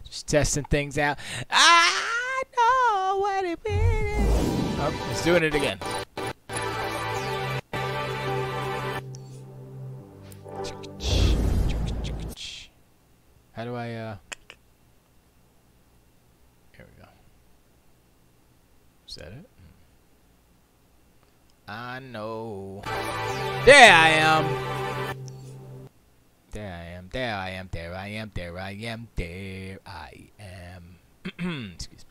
Just testing things out. I know what it is. Oh, it's doing it again. How do I, Here we go. Is that it? I know. There I am. There I am, there I am, there I am, there I am, there I am. Excuse me.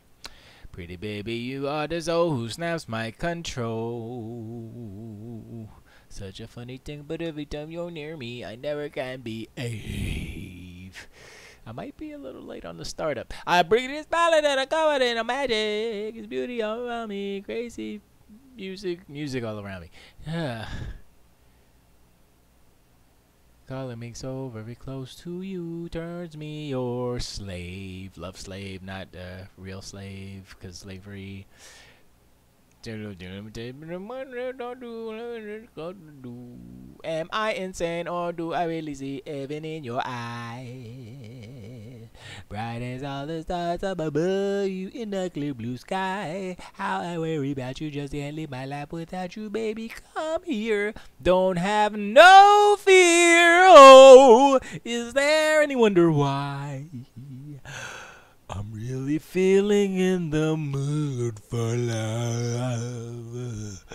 Pretty baby, you are the soul who snaps my control. Such a funny thing, but every time you're near me, I never can behave. I might be a little late on the startup. I bring this ballad and I cover it in a magic. It's beauty all around me, crazy music all around me. Calling me so very close to you turns me your slave. Love slave, not real slave, because slavery. Am I insane or do I really see heaven in your eyes? Bright as all the stars up above you in the clear blue sky. How I worry about you, just can't live my life without you, baby. Come here, don't have no fear. Oh, is there any wonder why? I'm really feeling in the mood for love.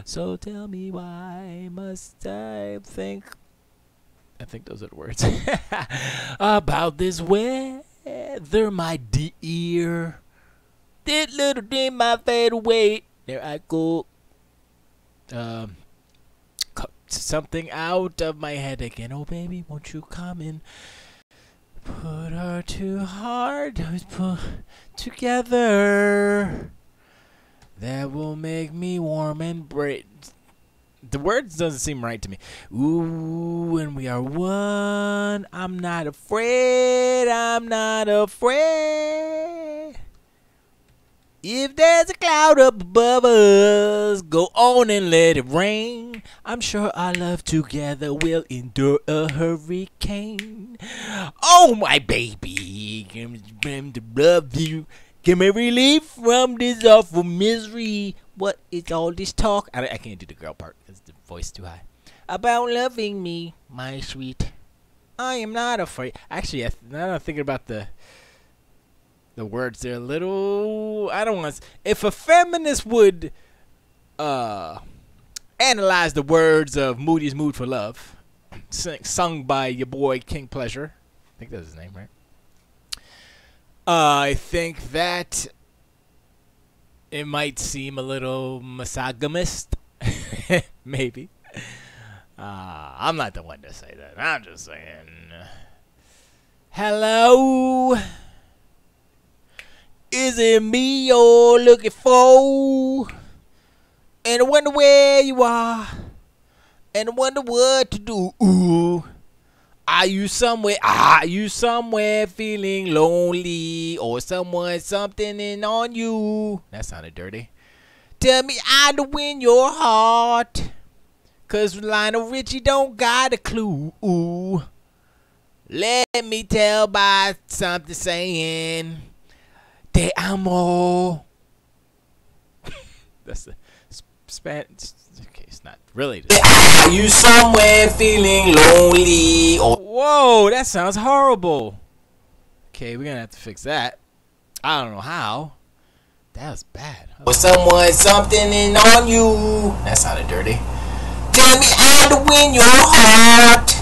So tell me why must I think those are the words. About this weather, my dear. This little dream might fade away. There I go. Something out of my head again. Oh baby, won't you come in? Put our two hearts put together. That will make me warm and bright. The words doesn't seem right to me. Ooh, when we are one, I'm not afraid. I'm not afraid. If there's a cloud up above us, go on and let it rain. I'm sure our love together will endure a hurricane. Oh, my baby, I'm to love you. Give me relief from this awful misery. What is all this talk? I can't do the girl part because the voice is too high. About loving me, my sweet. I am not afraid. Actually, now that I'm thinking about the words, they're a little. I don't want to. If a feminist would analyze the words of Moody's Mood for Love, sung by your boy King Pleasure, I think that's his name, right? I think that it might seem a little misogynist, maybe. I'm not the one to say that. I'm just saying. Hello? Is it me you're looking for? And I wonder where you are. And I wonder what to do. Ooh. Are you somewhere feeling lonely? Or someone something in on you? That sounded dirty. Tell me how to win your heart. Cause Lionel Richie don't got a clue. Ooh. Let me tell by something saying Te amo. That's the Spanish. Okay, it's not really. Are you somewhere feeling lonely? Whoa, that sounds horrible. Okay, we're gonna have to fix that. I don't know how. That was bad. Or someone something in on you. That sounded dirty. Tell me how to win your heart.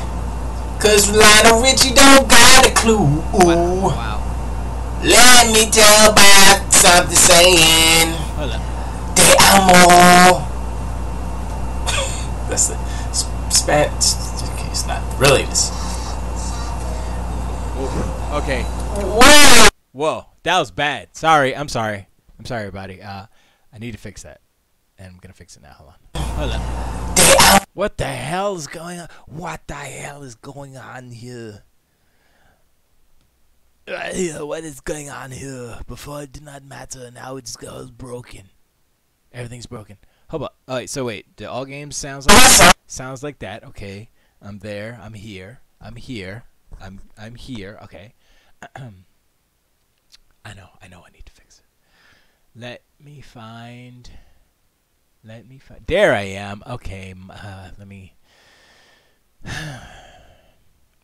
Cause Lionel Richie don't got a clue. Ooh. Wow. Let me tell by something saying Te amo. That's the Spanish. Okay, it's not really this. Okay. Whoa, that was bad. Sorry, I'm sorry. I'm sorry, everybody. I need to fix that. and I'm gonna fix it now. Hold on. Hold on. What the hell is going on? What the hell is going on here? Right here, what is going on here? Before it did not matter, now it's all broken. Everything's broken. Hold up. Alright, so wait. Do all games sounds like that? Okay. I'm there. I'm here. I'm here. I'm here. Okay. I know. I need to fix it. Let me find. There I am. Okay. Let me.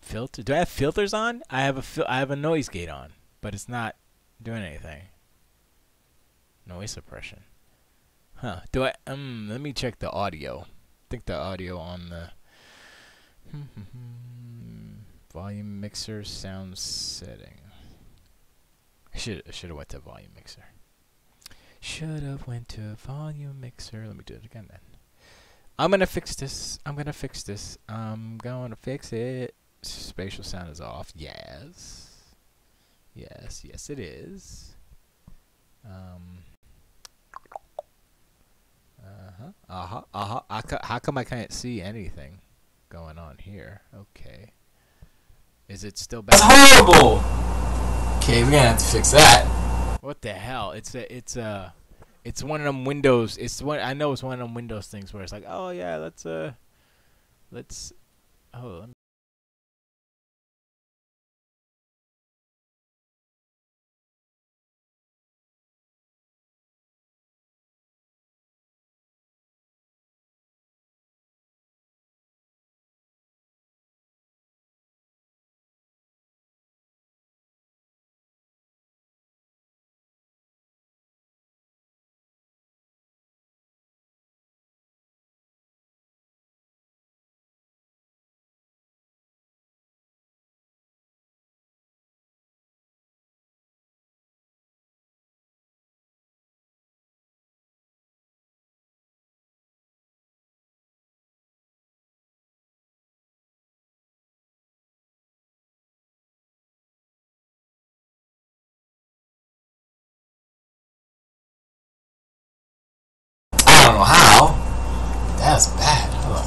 Filter. Do I have filters on? I have a noise gate on, but it's not doing anything. Noise suppression. Huh. Do I? Let me check the audio. I think the audio on the volume mixer sound setting. I should have went to volume mixer. Should have went to volume mixer. Let me do it again then. I'm gonna fix this. I'm gonna fix it. Spatial sound is off. Yes. Yes, it is. How come I can't see anything going on here? Okay. Is it still bad? That's horrible! Okay, we're gonna have to fix that. What the hell? It's one of them Windows. I know it's one of them Windows things where it's like, oh yeah, let's oh. I don't know how. That's bad. Hold on.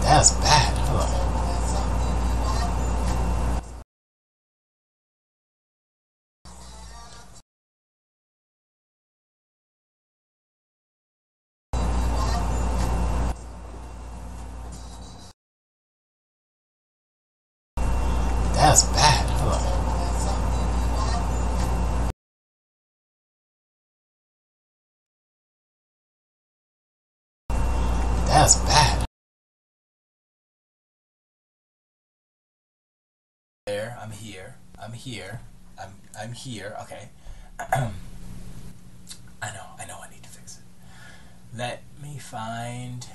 That's bad. Hold on. That's bad. Hold on. That's bad. There, I'm here. I'm here. I'm here. Okay. I know. I need to fix it. Let me find.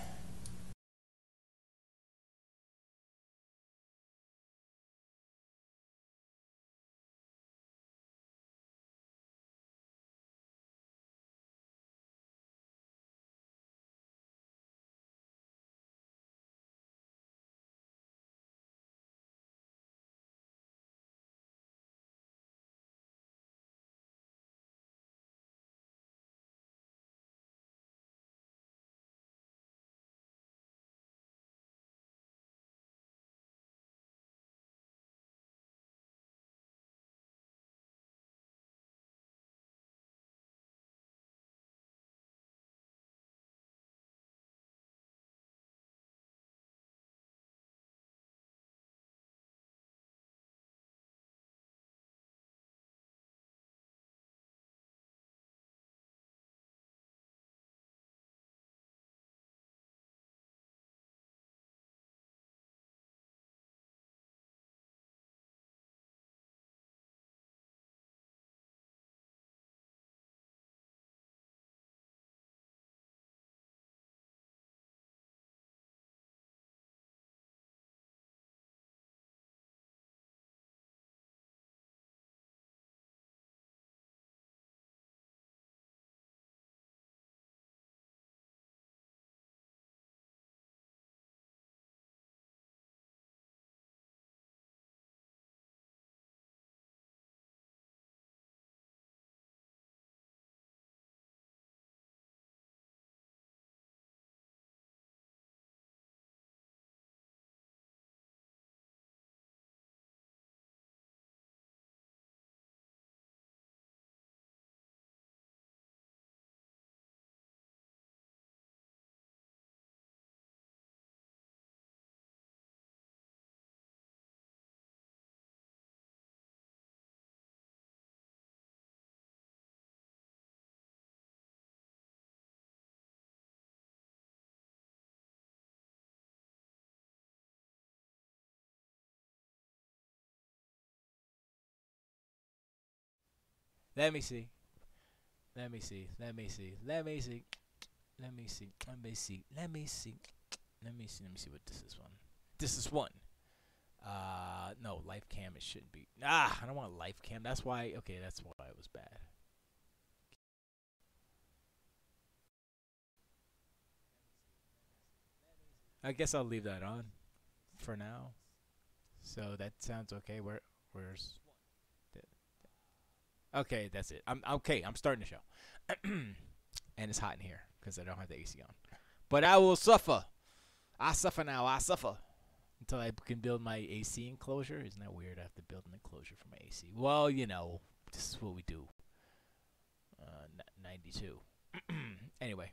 Let me see. Let me see. Let me see. Let me see. Let me see. Let me see. Let me see. Let me see. Let me see what this is one. This is one. No, life cam. It shouldn't be. I don't want life cam. That's why. Okay, that's why it was bad. I guess I'll leave that on for now. So that sounds okay. Where's the, okay? That's it. I'm okay. I'm starting the show, and it's hot in here because I don't have the AC on. But I will suffer. I suffer now. I suffer until I can build my AC enclosure. Isn't that weird? I have to build an enclosure for my AC. Well, you know, this is what we do. 92. Anyway.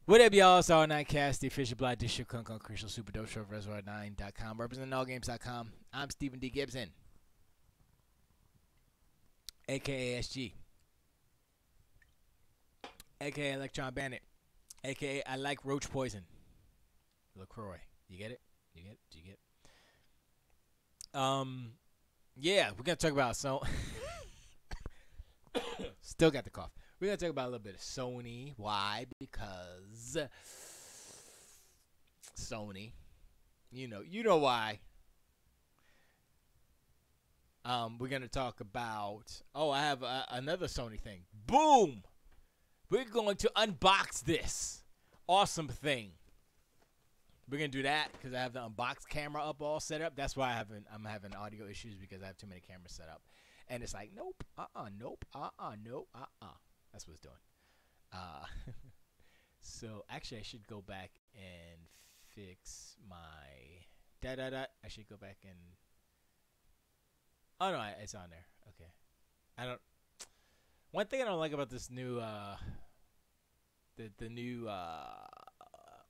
What up, y'all? It's our Nightcast, the official Black Dish Kung Kung Crucial Super Dope Show, Reservoir9.com, representing allgames.com. I'm Stephen D. Gibson, a.k.a. Esgee, a.k.a. Electron Bandit, a.k.a. I like roach poison. LaCroix. You get it? You get it? Do you get it? Yeah, we're going to talk about still got the cough. We're going to talk about a little bit of Sony. Why? Because Sony. You know why. We're going to talk about... Oh, I have another Sony thing. Boom! We're going to unbox this awesome thing. We're going to do that because I have the unbox camera up all set up. That's why I'm having audio issues because I have too many cameras set up. And it's like, nope, nope, nope, That's what it's doing. So, actually, I should go back and fix my... I should go back and... Oh, no, it's on there. Okay. One thing I don't like about this new... The new...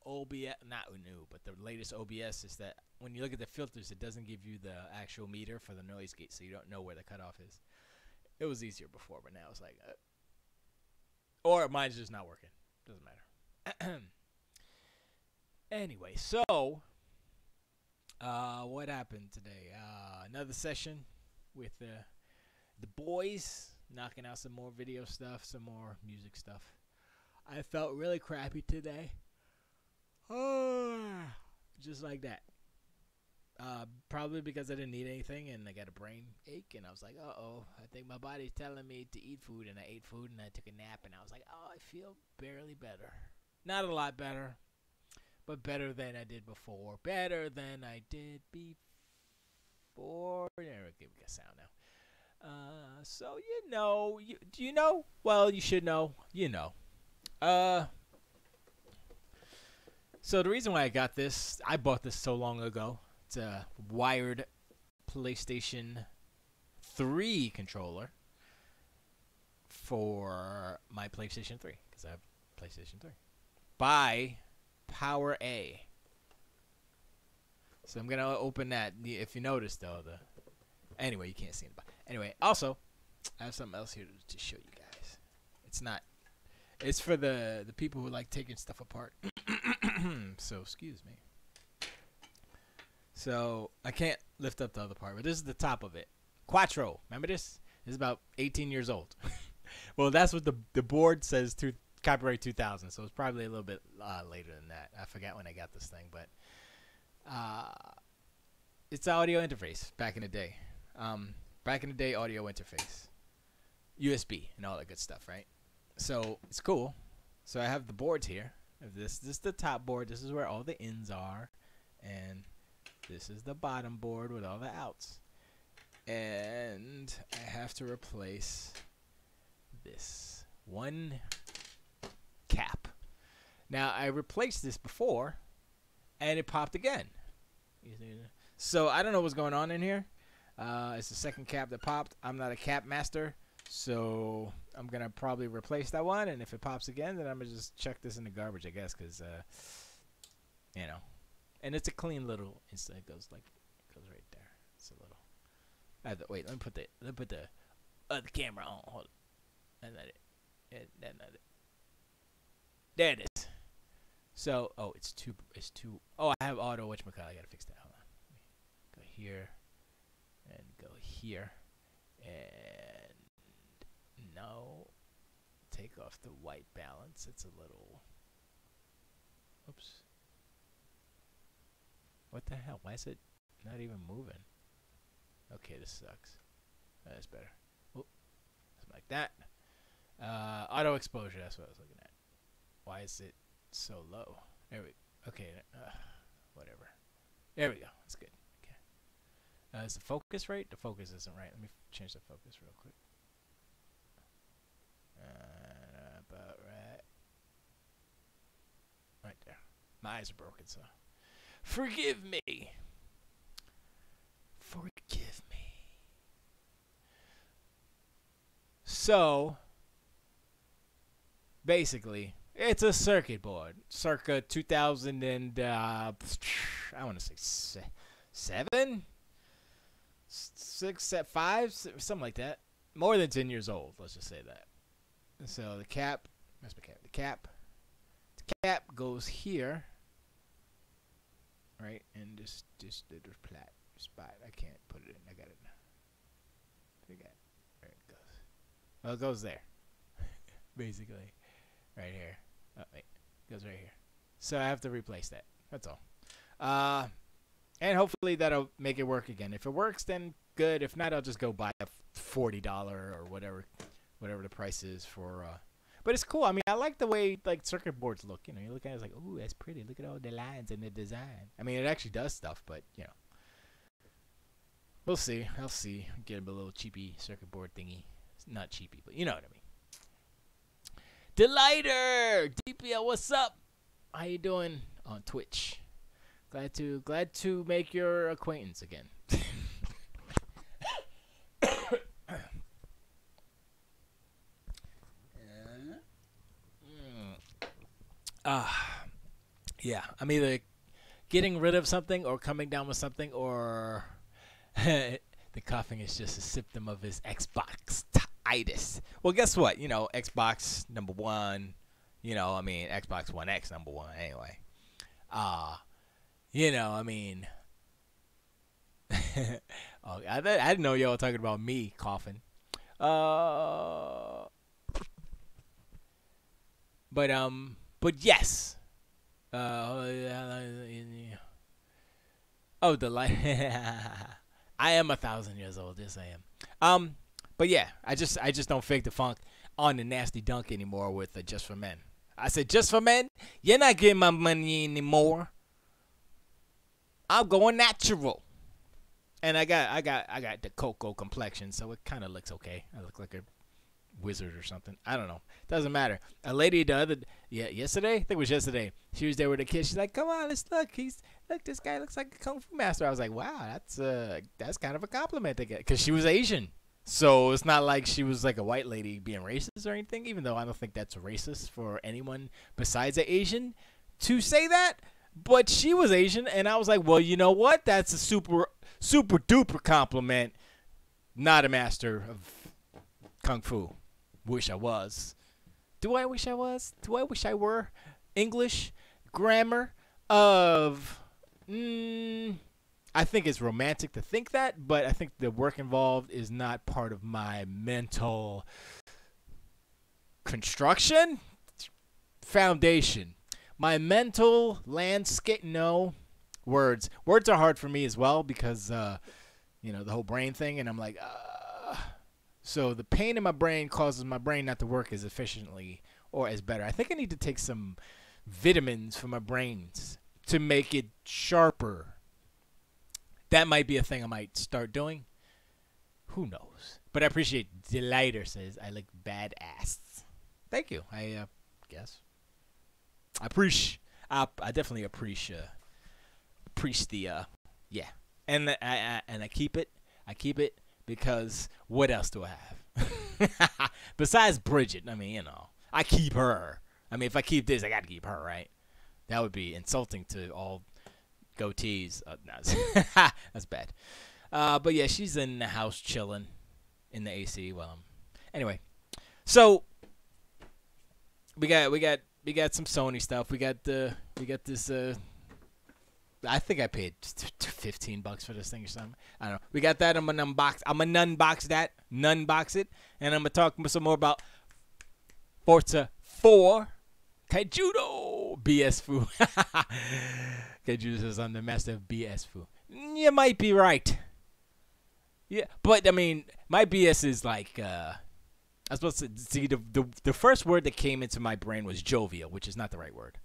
OBS, not new, but the latest OBS is that when you look at the filters, it doesn't give you the actual meter for the noise gate, so you don't know where the cutoff is. It was easier before, but now it's like, or mine's just not working. Doesn't matter. Anyway, so what happened today? Another session with the boys, knocking out some more video stuff, some more music stuff. I felt really crappy today. Just like that. Probably because I didn't eat anything and I got a brain ache and I was like, I think my body's telling me to eat food, and I ate food and I took a nap and I was like, I feel barely better. Not a lot better, but better than I did before. Better than I did before. There, we got sound now. So do you know? Well, you should know. You know. So the reason why I got this, I bought this so long ago. It's a wired PlayStation 3 controller for my PlayStation 3, because I have PlayStation 3, by Power A. So I'm going to open that. If you notice, though, anyway, you can't see it. Anyway, also, I have something else here to show you guys. It's for the people who like taking stuff apart. So, excuse me. So, I can't lift up the other part, but this is the top of it. Quattro. Remember this? This is about 18 years old. Well, that's what the board says, copyright 2000, so it's probably a little bit later than that. I forgot when I got this thing, but it's an audio interface back in the day. Back in the day, audio interface. USB and all that good stuff, right? So, it's cool. So, I have the boards here. This is the top board. This is where all the ins are. And this is the bottom board with all the outs. And I have to replace this one cap. Now, I replaced this before, and it popped again. So, I don't know what's going on in here. It's the second cap that popped. I'm not a cap master. So I'm going to probably replace that one, and if it pops again, then I'm going to just chuck this in the garbage, I guess, because, and it's a clean little, it goes right there. It's a little, wait, let me put the camera on, hold on. That's not it. There it is. So, it's too, I have auto, whatchamacallit, I got to fix that, hold on. Go here, and go here, and No. Take off the white balance. It's a little... Oops. What the hell? Why is it not even moving? Okay, this sucks. That's better. Oop. Something like that. Auto exposure, that's what I was looking at. Why is it so low? There we go. Okay, whatever. There we go. That's good. Okay. Is the focus right? The focus isn't right. Let me change the focus real quick. About right. Right there. My eyes are broken, so. Forgive me. Forgive me. So, basically, it's a circuit board. Circa 2000 and, I want to say 7? 6, 5? Something like that. More than 10 years old, let's just say that. So the cap, that's my cap. The cap goes here, right? And this little flat spot. I can't put it in. I got it. There it goes. Well, it goes there, basically, right here. Oh wait, it goes right here. So I have to replace that. That's all. And hopefully that'll make it work again. If it works, then good. If not, I'll just go buy a $40 or whatever the price is for. But it's cool. I mean, I like the way like circuit boards look. You know, you look at it, it's like, ooh, that's pretty. Look at all the lines and the design. I mean, it actually does stuff, but you know, we'll see. I'll see. Get a little cheapy circuit board thingy. It's not cheapy, but you know what I mean. Delighter, DPL, what's up? How you doing on Twitch? Glad to make your acquaintance again. Yeah, I'm either getting rid of something or coming down with something, or the coughing is just a symptom of his Xbox-itis. Well, guess what? You know, Xbox #1. You know, I mean, Xbox One X #1 anyway. You know, I mean, oh, I didn't know y'all were talking about me coughing. But yes. Oh, the light. I am 1,000 years old. Yes, I am. But yeah, I just don't fake the funk on the nasty dunk anymore with Just for Men. I said, Just for Men, you're not getting my money anymore. I'm going natural. And I got the cocoa complexion, so it kind of looks okay. I look like a wizard or something. I don't know. Doesn't matter. A lady yesterday? I think it was yesterday. She was there with a kid. She's like, "Come on, let's look. Look, this guy looks like a kung fu master." I was like, "Wow, that's kind of a compliment to get," because she was Asian. So it's not like she was like a white lady being racist or anything. Even though I don't think that's racist for anyone besides an Asian to say that. But she was Asian, and I was like, well, you know what? That's a super duper compliment. Not a master of kung fu. Wish I was. Do I wish I was? Do I wish I were? English grammar of. I think it's romantic to think that, but I think the work involved is not part of my mental construction foundation. My mental landscape, no. Words are hard for me as well because, you know, the whole brain thing, and I'm like, so the pain in my brain causes my brain not to work as efficiently or as better. I think I need to take some vitamins for my brains to make it sharper. That might be a thing I might start doing. Who knows? But I appreciate Delighter says I look badass. Thank you. I guess. I definitely appreciate the yeah, and I keep it because what else do I have besides Bridget? I mean, you know, I keep her. I mean, if I keep this, I got to keep her, right? That would be insulting to all goatees. No, that's bad. But yeah, she's in the house chilling in the AC. Well, anyway, so we got some Sony stuff. We got this I think I paid $15 for this thing or something. I don't know. We got that. I'm gonna unbox. I'm gonna nunbox that. Nunbox it, and I'm gonna talk some more about Forza 4. Kaijudo BS Fu. Kaijudo says I'm the master of BS Fu. You might be right. Yeah, but I mean, my BS is like I was supposed to see the first word that came into my brain was jovial, which is not the right word.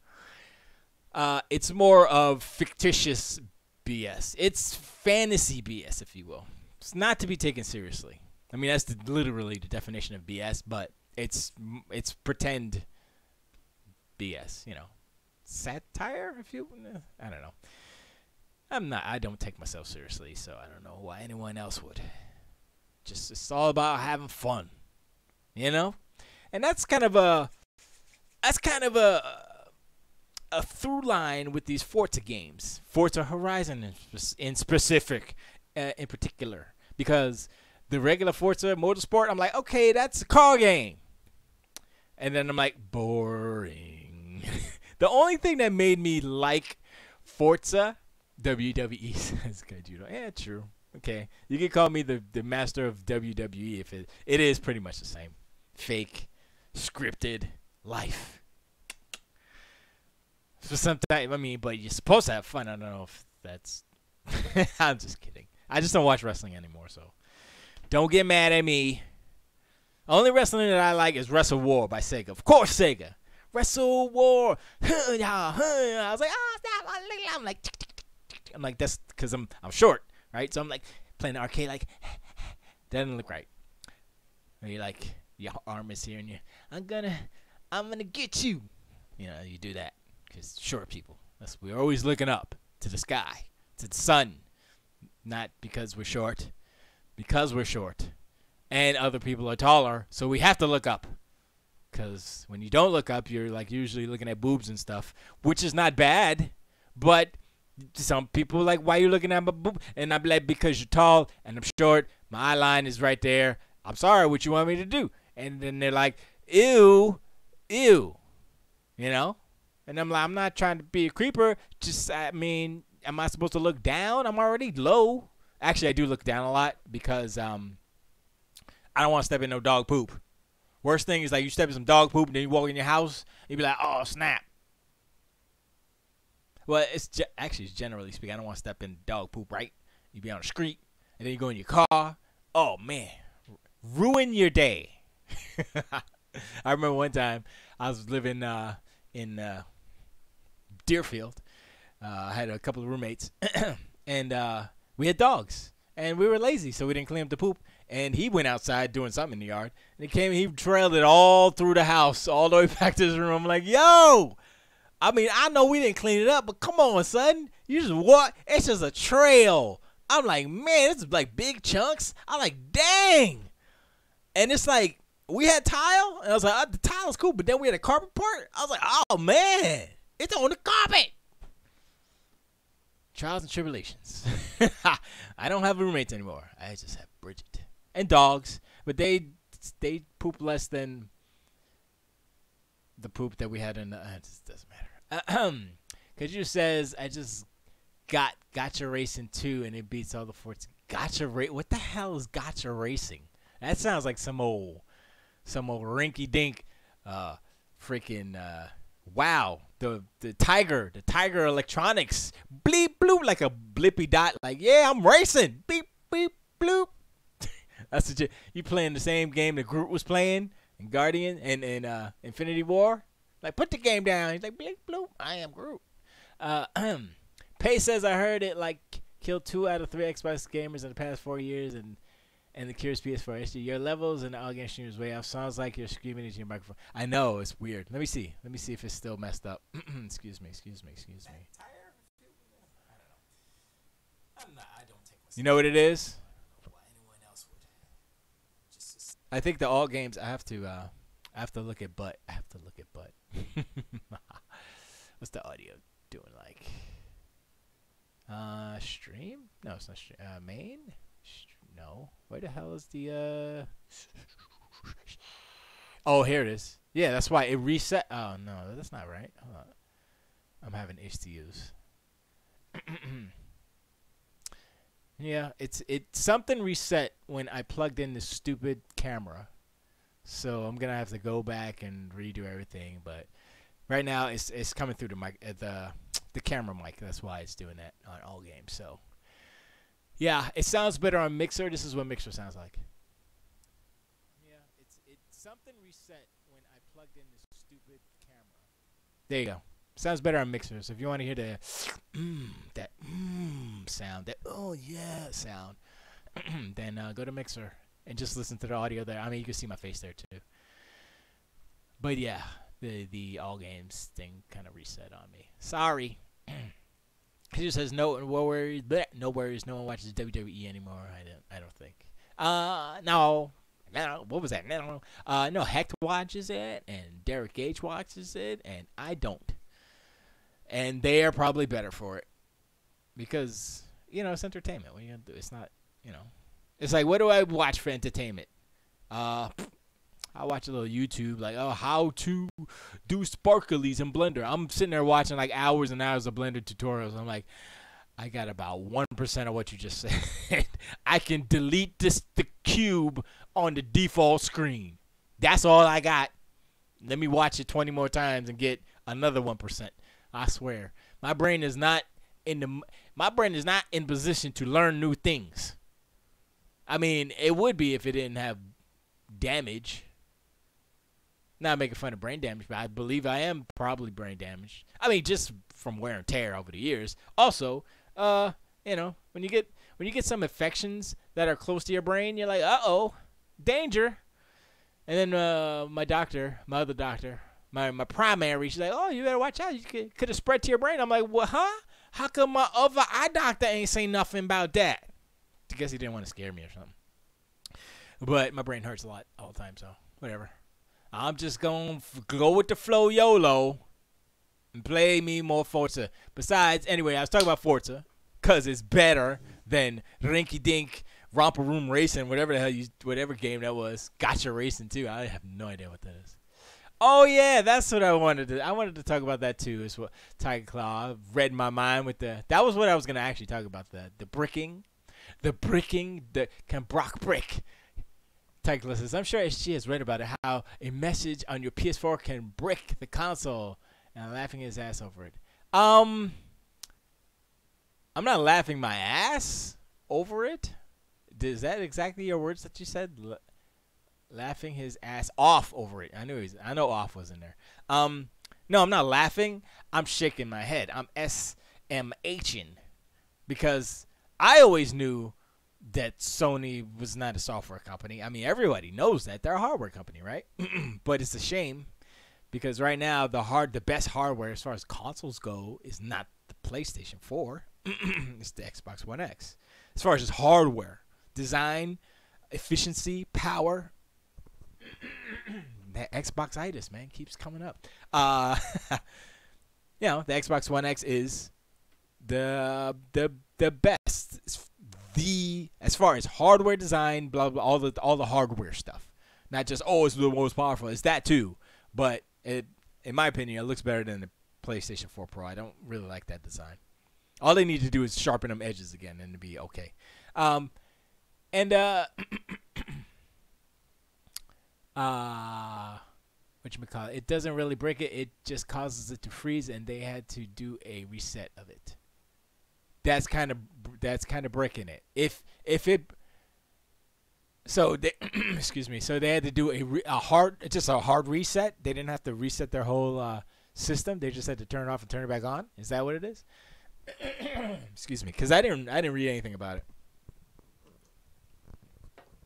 It's more of fictitious BS. It's fantasy BS, if you will. It's not to be taken seriously. I mean, that's literally the definition of BS, but it's pretend BS, you know. Satire, if you, I don't know. I don't take myself seriously, so I don't know why anyone else would. Just, it's all about having fun, you know? And that's kind of a through line with these Forza games. Forza Horizon in specific, in particular. Because the regular Forza Motorsport, I'm like, okay, that's a car game. And then I'm like, boring. The only thing that made me like Forza, WWE says Kaijudo. Yeah, true. Okay. You can call me the master of WWE if it is pretty much the same. Fake, scripted life. For some time, I mean, but you're supposed to have fun. I don't know if that's... I'm just kidding. I just don't watch wrestling anymore, so don't get mad at me. Only wrestling that I like is Wrestle War by Sega. Of course, Sega. Wrestle War. I was like, oh, stop. I'm like, that's because I'm short, right? So I'm like playing the arcade, like, doesn't look right. Or you like, your arm is here, and I'm gonna get you. You know, you do that because short people. We're always looking up to the sky, to the sun, not because we're short, because we're short. And other people are taller, so we have to look up. Because when you don't look up, you're like usually looking at boobs and stuff, which is not bad. But some people are like, why are you looking at my boob? And I'm like, because you're tall and I'm short. My eye line is right there. I'm sorry, what you want me to do? And then they're like, ew, ew. You know? And I'm like, I'm not trying to be a creeper. Just, I mean, am I supposed to look down? I'm already low. Actually, I do look down a lot because I don't want to step in no dog poop. Worst thing is like you step in some dog poop and then you walk in your house, you be like, oh, snap. Well, it's actually, generally speaking, I don't want to step in dog poop, right? You be on the street and then you go in your car. Oh, man. Ruin your day. I remember one time I was living in Deerfield. I had a couple of roommates and we had dogs. And we were lazy, so we didn't clean up the poop. And he went outside doing something in the yard. And he trailed it all through the house, all the way back to his room. I'm like, yo! I mean, I know we didn't clean it up, but come on, son. You just walk. It's just a trail. I'm like, man, this is like big chunks. I'm like, dang. And it's like, we had tile. And I was like, oh, the tile is cool. But then we had a carpet part. I was like, oh, man. It's on the carpet. Trials and tribulations. I don't have roommates anymore. I just have Bridget and dogs, but they poop less than the poop that we had in the. It just doesn't matter. Kaju says I just got Gotcha Racing 2 and it beats all the Forts. Gotcha What the hell is Gotcha Racing? That sounds like some old rinky dink, freaking. Wow, the Tiger Electronics, bleep bloop, like a blippy dot, like, yeah, I'm racing, beep beep bloop. That's what you playing the same game that Groot was playing in Guardian and Infinity War. Like, put the game down. He's like, bleep bloop, I am Groot. Pay says I heard it like killed 2 out of 3 Xbox gamers in the past 4 years and the Curious PS4 Esgee. Your levels and the all game streamers way off. Sounds like you're screaming into your microphone. I know, it's weird. Let me see if it's still messed up. Excuse me. I don't take myself. You know what it is? I think the all games I have to look at butt. What's the audio doing like? Stream? No, it's not stream. Main? No. Where the hell is the Oh, here it is. Yeah, that's why it reset. Oh no, that's not right. Hold on. I'm having issues. Yeah, it something reset when I plugged in this stupid camera. So I'm gonna have to go back and redo everything. But right now it's coming through the mic, the camera mic. That's why it's doing that on all games. So yeah, it sounds better on Mixer. This is what Mixer sounds like. Yeah, it something reset when I plugged in this stupid camera. There you go. Sounds better on Mixer. So if you want to hear the that sound, that oh yeah sound, then go to Mixer and just listen to the audio there. I mean, you can see my face there too. But yeah, the all games thing kind of reset on me. Sorry. He just says no worries. Bleh, no worries. No one watches WWE anymore. I don't think. No. No, what was that? No, Hecht watches it, and Derek Gage watches it, and I don't. And they are probably better for it because it's entertainment. What are you gonna do? It's not, It's like, what do I watch for entertainment? I watch a little YouTube, like, how to do sparklies in Blender. I'm sitting there watching like hours and hours of Blender tutorials. I'm like, I got about 1% of what you just said. I can delete the cube on the default screen. That's all I got. Let me watch it 20 more times and get another 1%. I swear, my brain is not in position to learn new things. I mean, it would be if it didn't have damage. Not making fun of brain damage, but I believe I am probably brain damaged. I mean, just from wear and tear over the years. Also, when you get some infections that are close to your brain, you're like, uh-oh, danger. And then my other doctor, my primary, she's like, oh, you better watch out. You could have spread to your brain. I'm like, what, huh? How come my other eye doctor ain't saying nothing about that? I guess he didn't want to scare me or something. But my brain hurts a lot all the time, so whatever. I'm just going to go with the flow YOLO and play me more Forza. Besides, anyway, I was talking about Forza because it's better than Rinky Dink Romper Room Racing, whatever the hell whatever game that was. Gotcha Racing, too. I have no idea what that is. Oh, yeah, that's what I wanted to talk about that, too, is what Tiger Claw read my mind with that was what I was going to actually talk about, the bricking, can Brock brick. Tiger Claw says, I'm sure Esgee has read about it, how a message on your PS4 can brick the console, and I'm laughing his ass over it. I'm not laughing my ass over it. Is that exactly your words that you said? Laughing his ass off over it. I know off was in there. No, I'm not laughing. I'm shaking my head. I'm SMHing because I always knew that Sony was not a software company. I mean, everybody knows that they're a hardware company, right? But it's a shame because right now the best hardware as far as consoles go is not the PlayStation 4. It's the Xbox One X. As far as just hardware, design, efficiency, power. That Xbox-itis, man, keeps coming up. The Xbox One X is the best. As far as hardware design, blah blah, all the hardware stuff. Not just it's the most powerful. It's that too, but in my opinion, it looks better than the PlayStation 4 Pro. I don't really like that design. All they need to do is sharpen them edges again, and it'll be okay. Whatchamacallit, it doesn't really break it. It just causes it to freeze, and they had to do a reset of it. That's kind of breaking it. If it, so they, excuse me. So they had to do a hard reset. They didn't have to reset their whole system. They just had to turn it off and turn it back on. Is that what it is? Excuse me, because I didn't read anything about it.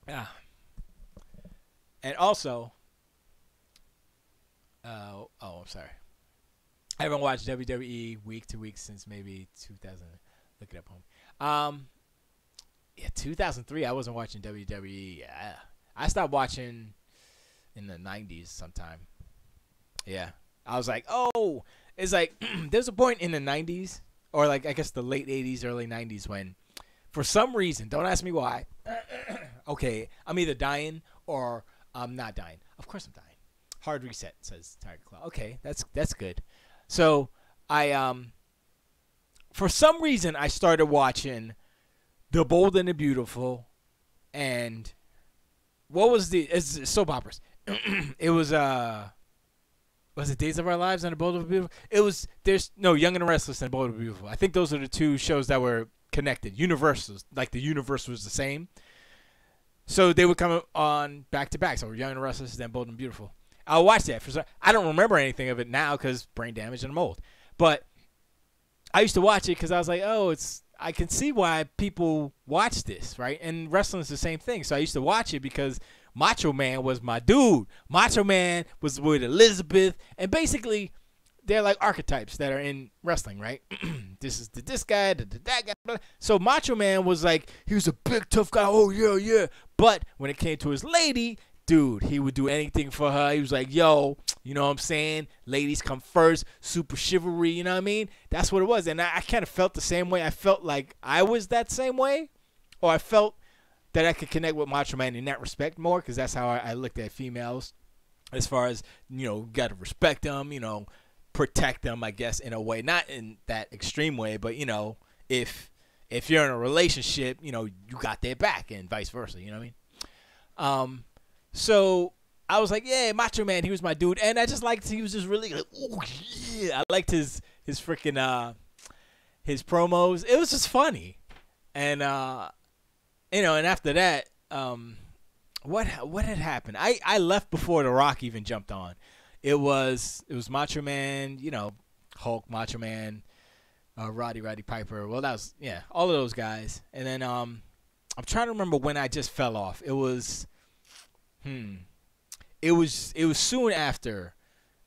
Yeah. And also, I'm sorry. I haven't watched WWE week to week since maybe 2000. Look it up, homie. 2003. I wasn't watching WWE. Yeah, I stopped watching in the 90s sometime. Yeah, I was like, it's like there's a point in the 90s, or like I guess the late 80s, early 90s, when for some reason, don't ask me why. Okay, I'm either dying or I'm not dying. Of course I'm dying. Hard reset, says Tiger Claw. Okay, that's good. So I for some reason, I started watching The Bold and the Beautiful, and what was it's soap operas? It was it Days of Our Lives and The Bold and the Beautiful? It was Young and the Restless and Bold and the Beautiful. I think those are the two shows that were connected. Universals, like the universe was the same. So they would come on back to back. So Young and the Restless, then Bold and Beautiful. I'll watch that. I don't remember anything of it now because brain damage and I'm old. But I used to watch it because I was like, I can see why people watch this, right? And wrestling is the same thing. So I used to watch it because Macho Man was my dude. Macho Man was with Elizabeth. And basically, they're like archetypes that are in wrestling, right? This is this guy, that guy. Blah. So Macho Man was like, he was a big, tough guy. Oh, yeah, yeah. But when it came to his lady, dude, he would do anything for her. He was like, yo, you know what I'm saying? Ladies come first, super chivalry, you know what I mean? That's what it was. And I kind of felt the same way. I felt like I was that same way. Or I felt that I could connect with Macho Man in that respect more because that's how I looked at females. As far as, got to respect them, protect them, I guess, in a way. Not in that extreme way, but, if you're in a relationship, you got their back and vice versa, you know what I mean? So I was like, yeah, Macho Man, he was my dude. And I just liked, he was just really like, oh, yeah. I liked his freaking, his promos. It was just funny. And, and after that, what had happened? I left before The Rock even jumped on. It was Macho Man, Hulk, Macho Man, Roddy Piper. Well, that was, all of those guys. And then I'm trying to remember when I just fell off. It was soon after,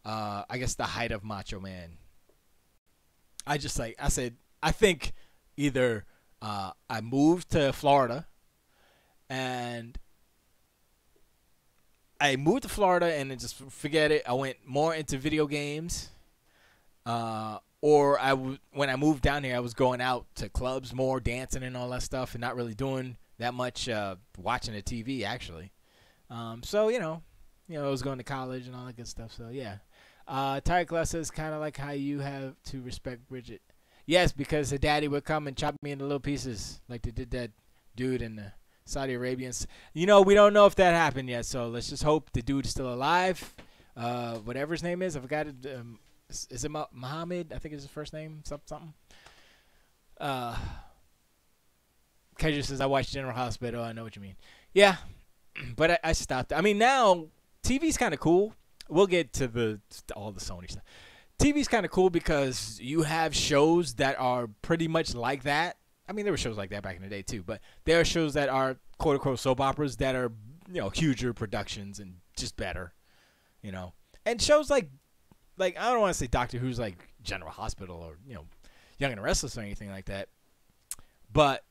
I guess, the height of Macho Man. I think either I moved to Florida and then just forget it. I went more into video games. Or when I moved down here, I was going out to clubs more, dancing and all that stuff, and not really doing that much watching the TV, actually. So, I was going to college and all that good stuff. So, yeah. Tyre Glass says, kind of like how you have to respect Bridget. Yes, because her daddy would come and chop me into little pieces like they did that dude in the Saudi Arabians. We don't know if that happened yet, so let's just hope the dude is still alive. Whatever his name is, I forgot it. Is it Muhammad? I think it's his first name. Something. Kedra says, I watched General Hospital. I know what you mean. Yeah, but I stopped. I mean, now TV's kind of cool. We'll get to all the Sony stuff. TV's kind of cool because you have shows that are pretty much like that. I mean, there were shows like that back in the day too, but there are shows that are quote unquote soap operas that are, huger productions and just better, And shows like I don't want to say Doctor Who's like General Hospital or, Young and the Restless or anything like that. But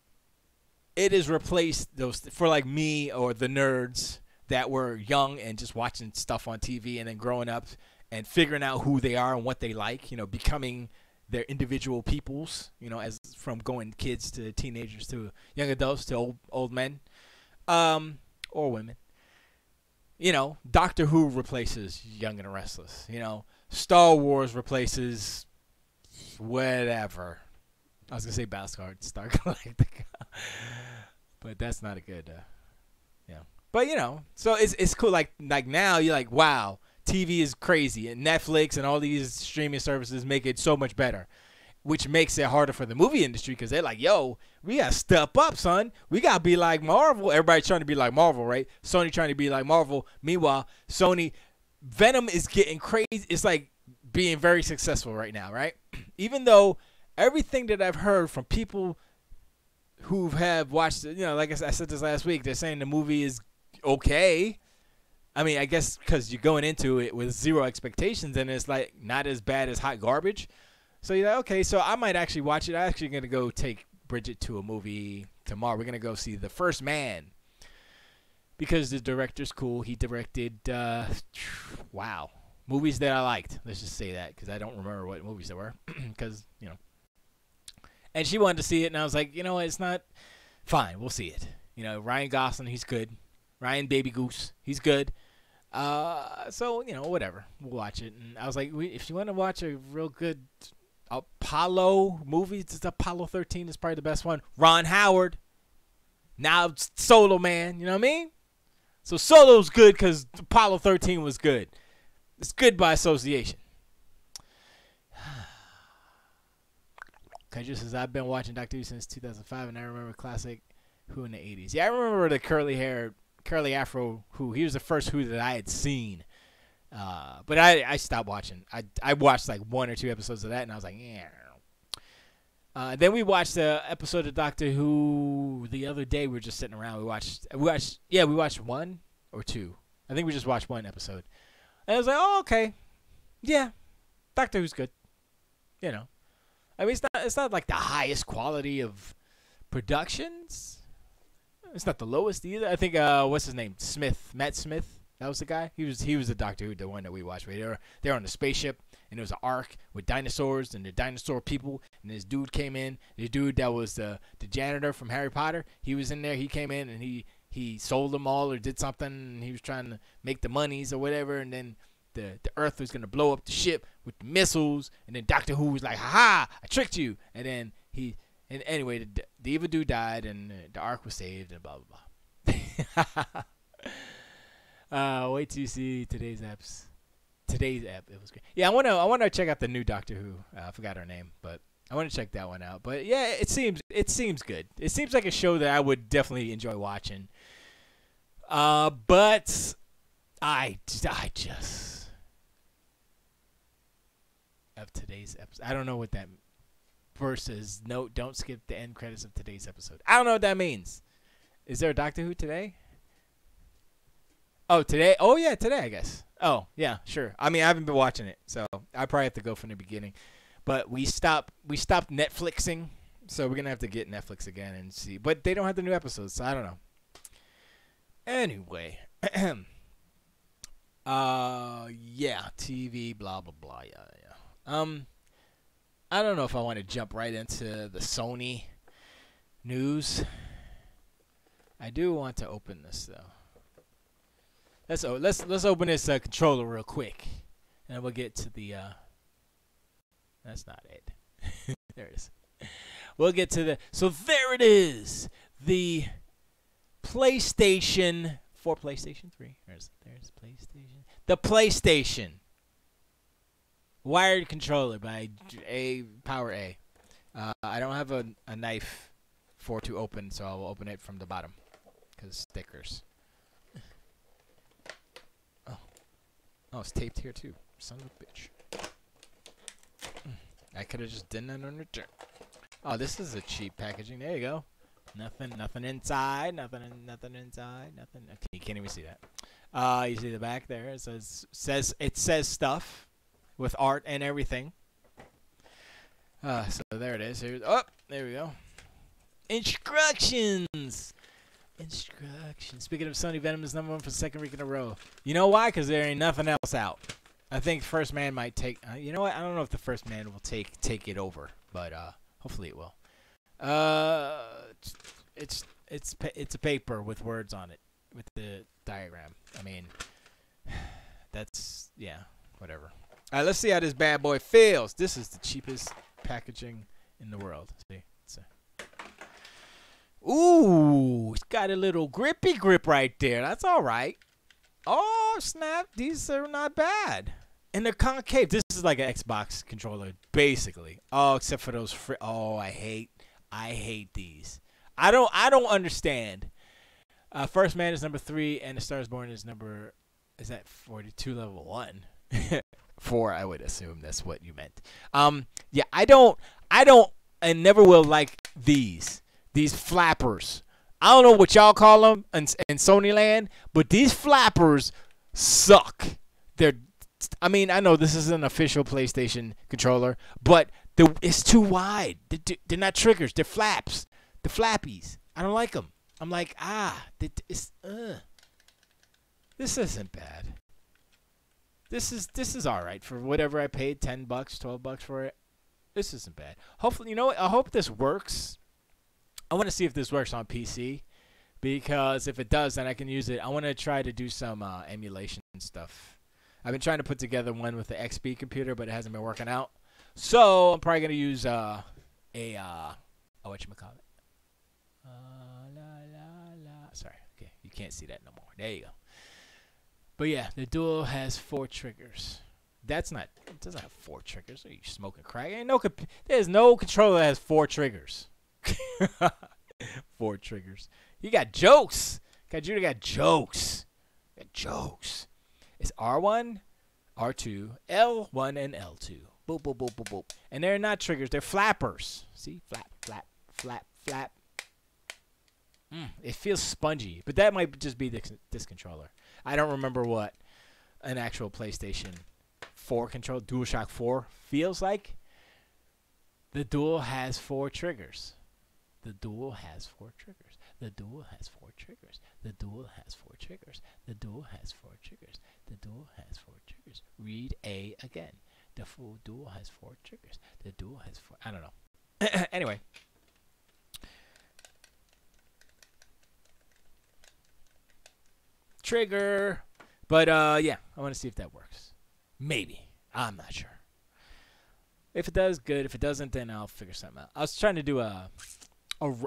it has replaced those for like me or the nerds that were young and just watching stuff on TV and then growing up and figuring out who they are and what they like, becoming their individual peoples, as from going kids to teenagers to young adults to old men, or women. Doctor Who replaces Young and the Restless. Star Wars replaces whatever. I was gonna say Battlestar Star Galactica, but that's not a good. But so it's cool. Like now you're like, wow. TV is crazy, and Netflix and all these streaming services make it so much better, which makes it harder for the movie industry because they're like, yo, we got to step up, son. We got to be like Marvel. Everybody's trying to be like Marvel, right? Sony trying to be like Marvel. Meanwhile, Venom is getting crazy. It's like being very successful right now, right? Even though everything that I've heard from people who have watched it, like I said this last week, they're saying the movie is okay. I mean, I guess because you're going into it with zero expectations and it's like not as bad as hot garbage. So you're like, okay, so I might actually watch it. I'm actually going to go take Bridget to a movie tomorrow. We're going to go see The First Man because the director's cool. He directed, movies that I liked. Let's just say that because I don't remember what movies they were because, And she wanted to see it and I was like, it's not fine. We'll see it. Ryan Gosling, he's good. Ryan Baby Goose, he's good. So, whatever. We'll watch it. And I was like, if you want to watch a real good Apollo movies. It's Apollo 13 is probably the best one. Ron Howard. Now it's Solo, man. You know what I mean? So Solo's good because Apollo 13 was good. It's good by association. Just as I've been watching Doctor Who since 2005, and I remember classic Who in the 80s. Yeah, I remember the curly afro Who. He was the first Who that I had seen. But I stopped watching. I watched like 1 or 2 episodes of that, and I was like, yeah. Then we watched the episode of Doctor Who the other day. We were just sitting around. We watched 1 or 2. I think we just watched 1 episode. And I was like, oh, okay. Yeah, Doctor Who's good. You know. I mean, it's not like the highest quality of productions. It's not the lowest either. I think what's his name? Matt Smith. That was the guy. He was the Doctor Who, the one that we watched. They were on the spaceship, and there was an ark with dinosaurs and the dinosaur people. And this dude came in. The dude that was the janitor from Harry Potter. He was in there. He came in and he sold them all or did something. And he was trying to make the monies or whatever. And then the Earth was gonna blow up the ship with the missiles. And then Doctor Who was like, "Ha ha! I tricked you." And then anyway, the evil dude died, and the ark was saved, and blah blah blah. Wait till you see today's app. It was great. Yeah, I wanna check out the new Doctor Who. I forgot her name, but I want to check that one out. But yeah, it seems good. It seems like a show that I would definitely enjoy watching. But I just of today's episode. I don't know what that versus no, don't skip the end credits of today's episode. I don't know what that means. Is there a Doctor Who today? Oh, today? Oh, yeah, today, I guess. Oh, yeah, sure. I mean, I haven't been watching it, so I probably have to go from the beginning. But we stopped Netflixing, so we're going to have to get Netflix again and see. But they don't have the new episodes, so I don't know. Anyway. Yeah, TV, blah, blah, blah, yeah. I don't know if I want to jump right into the Sony news. I do want to open this though. Let's open this controller real quick, and we'll get to the. That's not it. There it is. We'll get to the. So there it is. The PlayStation for PlayStation 3. There's PlayStation. The PlayStation. Wired controller by Power A. I don't have a knife to open, so I'll open it from the bottom because stickers. Oh, it's taped here too. Son of a bitch. I could have just done that on return. Oh, this is a cheap packaging. There you go. Nothing inside. Nothing inside. Nothing. Okay, you can't even see that. You see the back there. It says stuff. With art and everything. So there it is. There we go. Instructions. Speaking of Sony, Venom is #1 for the second week in a row. You know why? Because there ain't nothing else out. I think First Man might take. You know what? I don't know if the First Man will take it over, but hopefully it will. It's a paper with words on it with the diagram. I mean, that's whatever. All right, let's see how this bad boy feels. This is the cheapest packaging in the world. See, ooh, it's got a little grippy grip right there. That's all right. Oh, snap. These are not bad. And they're concave. This is like an Xbox controller, basically. Oh, except for those I hate these. I don't understand. First Man is #3, and The Star is Born is is that 42 level 1? 4, I would assume that's what you meant. Yeah, I don't and never will like these flappers. I don't know what y'all call them in Sony land, but these flappers suck. I mean, I know this is an official PlayStation controller, but it's too wide. They're not triggers. They're flaps. The flappies. I don't like them. I'm like, this isn't bad. This is all right for whatever I paid, $10, $12 for it. This isn't bad. Hopefully, you know what? I hope this works. I want to see if this works on PC, because if it does, then I can use it. I want to try to do some emulation stuff. I've been trying to put together one with the XP computer, but it hasn't been working out. So I'm probably gonna use whatchamacallit? La la la. Sorry, okay, you can't see that no more. There you go. But yeah, the Dual has 4 triggers. That's not. It doesn't have 4 triggers. Are you smoking crack? There's no controller that has 4 triggers. 4 triggers. You got jokes. Kajuna got jokes. Got jokes. It's R1, R2, L1, and L2. Boop, boop, boop, boop, boop. And they're not triggers. They're flappers. See? Flap, flap, flap, flap. It feels spongy. But that might just be this controller. I don't remember what an actual PlayStation 4 controller, DualShock 4, feels like. The Dual has 4 triggers. The Dual has 4 triggers. The Dual has 4 triggers. The Dual has 4 triggers. The Dual has 4 triggers. The Dual has 4 triggers. Read A again. The full Dual has 4 triggers. The Dual has 4. I don't know. Anyway. Trigger. But yeah, I want to see if that works. Maybe. I'm not sure. If it does, good. If it doesn't, then I'll figure something out. I was trying to do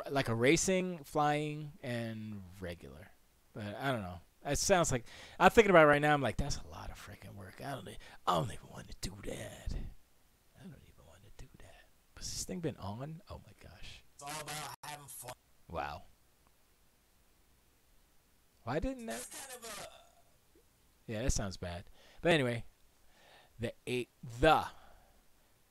like a racing, flying, and regular. But I don't know. It sounds like I'm thinking about it right now. I'm like, that's a lot of freaking work. I don't even want to do that. I don't even want to do that. Has this thing been on? Oh my gosh. It's all about having fun. Wow. Why didn't that? Yeah, that sounds bad. But anyway,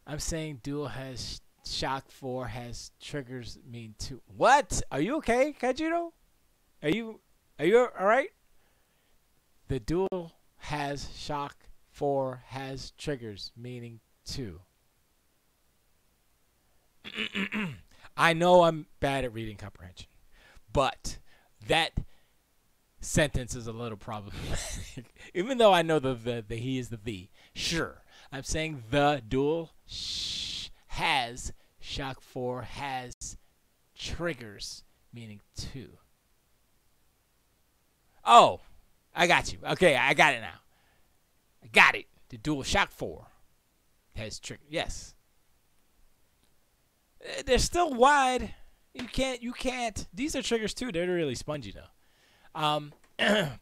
I'm saying Dual has Shock 4 has triggers mean 2. What? Are you okay, Kajiro? Are you all right? The Dual has Shock 4 has triggers meaning 2. I know I'm bad at reading comprehension, but that sentence is a little problematic. Even though I know the he is the V. Sure. I'm saying the Dual has Shock 4 has triggers meaning 2. Oh, I got you. Okay, I got it now. I got it. The Dual Shock 4 has triggers. Yes. They're still wide. You can't. These are triggers too. They're really spongy though.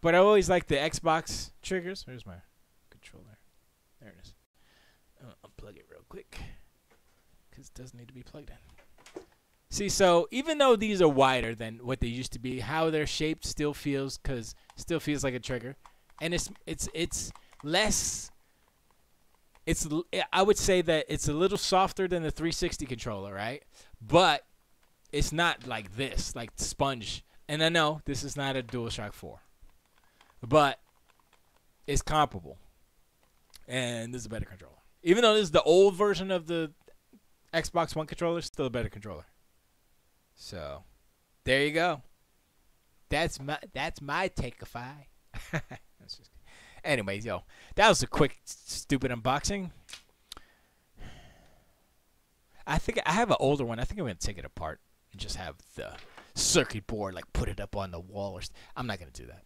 But I always like the Xbox triggers. Where's my controller? There it is. I'll unplug it real quick because it does need to be plugged in. See, so even though these are wider than what they used to be, how they're shaped still feels like a trigger, and it's less. I would say that it's a little softer than the 360 controller, right? But it's not like this, like sponge. And I know this is not a DualShock 4, but it's comparable. And this is a better controller. Even though this is the old version of the Xbox One controller, still a better controller. So, there you go. That's my take-a-fi. Anyways, yo, that was a quick, stupid unboxing. I think I have an older one. I think I'm going to take it apart and just have the circuit board, like put it up on the wall. I'm not going to do that.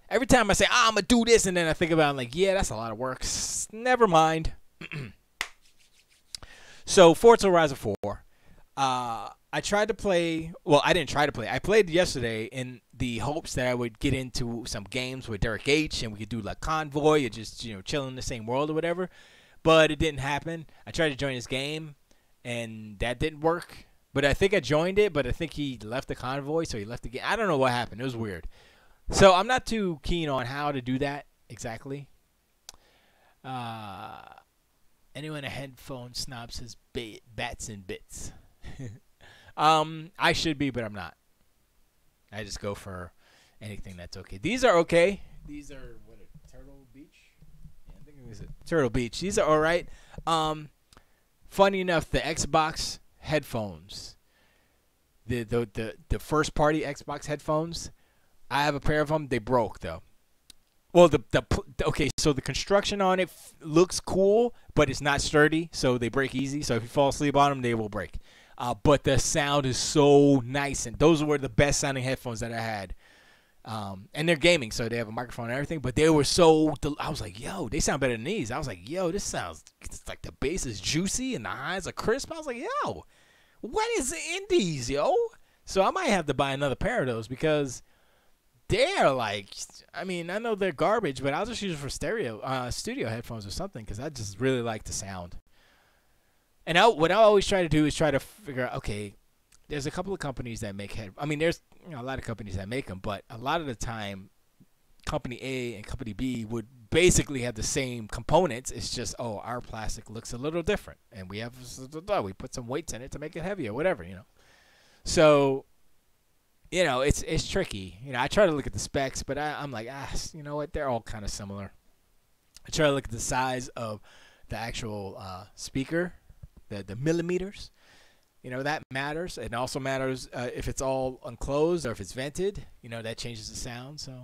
Every time I say, I'm going to do this, and then I think about it, I'm like, yeah, that's a lot of work. Never mind. So, Forza Horizon 4. I tried to play. Well, I didn't try to play. I played yesterday in the hopes that I would get into some games with Derek H. and we could do like Convoy or just chill in the same world or whatever. But it didn't happen. I tried to join his game, and that didn't work. But I think I joined it, but I think he left the Convoy, so he left the game. I don't know what happened. It was weird. So I'm not too keen on how to do that exactly. Anyone a headphone snob says bats and bits. I should be, but I'm not. I just go for anything that's okay. These are okay. These are Turtle Beach? Yeah, I think it was Turtle Beach. These are all right. Funny enough, the Xbox headphones, the first party Xbox headphones, I have a pair of them. They broke though. Well, okay, so the construction on it looks cool, but it's not sturdy, so they break easy. So if you fall asleep on them, they will break. But the sound is so nice, and those were the best sounding headphones that I had And they're gaming, so they have a microphone and everything. But they were so, I was like, yo, they sound better than these. I was like, yo, this sounds, it's like the bass is juicy and the highs are crisp. I was like, yo, what is in these, yo? So I might have to buy another pair of those because they're like, I mean, I know they're garbage, but I'll just use it for studio headphones or something because I just really like the sound. And what I always try to do is try to figure out, okay, there's a couple of companies that make I mean, there's a lot of companies that make them, but a lot of the time, company A and company B would basically have the same components. It's just, oh, our plastic looks a little different, and we put some weights in it to make it heavier, whatever, you know. So, you know, it's tricky. You know, I try to look at the specs, but I'm like, you know what? They're all kind of similar. I try to look at the size of the actual speaker, the millimeters. You know, that matters. It also matters if it's all enclosed or if it's vented. You know, that changes the sound. So,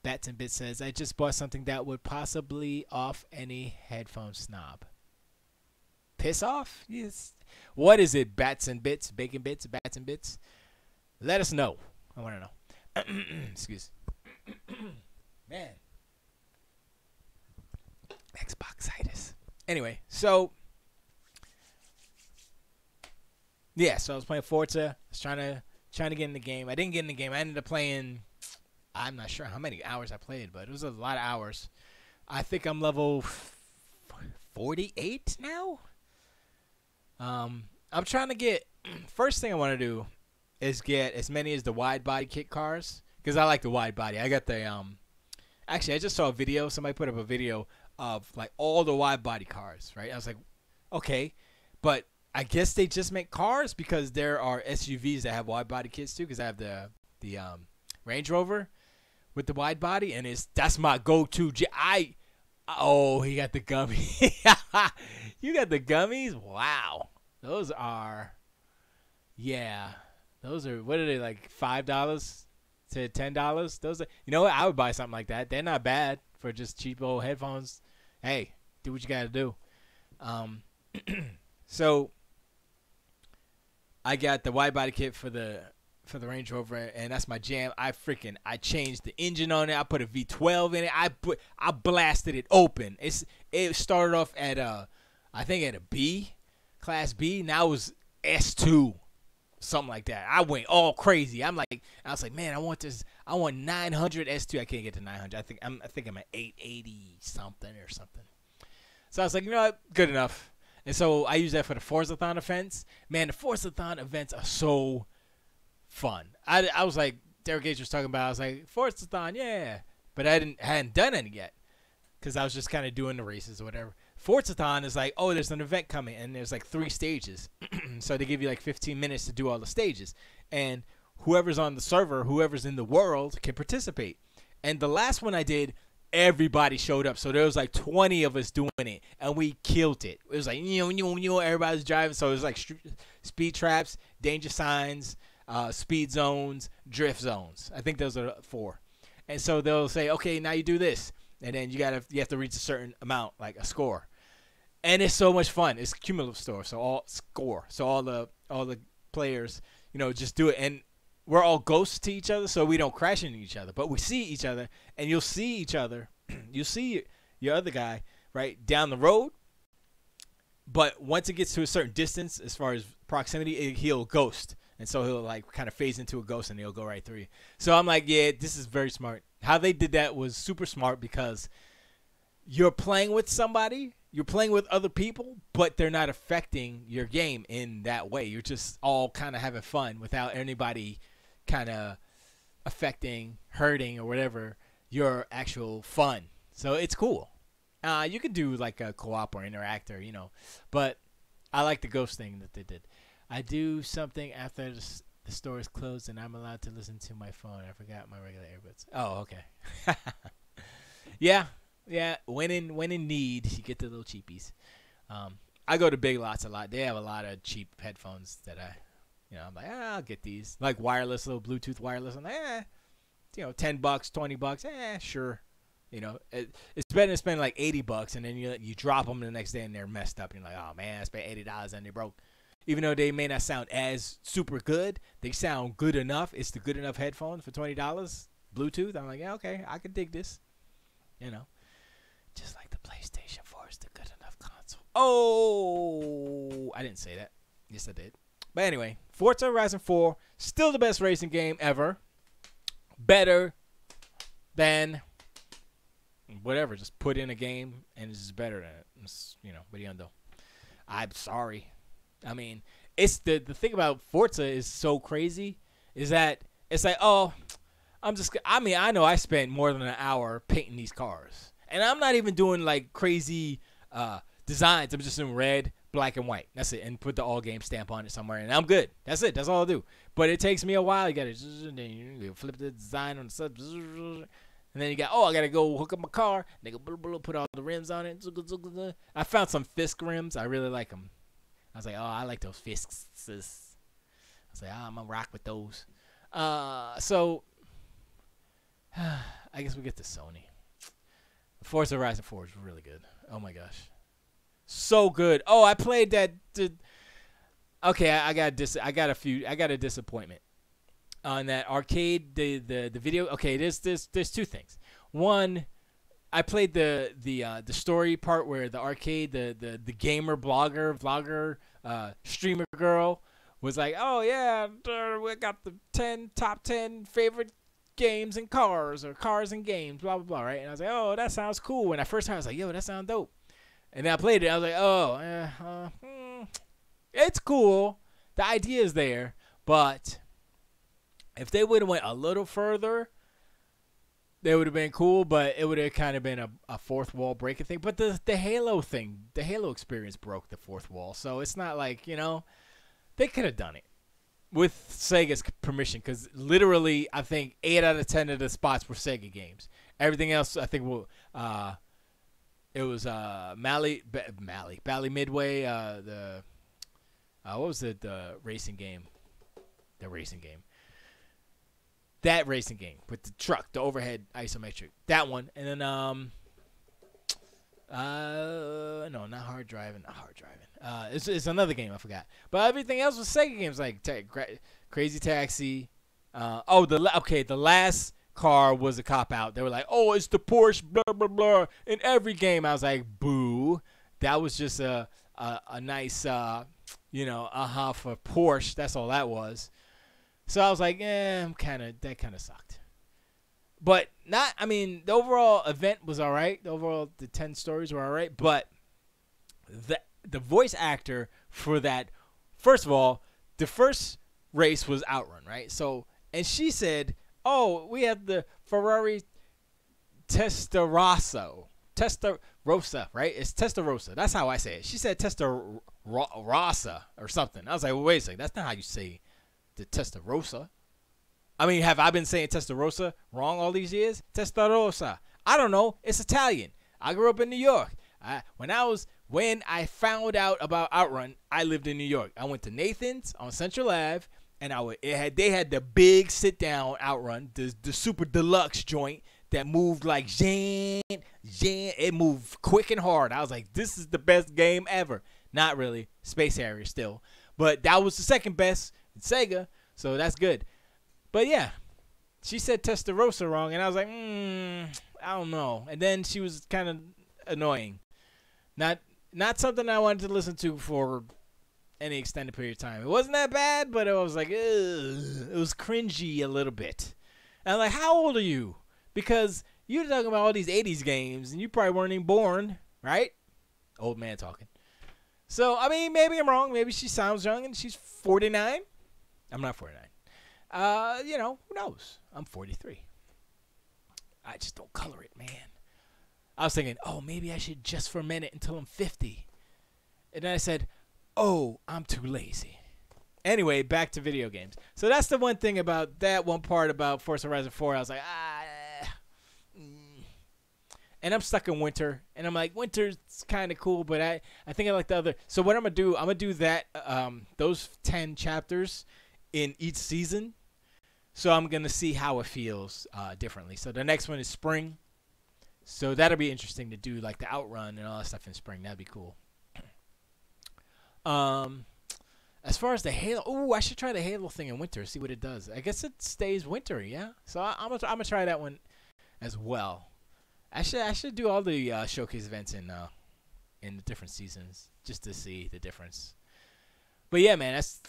Bats and Bits says, I just bought something that would possibly off any headphone snob. Piss off? Yes. What is it? Bats and Bits? Bacon Bits? Bats and Bits? Let us know. I want to know. Excuse. Man. Xboxitis. Anyway, so yeah, so I was playing Forza. I was trying to get in the game. I didn't get in the game. I ended up playing, I'm not sure how many hours I played, but it was a lot of hours. I think I'm level 48 now. I'm trying to get, first thing I want to do is get as many as the wide body kit cars because I like the wide body. I got the actually I just saw a video. Somebody put up a video of like all the wide body cars, right? I was like, okay, but I guess they just make cars because there are SUVs that have wide body kits too. Because I have the Range Rover with the wide body, and that's my go-to. Oh, he got the gummy. You got the gummies? Wow, those are, yeah, those are, what are they, like $5 to $10? Those are, you know what? I would buy something like that. They're not bad for just cheap old headphones. Hey, do what you gotta do. So I got the wide body kit for the Range Rover, and that's my jam. I changed the engine on it. I put a V12 in it. I blasted it open. It started off at I think at a B, class B. Now it was S2, something like that. I went all crazy. I was like, man, I want this. I want 900 S2. I can't get to 900. I think I'm at 880 something or something. So I was like, you know what, good enough. And so I use that for the Forzathon events. Man, the Forzathon events are so fun. I was like, Derek Gage was talking about, I was like, Forzathon, yeah. But I hadn't done any yet because I was just kind of doing the races or whatever. Forzathon is like, oh, there's an event coming, and there's like 3 stages. So they give you like 15 minutes to do all the stages. And whoever's on the server, whoever's in the world can participate. And the last one I did, everybody showed up. So there was like 20 of us doing it, and we killed it. It was like, everybody's driving. So it was like speed traps, danger signs, speed zones, drift zones. I think those are 4. And so they'll say, okay, now you do this. And then you have to reach a certain amount, like a score. And it's so much fun. It's cumulative score. So all the players, just do it. And we're all ghosts to each other, so we don't crash into each other. But we see each other, and you'll see each other. You'll see your other guy right down the road. But once it gets to a certain distance, as far as proximity, he'll ghost. And so he'll like kind of phase into a ghost, and he'll go right through you. So I'm like, yeah, this is very smart. How they did that was super smart because you're playing with somebody, you're playing with other people, but they're not affecting your game in that way. You're just all kind of having fun without anybody kind of affecting, hurting, or whatever your actual fun. So it's cool. You could do like a co-op or interactor, but I like the ghost thing that they did. I do something after the store is closed and I'm allowed to listen to my phone. I forgot my regular earbuds. Oh, okay. Yeah. When in need, you get the little cheapies. I go to Big Lots a lot. They have a lot of cheap headphones that I'm like, I'll get these. Like wireless, little Bluetooth wireless. I'm like, $10, $20, sure. It's better than spending like $80 and then you drop them the next day and they're messed up. And you're like, oh man, I spent $80 and they broke. Even though they may not sound as super good, they sound good enough. It's the good enough headphones for $20, Bluetooth. I'm like, yeah, okay, I can dig this. You know, just like the PlayStation 4 is the good enough console. Oh, I didn't say that. Yes, I did. But anyway, Forza Horizon 4, still the best racing game ever. Better than whatever. Just put in a game and it's just better than it. It's, you know, what are you gonna do? I'm sorry. I mean, it's the thing about Forza is so crazy is that it's like, oh, I know I spent more than an hour painting these cars. And I'm not even doing like crazy designs. I'm just doing red, black, and white. That's it. And put the all game stamp on it somewhere. And I'm good. That's it. That's all I'll do. But it takes me a while. You got to flip the design on the sub. And then you got, oh, I got to go hook up my car. They go, put all the rims on it. I found some Fisk rims. I really like them. I was like, oh, I like those Fisks. I was like, oh, I'm going to rock with those. So, I guess we get to Sony. Forza Horizon 4 is really good. Oh, my gosh. So good. Oh, I played that. Okay, I got a disappointment on that arcade. The video. Okay, there's two things. One, I played the story part where the arcade, the gamer vlogger, streamer girl was like, oh yeah, we got the top 10 favorite games and cars, or cars and games, blah blah blah, right? And I was like, oh, that sounds cool. When I first heard, I was like, yo, that sounds dope. And then I played it. I was like, oh, it's cool. The idea is there, but if they would have went a little further, they would have been cool. But it would have kind of been a fourth wall breaking thing. But the Halo thing, the Halo experience broke the fourth wall. So it's not like, you know, they could have done it with Sega's permission, because literally I think 8 out of 10 of the spots were Sega games. Everything else I think it was Bally Midway, what was it, the racing game? That racing game with the truck, the overhead isometric. That one. And then no, not hard driving. It's another game I forgot. But everything else was Sega games, like Crazy Taxi. The last car was a cop out. They were like, oh, it's the Porsche, blah blah blah. In every game, I was like, boo. That was just a nice for Porsche. That's all that was. So I was like, that kind of sucked. But the overall event was all right. The 10 stories were all right. But the voice actor for that, first of all, the first race was Outrun, right? So, and she said, oh, we have the Ferrari Testarossa, right? It's Testarossa. That's how I say it. She said Testarossa or something. I was like, well, wait a second. That's not how you say the Testarossa. I mean, have I been saying Testarossa wrong all these years? Testarossa. I don't know. It's Italian. I grew up in New York. When I found out about Outrun, I lived in New York. I went to Nathan's on Central Ave, and they had the big sit-down Outrun, the super deluxe joint that moved like Jan. It moved quick and hard. I was like, this is the best game ever. Not really. Space Harrier still. But that was the second best in Sega, so that's good. But yeah, she said Testarossa wrong, and I was like, I don't know. And then she was kind of annoying. Not something I wanted to listen to for any extended period of time. It wasn't that bad, but it was like, it was cringy a little bit. And I'm like, how old are you? Because you're talking about all these 80s games, and you probably weren't even born, right? Old man talking. So, I mean, maybe I'm wrong. Maybe she sounds young, and she's 49. I'm not 49. Who knows? I'm 43. I just don't color it, man. I was thinking, oh, maybe I should just ferment it until I'm 50. And then I said, oh, I'm too lazy. Anyway, back to video games. So that's the one thing about that one part about Forza Horizon 4. I was like, And I'm stuck in winter. And I'm like, winter's kind of cool, but I think I like the other. So what I'm going to do that, those 10 chapters in each season. So I'm going to see how it feels differently. So the next one is spring. So that'll be interesting to do, like the Outrun and all that stuff in spring. That'd be cool. As far as the Halo, ooh, I should try the Halo thing in winter, see what it does. I guess it stays wintry, yeah. So I'm gonna try that one as well. I should do all the showcase events in the different seasons just to see the difference. But yeah, man, that's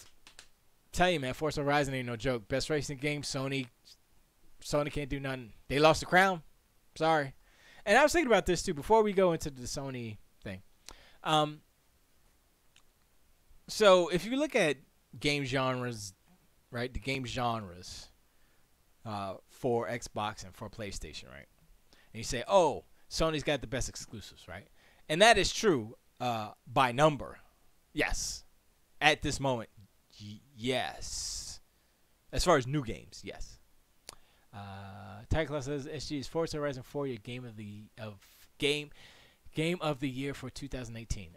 tell you, man, Forza Horizon ain't no joke. Best racing game, Sony can't do nothing. They lost the crown. Sorry. And I was thinking about this too before we go into the Sony thing. So if you look at game genres, right, the game genres for Xbox and for PlayStation, right, and you say, oh, Sony's got the best exclusives, right, and that is true by number, yes, at this moment, yes, as far as new games, yes. Tiger Class says Esgee is Forza Horizon 4 your game of the year for 2018.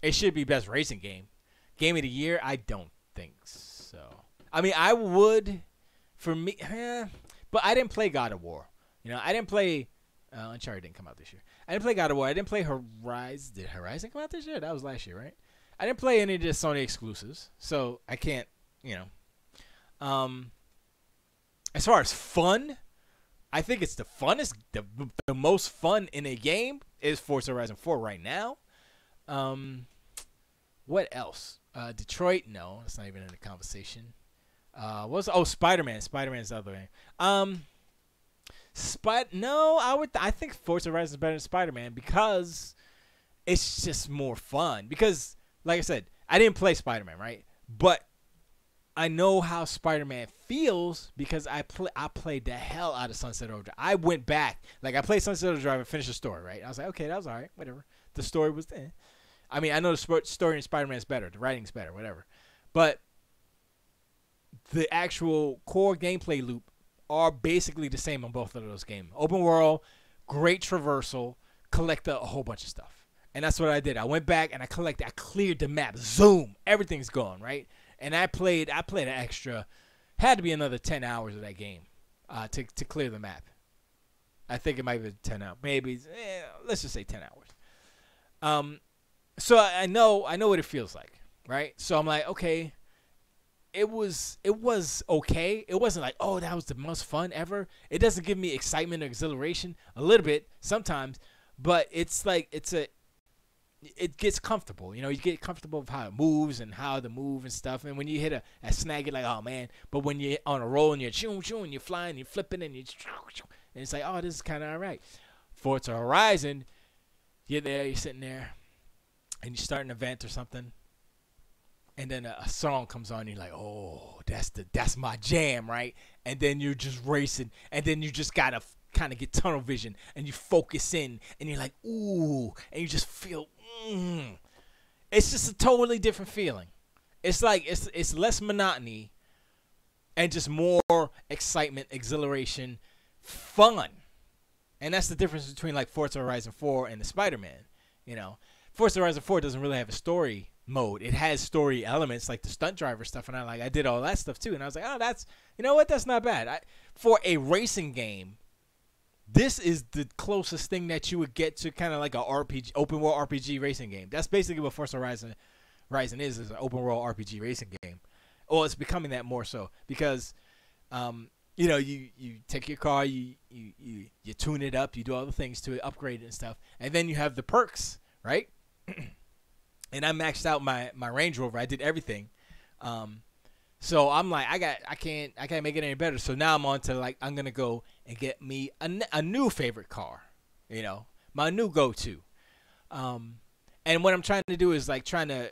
It should be best racing game. Game of the year, I don't think so. I mean, I would for me, but I didn't play God of War. You know, I didn't play Uncharted didn't come out this year. I didn't play God of War. I didn't play Horizon. Did Horizon come out this year? That was last year, right? I didn't play any of the Sony exclusives, so I can't, you know. As far as fun, I think it's the funnest, the most fun in a game is Forza Horizon 4 right now. What else? Detroit, no, it's not even in the conversation. Spider-Man. Spider-Man's the other way. I think Forza Horizon is better than Spider-Man because it's just more fun. Because, like I said, I didn't play Spider-Man, right? But I know how Spider-Man feels because I played the hell out of Sunset Overdrive. I went back, like I played Sunset Overdrive and finished the story, right? I was like, okay, that was all right, whatever. The story was there. I mean, I know the story in Spider-Man is better, the writing's better, whatever. But the actual core gameplay loop are basically the same on both of those games. Open world, great traversal, collect a whole bunch of stuff. And that's what I did. I went back and I cleared the map. Zoom, everything's gone, right? And I played an extra, had to be another 10 hours of that game to clear the map. I think it might be 10 hours. Maybe, let's just say 10 hours. So I know what it feels like, right? So I'm like, okay, it was okay. It wasn't like, oh, that was the most fun ever. It doesn't give me excitement or exhilaration. A little bit sometimes, but it's like it gets comfortable. You know, you get comfortable with how it moves and how to move and stuff. And when you hit a snag, you're like, oh, man. But when you're on a roll and you're and you're flying, you're flipping, and it's like, oh, this is kind of all right. Forza Horizon, you're there, you're sitting there, and you start an event or something, and then a song comes on, and you're like, oh, that's my jam, right? And then you're just racing, and then you just got to kind of get tunnel vision, and you focus in, and you're like, ooh, and you just feel, It's just a totally different feeling. It's like it's less monotony and just more excitement, exhilaration, fun. And that's the difference between like Forza Horizon 4 and the Spider-Man. You know, Forza Horizon 4 doesn't really have a story mode. It has story elements like the stunt driver stuff, and I did all that stuff too. And I was like, oh, that's not bad. For a racing game, this is the closest thing that you would get to kind of like a RPG, open world RPG racing game. That's basically what Forza Horizon is an open world RPG racing game. Well, it's becoming that more so because, you know, you take your car, you tune it up, you do all the things to it, upgrade it and stuff, and then you have the perks, right? And I maxed out my Range Rover. I did everything. So I'm like, I can't make it any better. So now I'm on to like, I'm gonna go and get me a new favorite car, you know, my new go-to. And what I'm trying to do is like trying to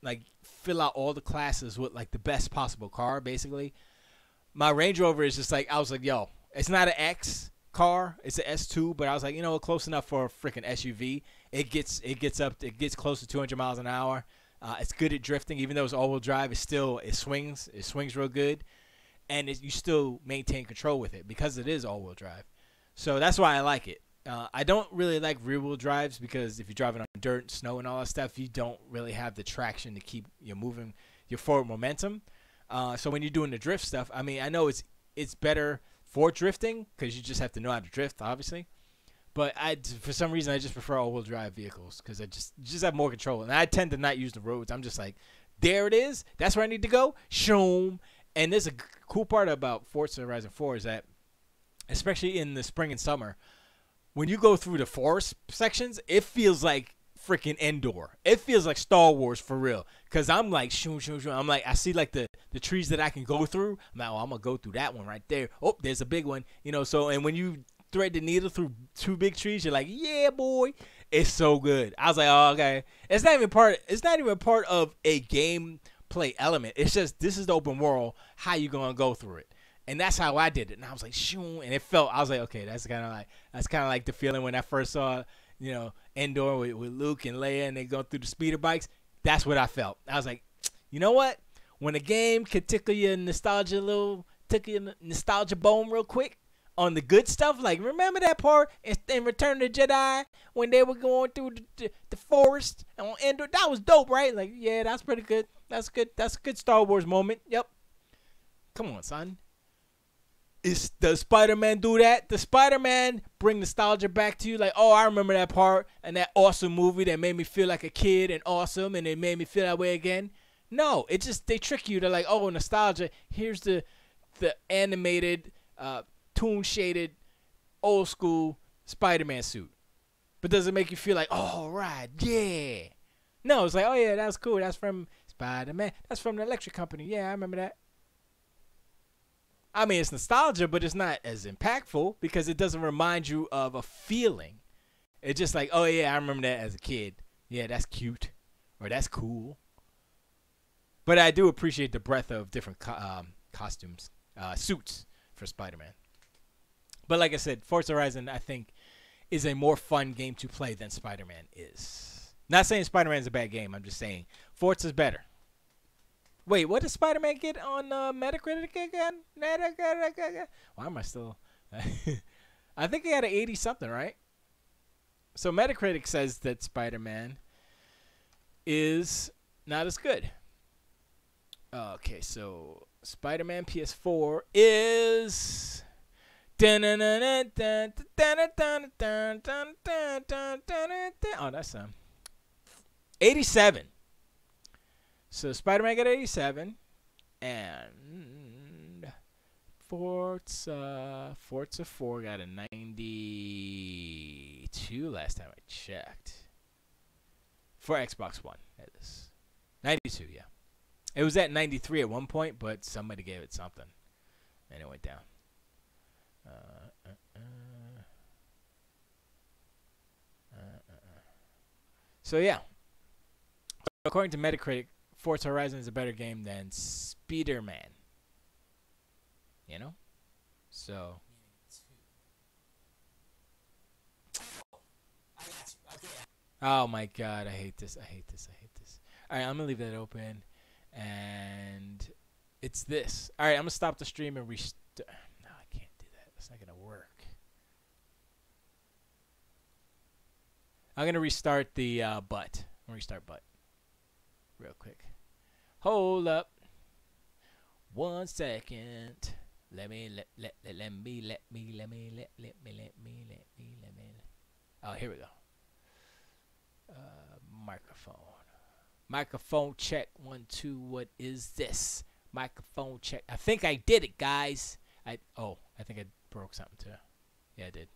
like fill out all the classes with like the best possible car. Basically, my Range Rover is just like, I was like, yo, it's not an X car, it's an S2, but I was like, you know, close enough for a freaking SUV. It gets close to 200 miles an hour. It's good at drifting, even though it's all-wheel drive. It swings real good, and you still maintain control with it because it is all-wheel drive. So that's why I like it. I don't really like rear-wheel drives because if you're driving on dirt, snow, and all that stuff, you don't really have the traction to keep you moving your forward momentum. So when you're doing the drift stuff, I mean, I know it's better for drifting because you just have to know how to drift, obviously. But for some reason, I just prefer all-wheel drive vehicles because I just have more control. And I tend to not use the roads. I'm just like, there it is. That's where I need to go. Shoom. And there's a cool part about Forza Horizon 4 is that, especially in the spring and summer, when you go through the forest sections, it feels like freaking Endor. It feels like Star Wars for real. Because I'm like, shoom, shoom, shoom. I'm like, I see like the trees that I can go through. I'm like, oh, I'm going to go through that one right there. Oh, there's a big one. So, and when you thread the needle through two big trees, you're like, yeah, boy. It's so good. I was like, oh, okay. It's not even part of a gameplay element. It's just, this is the open world. How you going to go through it? And that's how I did it. And I was like, shoo. And I was like, okay, that's kind of like the feeling when I first saw, Endor with Luke and Leia and they go through the speeder bikes. That's what I felt. I was like, you know what? When a game could tickle your nostalgia bone real quick on the good stuff, like remember that part in Return of the Jedi when they were going through the forest on Endor? That was dope, right? Like, yeah, that's pretty good. That's good. That's a good Star Wars moment. Yep. Come on, son. Does Spider-Man do that? Does Spider-Man bring nostalgia back to you? Like, oh, I remember that part and that awesome movie that made me feel like a kid and awesome and it made me feel that way again? No, it just, they trick you. They're like, oh, nostalgia. Here's the animated, toon-shaded, old school Spider-Man suit. But does it make you feel like, oh, right, yeah. No, it's like, oh, yeah, that's cool. That's from Spider-Man. That's from the electric company. Yeah, I remember that. I mean, it's nostalgia, but it's not as impactful because it doesn't remind you of a feeling. It's just like, oh, yeah, I remember that as a kid. Yeah, that's cute. Or that's cool. But I do appreciate the breadth of different costumes, suits for Spider-Man. But like I said, Forza Horizon, I think, is a more fun game to play than Spider-Man is. Not saying Spider-Man is a bad game. I'm just saying Forza's better. Wait, what does Spider-Man get on Metacritic again? Why am I still... I think he had an 80-something, right? So Metacritic says that Spider-Man is not as good. Okay, so Spider-Man PS4 is... Oh, that's 87. So Spider-Man got 87, and Forza 4 got a 92 last time I checked. For Xbox One, that is. 92, yeah. It was at 93 at one point, but somebody gave it something, and it went down. So yeah, according to Metacritic, Forza Horizon is a better game than Spider-Man. So. Oh my God, I hate this. All right, I'm gonna leave that open, and it's this. All right, I'm gonna stop the stream and restart. No, I can't do that. That's not gonna work. I'm gonna restart the butt. I'm gonna restart butt real quick. Hold up 1 second. Let me. Oh, here we go. Microphone check 1 2. What is this? Microphone check. I think I did it, guys. I think I broke something too. Yeah, I did.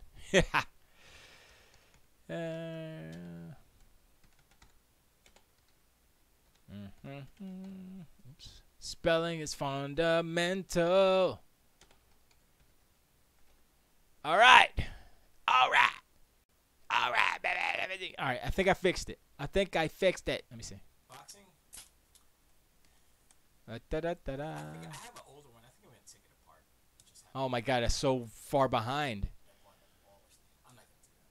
Oops. Spelling is fundamental. All right. All right. I think I fixed it. Let me see. Boxing? Da. I have an older one. I think I'm going to take it apart. Oh my God, that's so far behind. I'm not going to do that.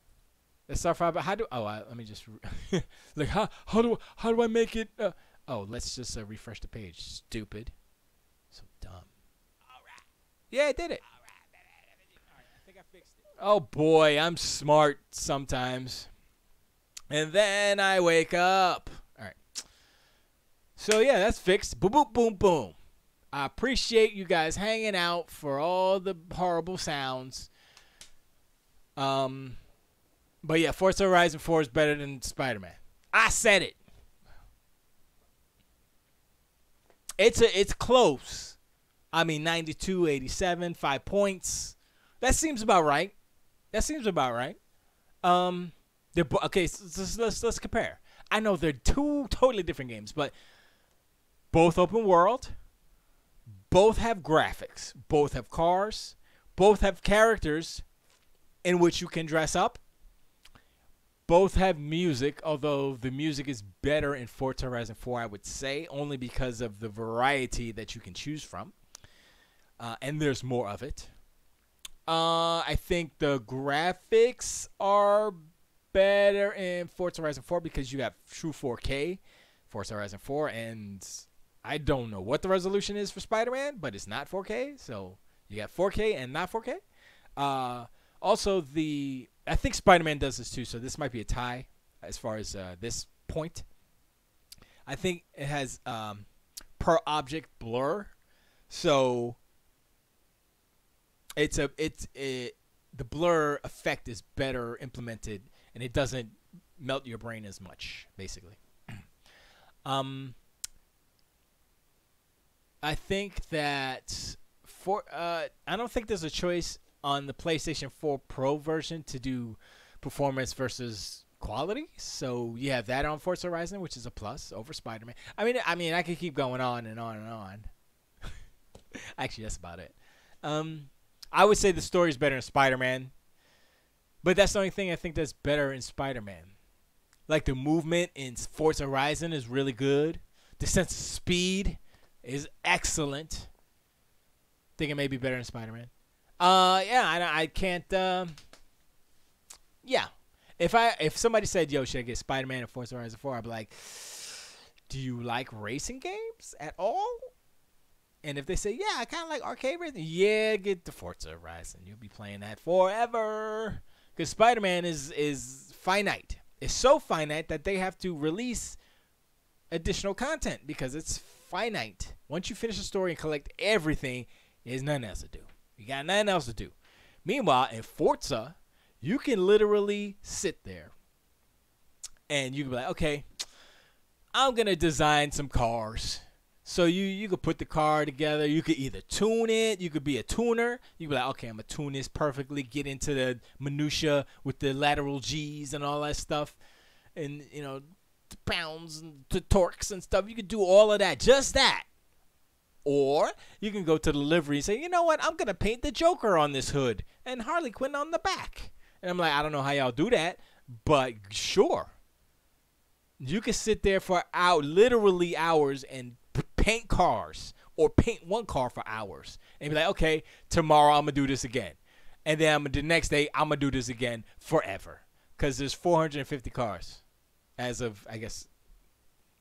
That's so far behind. Let me just like how do I make it? Let's just refresh the page. Stupid. So dumb. All right. Yeah, I did it. All right. I think I fixed it. Oh boy, I'm smart sometimes. And then I wake up. All right. So yeah, that's fixed. Boom, boom, boom, boom. I appreciate you guys hanging out for all the horrible sounds. But yeah, Forza Horizon 4 is better than Spider-Man. I said it. It's close. I mean, 92, 87, 5 points. That seems about right. Um, okay. So let's compare. I know they're two totally different games, but both open world, both have graphics, both have cars, both have characters in which you can dress up. Both have music, although the music is better in Forza Horizon 4, I would say, only because of the variety that you can choose from. And there's more of it. I think the graphics are better in Forza Horizon 4 because you have true 4K Forza Horizon 4, and I don't know what the resolution is for Spider-Man, but it's not 4K, so you got 4K and not 4K. Also, I think Spider-Man does this too, so this might be a tie as far as this point. I think it has per object blur, so the blur effect is better implemented, and it doesn't melt your brain as much, basically. I think that I don't think there's a choice on the PlayStation 4 Pro version to do performance versus quality. So you have that on Forza Horizon, which is a plus over Spider-Man. I mean, I could keep going on and on and on. Actually, that's about it. I would say the story is better in Spider-Man, but that's the only thing I think that's better in Spider-Man. Like the movement in Forza Horizon is really good. The sense of speed is excellent. I think it may be better in Spider-Man. Yeah, I can't. Yeah, if somebody said, "Yo, should I get Spider-Man and Forza Horizon 4?" I'd be like, "Do you like racing games at all?" And if they say, "Yeah, I kind of like arcade racing," yeah, get the Forza Horizon. You'll be playing that forever. Because Spider-Man is finite. It's so finite that they have to release additional content because it's finite. Once you finish the story and collect everything, there's nothing else to do. You got nothing else to do. Meanwhile, in Forza, you can literally sit there and you can be like, okay, I'm going to design some cars. So you could put the car together. You could either tune it. You could be a tuner. You could be like, okay, I'm going to tune this perfectly, get into the minutia with the lateral G's and all that stuff. And, the pounds and the torques and stuff. You could do all of that, just that. Or you can go to the livery and say, you know what, I'm going to paint the Joker on this hood and Harley Quinn on the back. And I'm like, I don't know how y'all do that, but sure. You can sit there for literally hours and paint cars or paint one car for hours and be like, okay, tomorrow I'm going to do this again. And then the next day I'm going to do this again forever because there's 450 cars as of, I guess,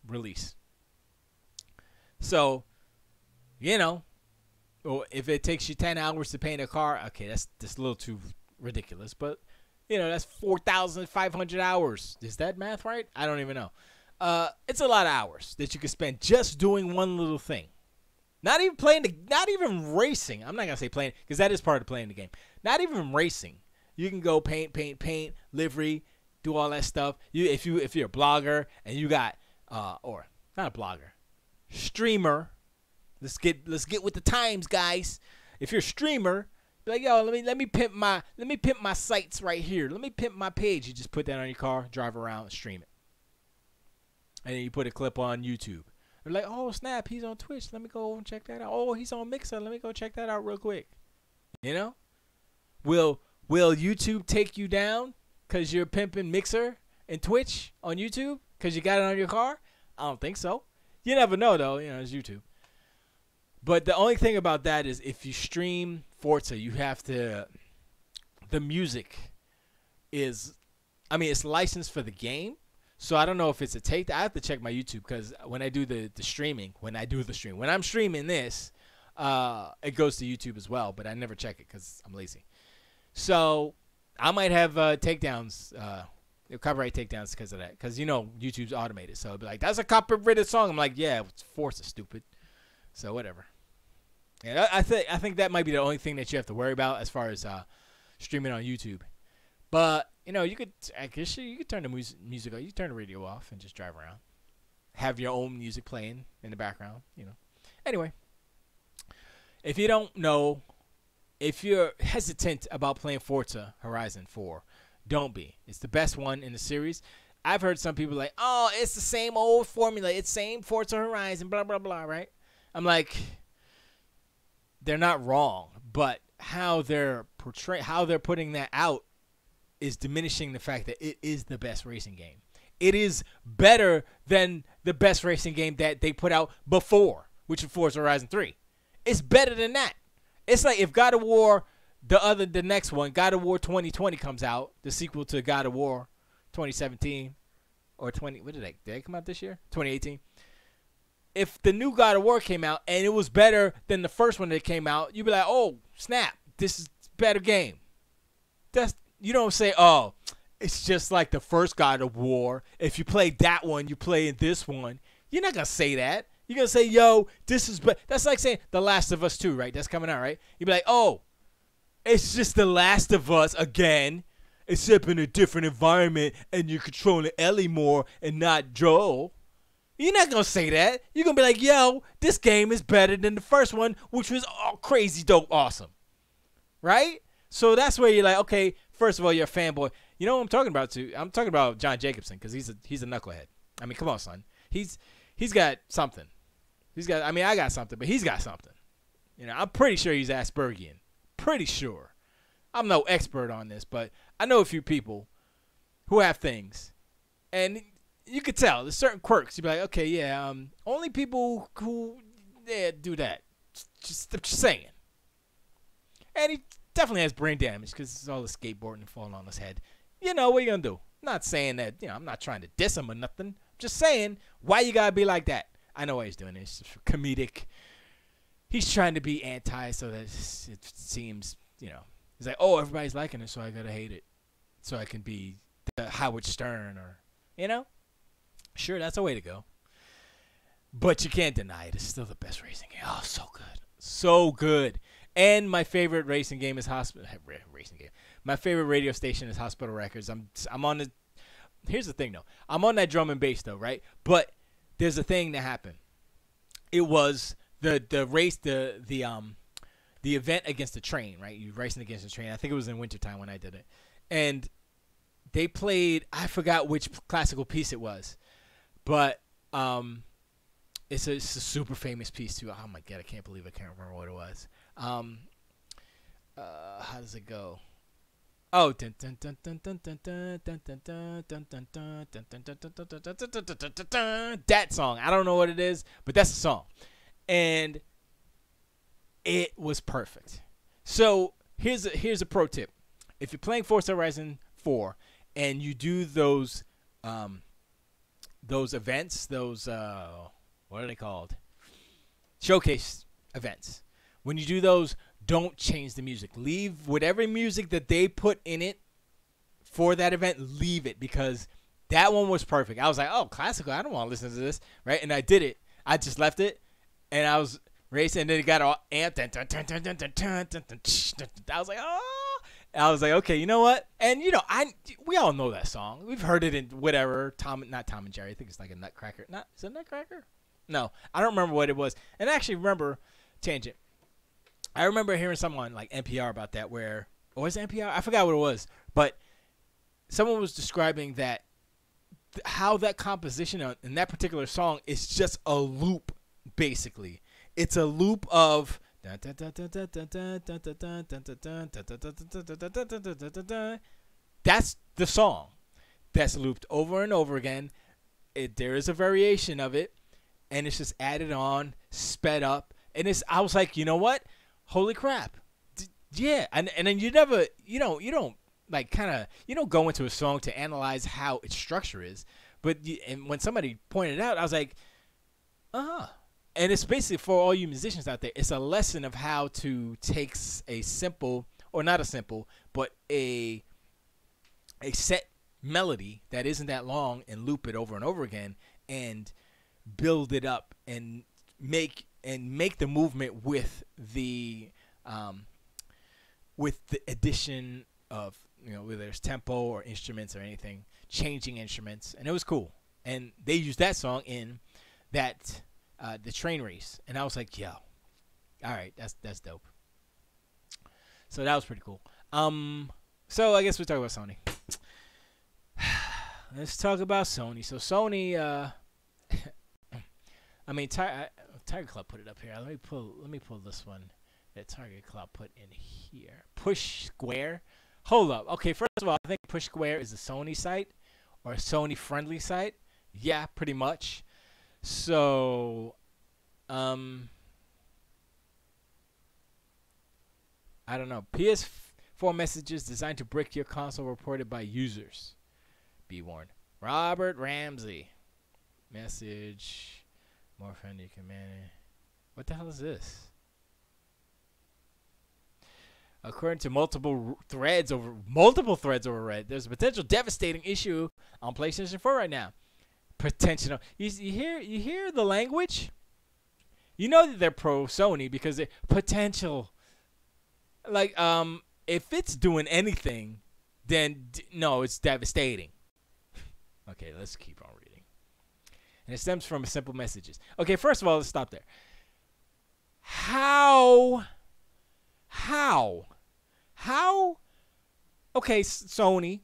release. So, if it takes you 10 hours to paint a car, okay, that's a little too ridiculous. But, that's 4,500 hours. Is that math right? I don't even know. It's a lot of hours that you can spend just doing one little thing. Not even racing. I'm not going to say playing because that is part of playing the game. Not even racing. You can go paint, livery, do all that stuff. If you're a blogger and you got, or not a blogger, streamer. Let's get with the times, guys. If you're a streamer, be like, yo, let me pimp my sites right here. Let me pimp my page. You just put that on your car, drive around, and stream it. And then you put a clip on YouTube. They're like, oh snap, he's on Twitch. Let me go and check that out. Oh, he's on Mixer. Let me go check that out real quick. Will YouTube take you down because you're pimping Mixer and Twitch on YouTube because you got it on your car? I don't think so. You never know though. It's YouTube. But the only thing about that is if you stream Forza, you have to. The music is, it's licensed for the game. So I don't know if it's a take. I have to check my YouTube because when I do the streaming, when I'm streaming this, it goes to YouTube as well. But I never check it because I'm lazy. So I might have takedowns, copyright takedowns because of that. Because YouTube's automated, so it'll be like, that's a copyrighted song. I'm like, yeah, it's Forza, stupid. So whatever. Yeah, I think that might be the only thing that you have to worry about as far as streaming on YouTube. But you could, I guess you could turn the music off. You could turn the radio off and just drive around. Have your own music playing in the background. Anyway, if you don't know, if you're hesitant about playing Forza Horizon 4, don't be. It's the best one in the series. I've heard some people like, oh, it's the same old formula. It's same Forza Horizon, blah, blah, blah, right? I'm like, they're not wrong, but how they're putting that out is diminishing the fact that it is the best racing game. It is better than the best racing game that they put out before, which was Forza Horizon 3. It's better than that. It's like if God of War, the next one, God of War 2020 comes out, the sequel to God of War 2017 or 20. What did they come out this year? 2018. If the new God of War came out and it was better than the first one that came out, you'd be like, oh snap, this is a better game. You don't say, oh, it's just like the first God of War. If you play that one, you play in this one. You're not gonna say that. You're going to say, yo, this is better. That's like saying The Last of Us 2, right? That's coming out, right? You'd be like, oh, it's just The Last of Us again, except in a different environment, and you're controlling Ellie more and not Joel. You're not going to say that. You're going to be like, yo, this game is better than the first one, which was all crazy dope awesome. Right? So that's where you're like, okay, first of all, you're a fanboy. You know what I'm talking about, too? I'm talking about John Jacobson, because he's a knucklehead. I mean, come on, son. He's got something. I got something, but he's got something. I'm pretty sure he's Aspergian. Pretty sure. I'm no expert on this, but I know a few people who have things. And you could tell. There's certain quirks. You'd be like, okay, yeah, only people who do that. Just saying. And he definitely has brain damage because it's all the skateboarding and falling on his head. What are you going to do? I'm not saying that, I'm not trying to diss him or nothing. Just saying, why you got to be like that? I know why he's doing it. It's comedic. He's trying to be anti so that it seems, he's like, oh, everybody's liking it, so I got to hate it. So I can be the Howard Stern or, Sure, that's a way to go. But you can't deny it. It's still the best racing game. Oh, so good. So good. And my favorite racing game is My favorite radio station is Hospital Records. I'm on the... Here's the thing, though. I'm on that drum and bass, though, right? But there's a thing that happened. It was the race, the event against the train, right? You racing against the train. I think it was in wintertime when I did it. And they played, I forgot which classical piece it was. But it's a super famous piece, too. Oh, my God, I can't believe I can't remember what it was. How does it go? Oh, that song. I don't know what it is, but that's the song. And it was perfect. So here's a pro tip. If you're playing Forza Horizon 4 and you do those events, what are they called? Showcase events. When you do those, don't change the music. Leave whatever music that they put in it for that event, leave it, because that one was perfect. I was like, oh, classical, I don't want to listen to this, right? And I did it. I just left it, and I was racing, and then it got all amped. I was like, oh. And I was like, okay, you know what? And, we all know that song. We've heard it in whatever, not Tom and Jerry. I think it's like a Nutcracker. Is it a Nutcracker? No, I don't remember what it was. And I actually remember, tangent, I remember hearing someone like NPR about that or was it NPR? I forgot what it was. But someone was describing that how that composition in that particular song is just a loop, basically. It's a loop of that's the song. That's looped over and over again. There is a variation of it, and it's just added on, sped up. And I was like, you know what? Holy crap. Yeah. And then you don't go into a song to analyze how its structure is. And when somebody pointed it out, I was like, uh-huh. And it's basically for all you musicians out there, it's a lesson of how to take a simple, or not a simple, but a set melody that isn't that long and loop it over and over again and build it up and make the movement with the addition of whether there's tempo or instruments or anything, changing instruments, and it was cool. And they used that song in that the train race, and I was like, yo, all right, that's dope. So that was pretty cool. So I guess we'll talk about Sony. Let's talk about Sony. So Sony, I mean, Tiger Club put it up here. Let me pull this one that Tiger Club put in here. Push Square. Hold up. Okay, first of all, I think Push Square is a Sony site or a Sony friendly site. Yeah, pretty much. So, I don't know. PS4 messages designed to brick your console reported by users. Be warned. Robert Ramsey. Message. More friendly command. What the hell is this? According to multiple threads over Reddit, there's a potential devastating issue on PlayStation 4 right now. Potential. You hear the language? You know that they're pro Sony because they potential. Like if it's doing anything, then no, it's devastating. Okay, let's keep on reading. And it stems from simple messages. Okay, first of all, let's stop there. How? Okay, Sony,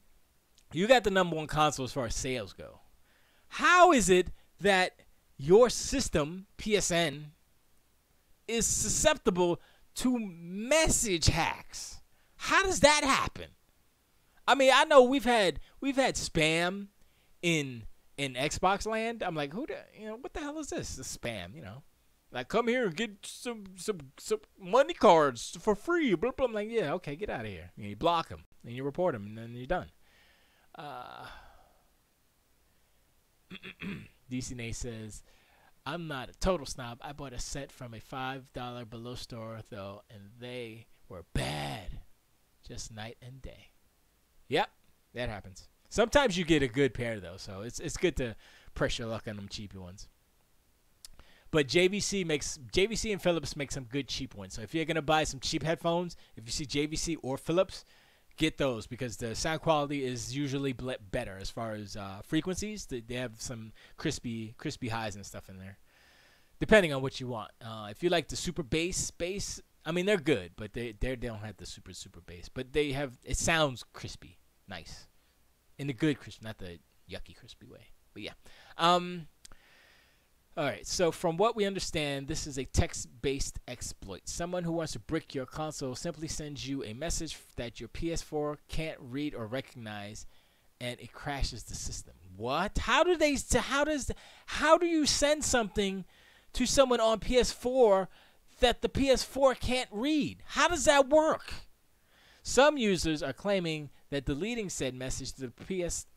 you got the number one console as far as sales go. How is it that your system, PSN, is susceptible to message hacks? How does that happen? I mean, I know we've had spam in Xbox land. I'm like, what the hell is this? The spam, Like, come here and get some money cards for free. Blah, blah. I'm like, yeah, okay, get out of here. You block them, and you report them, and then you're done. DC Nate says, I'm not a total snob. I bought a set from a $5 below store, though, and they were bad. Just night and day. Yep, that happens. Sometimes you get a good pair, though, so it's good to press your luck on them cheapy ones. But JVC and Philips make some good cheap ones. So if you're going to buy some cheap headphones, if you see JVC or Philips, get those because the sound quality is usually better as far as frequencies. They have some crispy highs and stuff in there, depending on what you want. If you like the super bass, I mean, they're good, but they don't have the super bass. But it sounds crispy, nice, in the good crispy, not the yucky crispy way. But yeah. All right, so from what we understand, this is a text-based exploit. Someone who wants to brick your console simply sends you a message that your PS4 can't read or recognize, and it crashes the system. What? How do you send something to someone on PS4 that the PS4 can't read? How does that work? Some users are claiming that deleting said message to the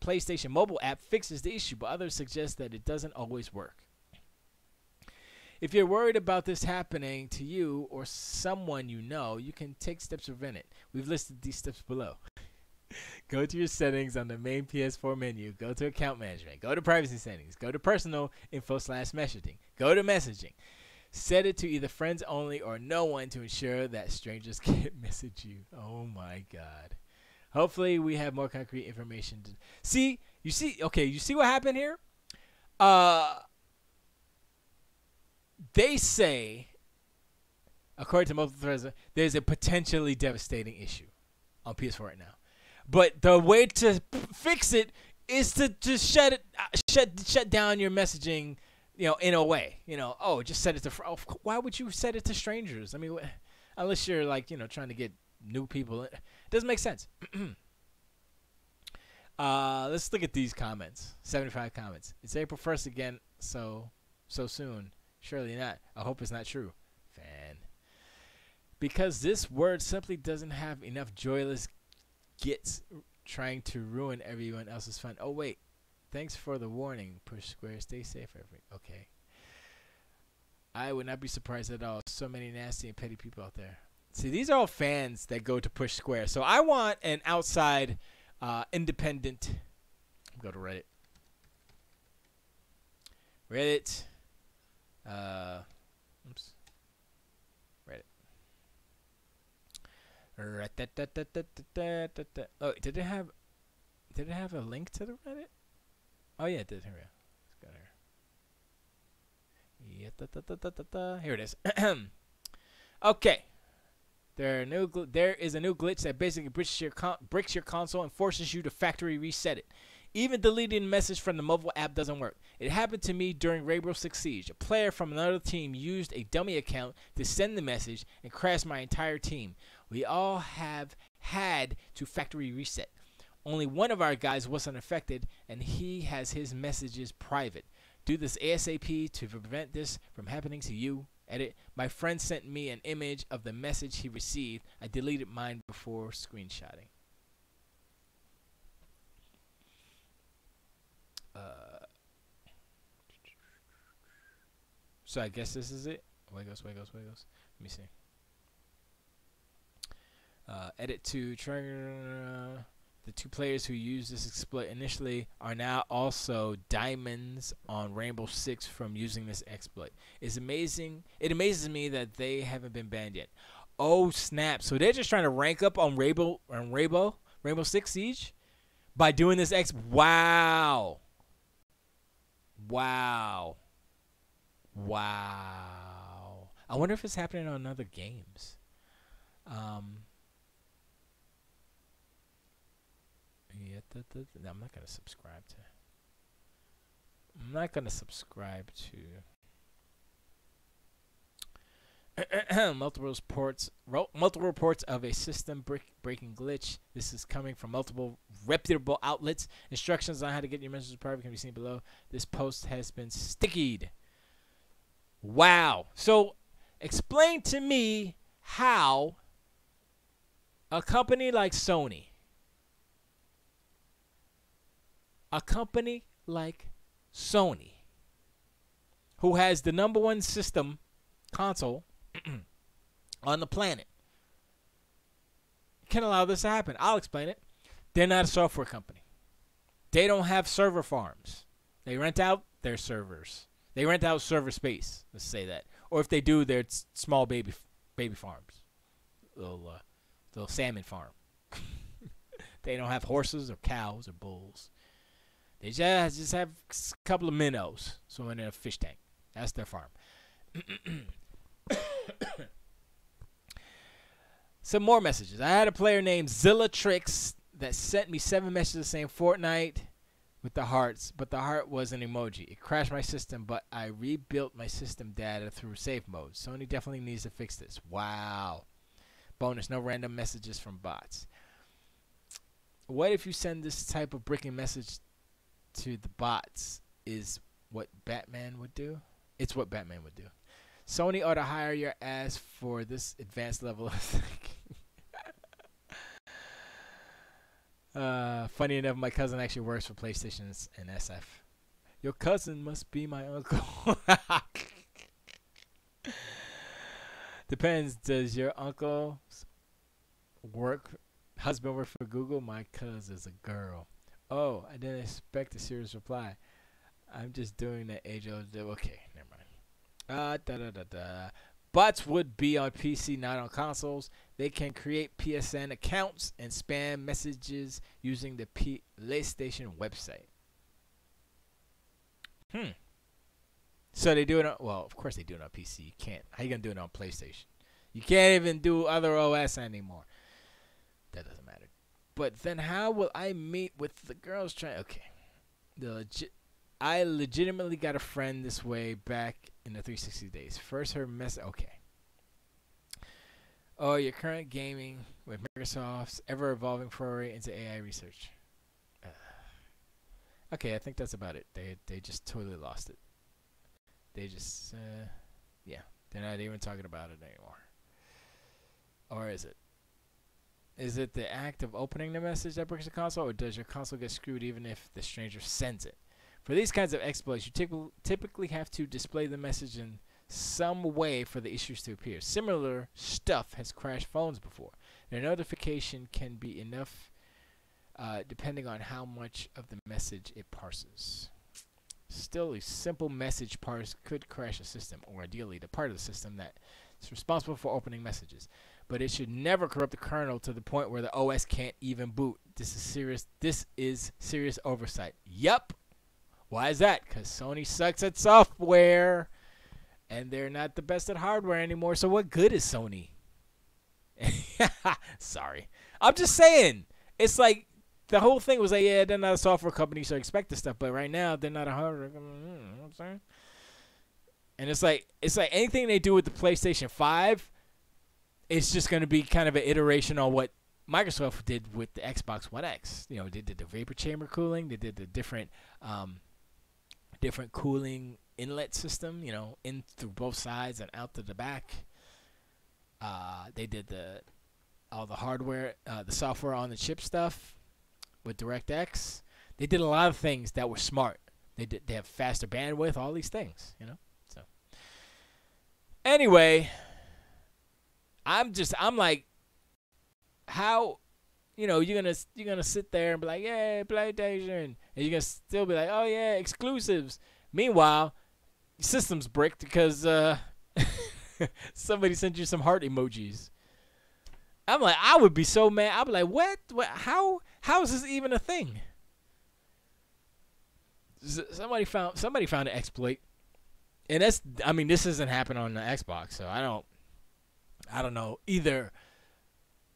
PlayStation mobile app fixes the issue, but others suggest that it doesn't always work. If you're worried about this happening to you or someone you know, you can take steps to prevent it. We've listed these steps below. Go to your settings on the main PS4 menu. Go to account management. Go to privacy settings. Go to personal info/messaging. Go to messaging. Set it to either friends only or no one to ensure that strangers can't message you. Oh my God. Hopefully we have more concrete information. You see what happened here? They say, according to multiple threads, there's a potentially devastating issue on PS4 right now. But the way to fix it is to just shut down your messaging, in a way. Just set it to. Why would you set it to strangers? I mean, unless you're trying to get new people. It doesn't make sense. Let's look at these comments. 75 comments. It's April 1st again, so soon. Surely not. I hope it's not true. Fan. Because this word simply doesn't have enough joyless gits trying to ruin everyone else's fun. Oh, wait. Thanks for the warning. Push Square. Stay safe. Okay. I would not be surprised at all. So many nasty and petty people out there. See, these are all fans that go to Push Square. So I want an outside, independent. Go to Reddit. Reddit. Reddit. Oh, did it have a link to the Reddit? Oh yeah, it did. Here we go. Let's go there. Yeah, here it is. Okay. There is a new glitch that basically breaks your console and forces you to factory reset it. Even deleting the message from the mobile app doesn't work. It happened to me during Rainbow Six Siege. A player from another team used a dummy account to send the message and crashed my entire team. We all have had to factory reset. Only one of our guys wasn't affected, and he has his messages private. Do this ASAP to prevent this from happening to you. Edit. My friend sent me an image of the message he received. I deleted mine before screenshotting. So I guess this is it. Let me see. Edit to trigger. The two players who used this exploit initially are now also diamonds on Rainbow Six from using this exploit. It's amazing. It amazes me that they haven't been banned yet. Oh snap! So they're just trying to rank up on Rainbow Six Siege by doing this Wow. I wonder if it's happening on other games. Yeah, no, I'm not gonna subscribe to multiple reports of a system breaking glitch. This is coming from multiple reputable outlets. Instructions on how to get your messages private can be seen below. This post has been stickied. Wow. So explain to me how a company like Sony, who has the number one system console on the planet, can allow this to happen. I'll explain it. They're not a software company. They don't have server farms. They rent out their servers. They rent out server space. Let's say that. Or if they do, they're small baby farms, little salmon farm. They don't have horses or cows or bulls. They just have a couple of minnows swimming in a fish tank. That's their farm. Some more messages. I had a player named Zillatrix that sent me 7 messages saying Fortnite with the hearts, but the heart was an emoji. It crashed my system, but I rebuilt my system data through safe mode. Sony definitely needs to fix this. Wow. Bonus, no random messages from bots. What if you send this type of breaking message to the bots? Is what Batman would do? It's what Batman would do. Sony ought to hire your ass for this advanced level of thinking. Funny enough, my cousin actually works for PlayStation and SF. Your cousin must be my uncle. Depends. Does your uncle's husband work for Google? My cousin is a girl. Oh, I didn't expect a serious reply. I'm just doing the age-old. Okay, never mind. Bots would be on PC, not on consoles. They can create PSN accounts and spam messages using the PlayStation website. So they do it on, well, of course they do it on PC. You can't. How you going to do it on PlayStation? You can't even do other OS anymore. That doesn't matter. But then how will I meet with the girls trying? Okay. I legitimately got a friend this way back in the 360 days. First, her message. Okay. Oh, your current gaming with Microsoft's ever-evolving foray into AI research. Okay, I think that's about it. They just totally lost it. They just, yeah. They're not even talking about it anymore. Or is it? Is it the act of opening the message that breaks the console, or does your console get screwed even if the stranger sends it? For these kinds of exploits, you typically have to display the message in some way for the issues to appear. Similar stuff has crashed phones before. Their notification can be enough depending on how much of the message it parses. Still, a simple message parse could crash a system, or ideally, the part of the system that is responsible for opening messages. But it should never corrupt the kernel to the point where the OS can't even boot. This is serious. This is serious oversight. Yup. Why is that? Because Sony sucks at software, and they're not the best at hardware anymore. So what good is Sony? Sorry. I'm just saying. It's like the whole thing was like, yeah, they're not a software company, so expect this stuff. But right now, they're not a hardware company. You know what I'm saying? And it's like anything they do with the PlayStation 5, it's just going to be kind of an iteration on what Microsoft did with the Xbox One X. You know, they did the vapor chamber cooling. They did the different cooling inlet system, you know, in through both sides and out to the back. They did all the hardware, the software on the chip stuff with DirectX. They did a lot of things that were smart. They have faster bandwidth, all these things, you know. So anyway, I'm like, how, you know, you're gonna sit there and be like, yeah, PlayStation, and you're gonna still be like, oh yeah, exclusives. Meanwhile, your system's bricked because somebody sent you some heart emojis. I'm like, I would be so mad. I'd be like, what? How is this even a thing? Somebody found an exploit, and this isn't happening on the Xbox, so I don't know. Either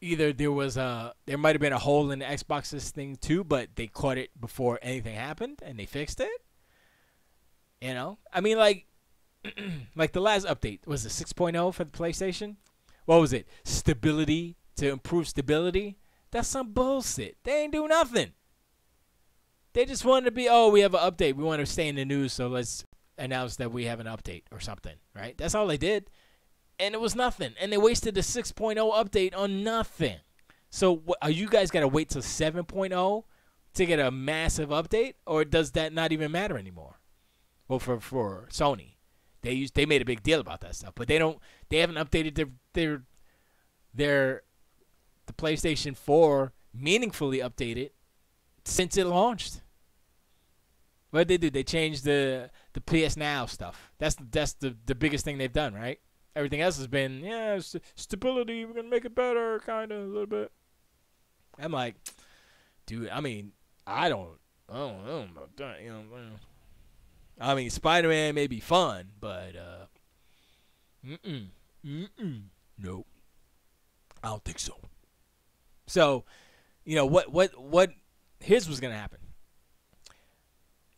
there might have been a hole in the Xbox's thing too, but they caught it before anything happened and they fixed it. You know, I mean, like the last update was the 6.0 for the PlayStation. What was it? Stability, to improve stability. That's some bullshit. They ain't do nothing. They just wanted to be, oh, we have an update. We want to stay in the news, so let's announce that we have an update or something, right? That's all they did. And it was nothing. And they wasted the 6.0 update on nothing. So are you guys got to wait till 7.0 to get a massive update? Or does that not even matter anymore? Well, for Sony, they made a big deal about that stuff. But they haven't updated the PlayStation 4 meaningfully updated since it launched. What did they do? They changed the PS Now stuff. That's the biggest thing they've done, right? Everything else has been, yeah, stability, we're going to make it better, kind of, a little bit. I'm like, dude, I mean, I don't know about that, you know. I mean, Spider-Man may be fun, but, nope. I don't think so. So, you know, here's what's going to happen.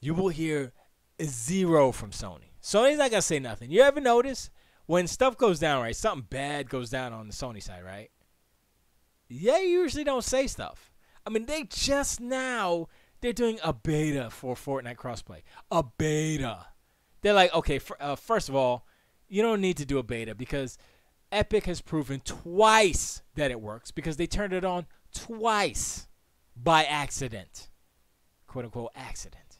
You will hear zero from Sony. Sony's not going to say nothing. You ever notice? When stuff goes down, right, something bad goes down on the Sony side, right? They usually don't say stuff. I mean, they're doing a beta for Fortnite crossplay. A beta. They're like, okay, first of all, you don't need to do a beta because Epic has proven twice that it works because they turned it on twice by accident. Quote, unquote, accident.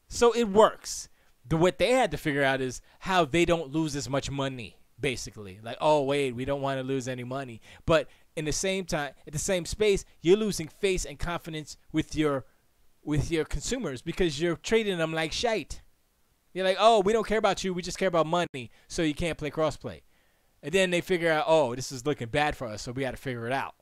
So it works. What they had to figure out is how they don't lose as much money, basically. Like, oh, wait, we don't want to lose any money. But in the same time, at the same space, you're losing faith and confidence with your consumers because you're treating them like shite. You're like, oh, we don't care about you. We just care about money, so you can't play crossplay. And then they figure out, oh, this is looking bad for us, so we got to figure it out.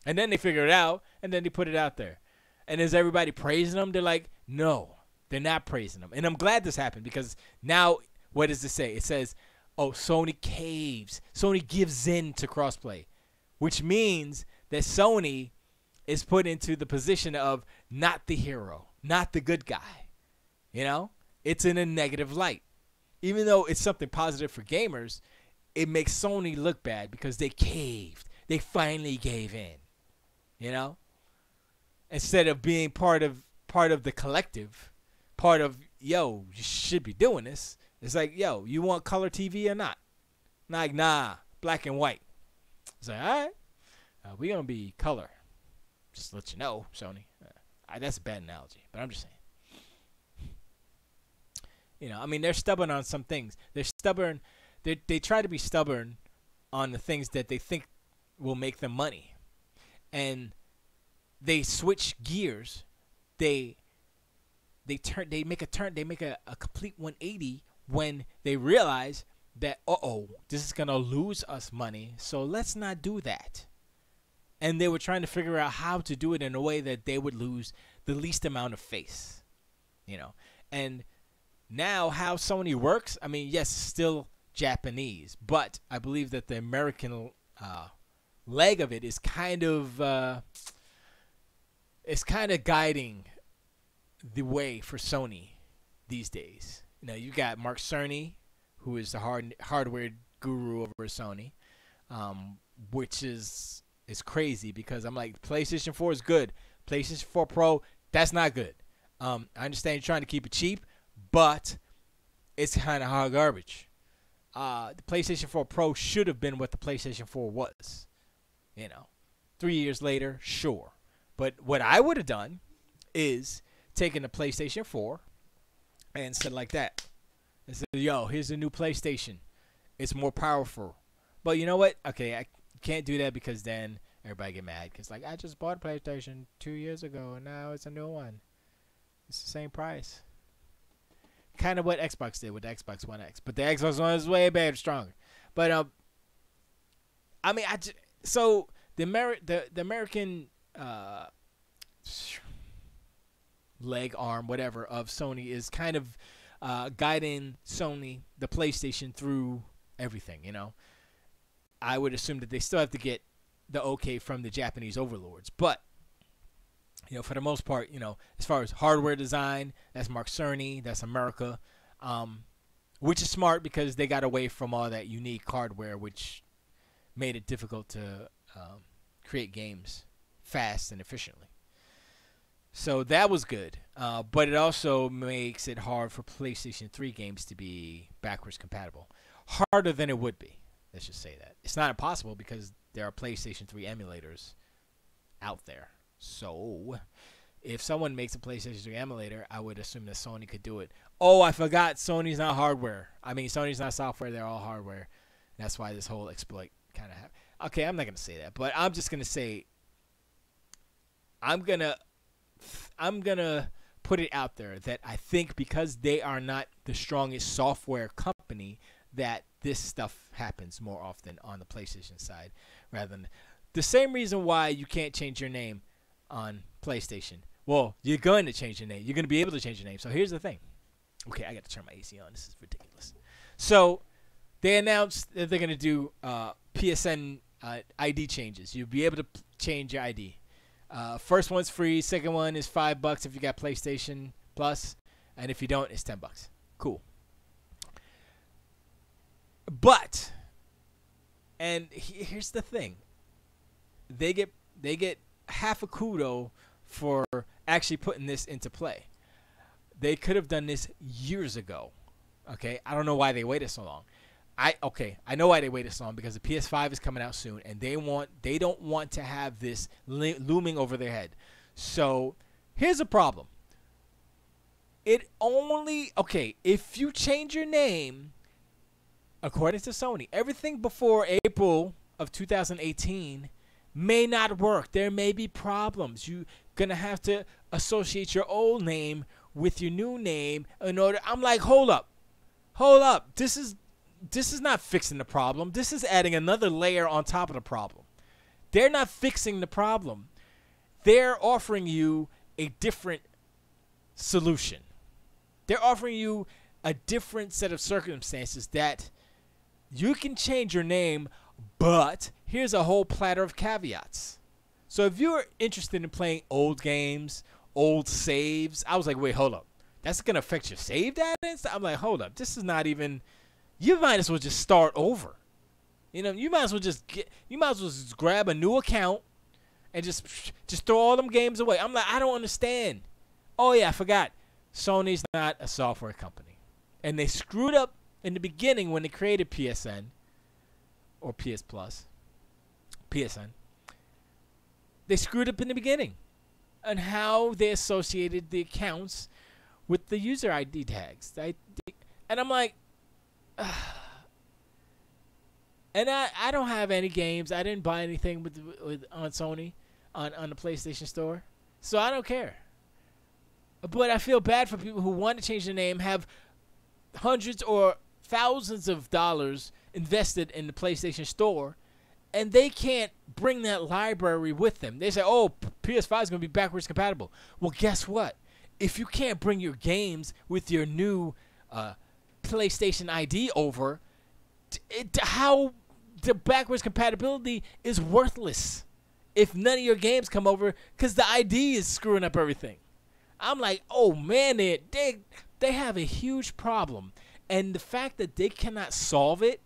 And then they figure it out, and then they put it out there. And is everybody praising them? They're like, no. They're not praising them. And I'm glad this happened because now, what does it say? It says, oh, Sony caves. Sony gives in to crossplay, which means that Sony is put into the position of not the hero, not the good guy. You know? It's in a negative light. Even though it's something positive for gamers, it makes Sony look bad because they caved. They finally gave in. You know? Instead of being part of the collective, part of, yo, you should be doing this. It's like, yo, you want color TV or not? Like, nah, black and white. It's like, all right, we're going to be color. Just to let you know, Sony. That's a bad analogy, but I'm just saying. You know, I mean, they're stubborn on some things. They're stubborn. They try to be stubborn on the things that they think will make them money. And they switch gears. They they make a turn, they make a complete 180 when they realize that this is gonna lose us money, so let's not do that. And they were trying to figure out how to do it in a way that they would lose the least amount of face, you know. And now how Sony works, I mean, yes, still Japanese, but I believe that the American leg of it is kind of guiding the way for Sony these days. You know, you got Mark Cerny, who is the hardware guru over Sony, which is crazy because I'm like, PlayStation 4 is good. PlayStation 4 Pro, that's not good. I understand you're trying to keep it cheap, but it's kind of hot garbage. The PlayStation 4 Pro should have been what the PlayStation 4 was. You know, 3 years later, sure. But what I would have done is taken the PlayStation 4 and said like that. And said, yo, here's a new PlayStation. It's more powerful. But you know what? Okay, I can't do that because then everybody get mad. Because, like, I just bought a PlayStation 2 years ago, and now it's a new one. It's the same price. Kind of what Xbox did with the Xbox One X. But the Xbox One is way better, stronger. But, I mean, so the American leg, arm, whatever, of Sony is kind of guiding Sony, the PlayStation, through everything, you know. I would assume that they still have to get the okay from the Japanese overlords. But, you know, for the most part, you know, as far as hardware design, that's Mark Cerny, that's America, which is smart because they got away from all that unique hardware, which made it difficult to create games fast and efficiently. So that was good. But it also makes it hard for PlayStation 3 games to be backwards compatible. Harder than it would be. Let's just say that. It's not impossible because there are PlayStation 3 emulators out there. So if someone makes a PlayStation 3 emulator, I would assume that Sony could do it. Oh, I forgot. Sony's not hardware. I mean, Sony's not software. They're all hardware. That's why this whole exploit kind of happened. Okay, I'm not going to say that. But I'm just going to say I'm going to put it out there that I think because they are not the strongest software company that this stuff happens more often on the PlayStation side rather than the same reason why you can't change your name on PlayStation. Well, you're going to change your name. You're going to be able to change your name. So here's the thing. Okay, I got to turn my AC on. This is ridiculous. So they announced that they're going to do PSN ID changes. You'll be able to change your ID. First one's free. Second one is $5 if you got PlayStation Plus, and if you don't, it's $10. Cool. But, and here's the thing, they get half a kudo for actually putting this into play. They could have done this years ago. Okay, I don't know why they waited so long. I know why they waited so long, because the PS5 is coming out soon, and they don't want to have this looming over their head. So here's a problem. If you change your name, according to Sony, everything before April of 2018 may not work. There may be problems. You're gonna have to associate your old name with your new name in order. I'm like, hold up. This is not fixing the problem. This is adding another layer on top of the problem. They're not fixing the problem. They're offering you a different solution. They're offering you a different set of circumstances that you can change your name, but here's a whole platter of caveats. So if you're interested in playing old games, old saves, I was like, wait, hold up. That's going to affect your save data? I'm like, hold up. This is not even... You might as well just start over. You know, you might as well just grab a new account and just throw all them games away. I'm like, I don't understand. Oh, yeah, I forgot. Sony's not a software company. And they screwed up in the beginning when they created PSN or PS Plus, PSN. They screwed up in the beginning on how they associated the accounts with the user ID tags. And I'm like, and I don't have any games. I didn't buy anything on Sony on the PlayStation Store, so I don't care. But I feel bad for people who want to change their name, have hundreds or thousands of dollars invested in the PlayStation Store, and they can't bring that library with them. They say, oh, PS5 is going to be backwards compatible. Well, guess what? If you can't bring your games with your new PlayStation ID over, how the backwards compatibility is worthless if none of your games come over because the ID is screwing up everything. I'm like, oh, man, they have a huge problem. And the fact that they cannot solve it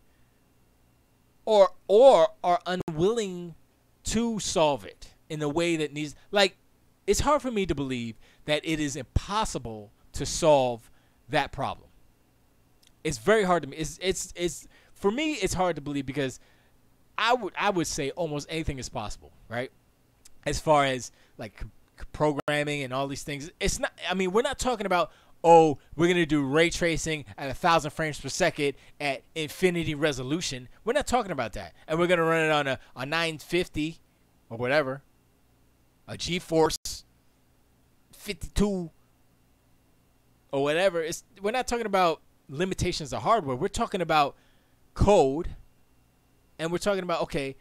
or are unwilling to solve it in a way that needs, like, it's hard for me to believe that it is impossible to solve that problem. It's very hard to me. It's for me, it's hard to believe because I would say almost anything is possible, right? As far as like programming and all these things, it's not. I mean, we're not talking about, oh, we're gonna do ray tracing at 1,000 frames per second at infinity resolution. We're not talking about that, and we're gonna run it on a 950 or whatever, a GeForce 52 or whatever. We're not talking about limitations of hardware. We're talking about code, and we're talking about, okay,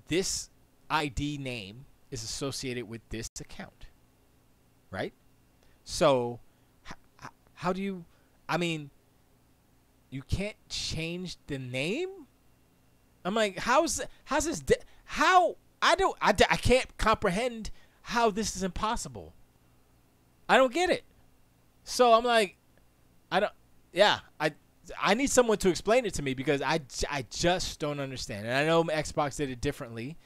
this ID name is associated with this account, right? So how do you, I mean, you can't change the name? I'm like, how's this, how, I can't comprehend how this is impossible. I don't get it. So I'm like, I need someone to explain it to me because I just don't understand. And I know Xbox did it differently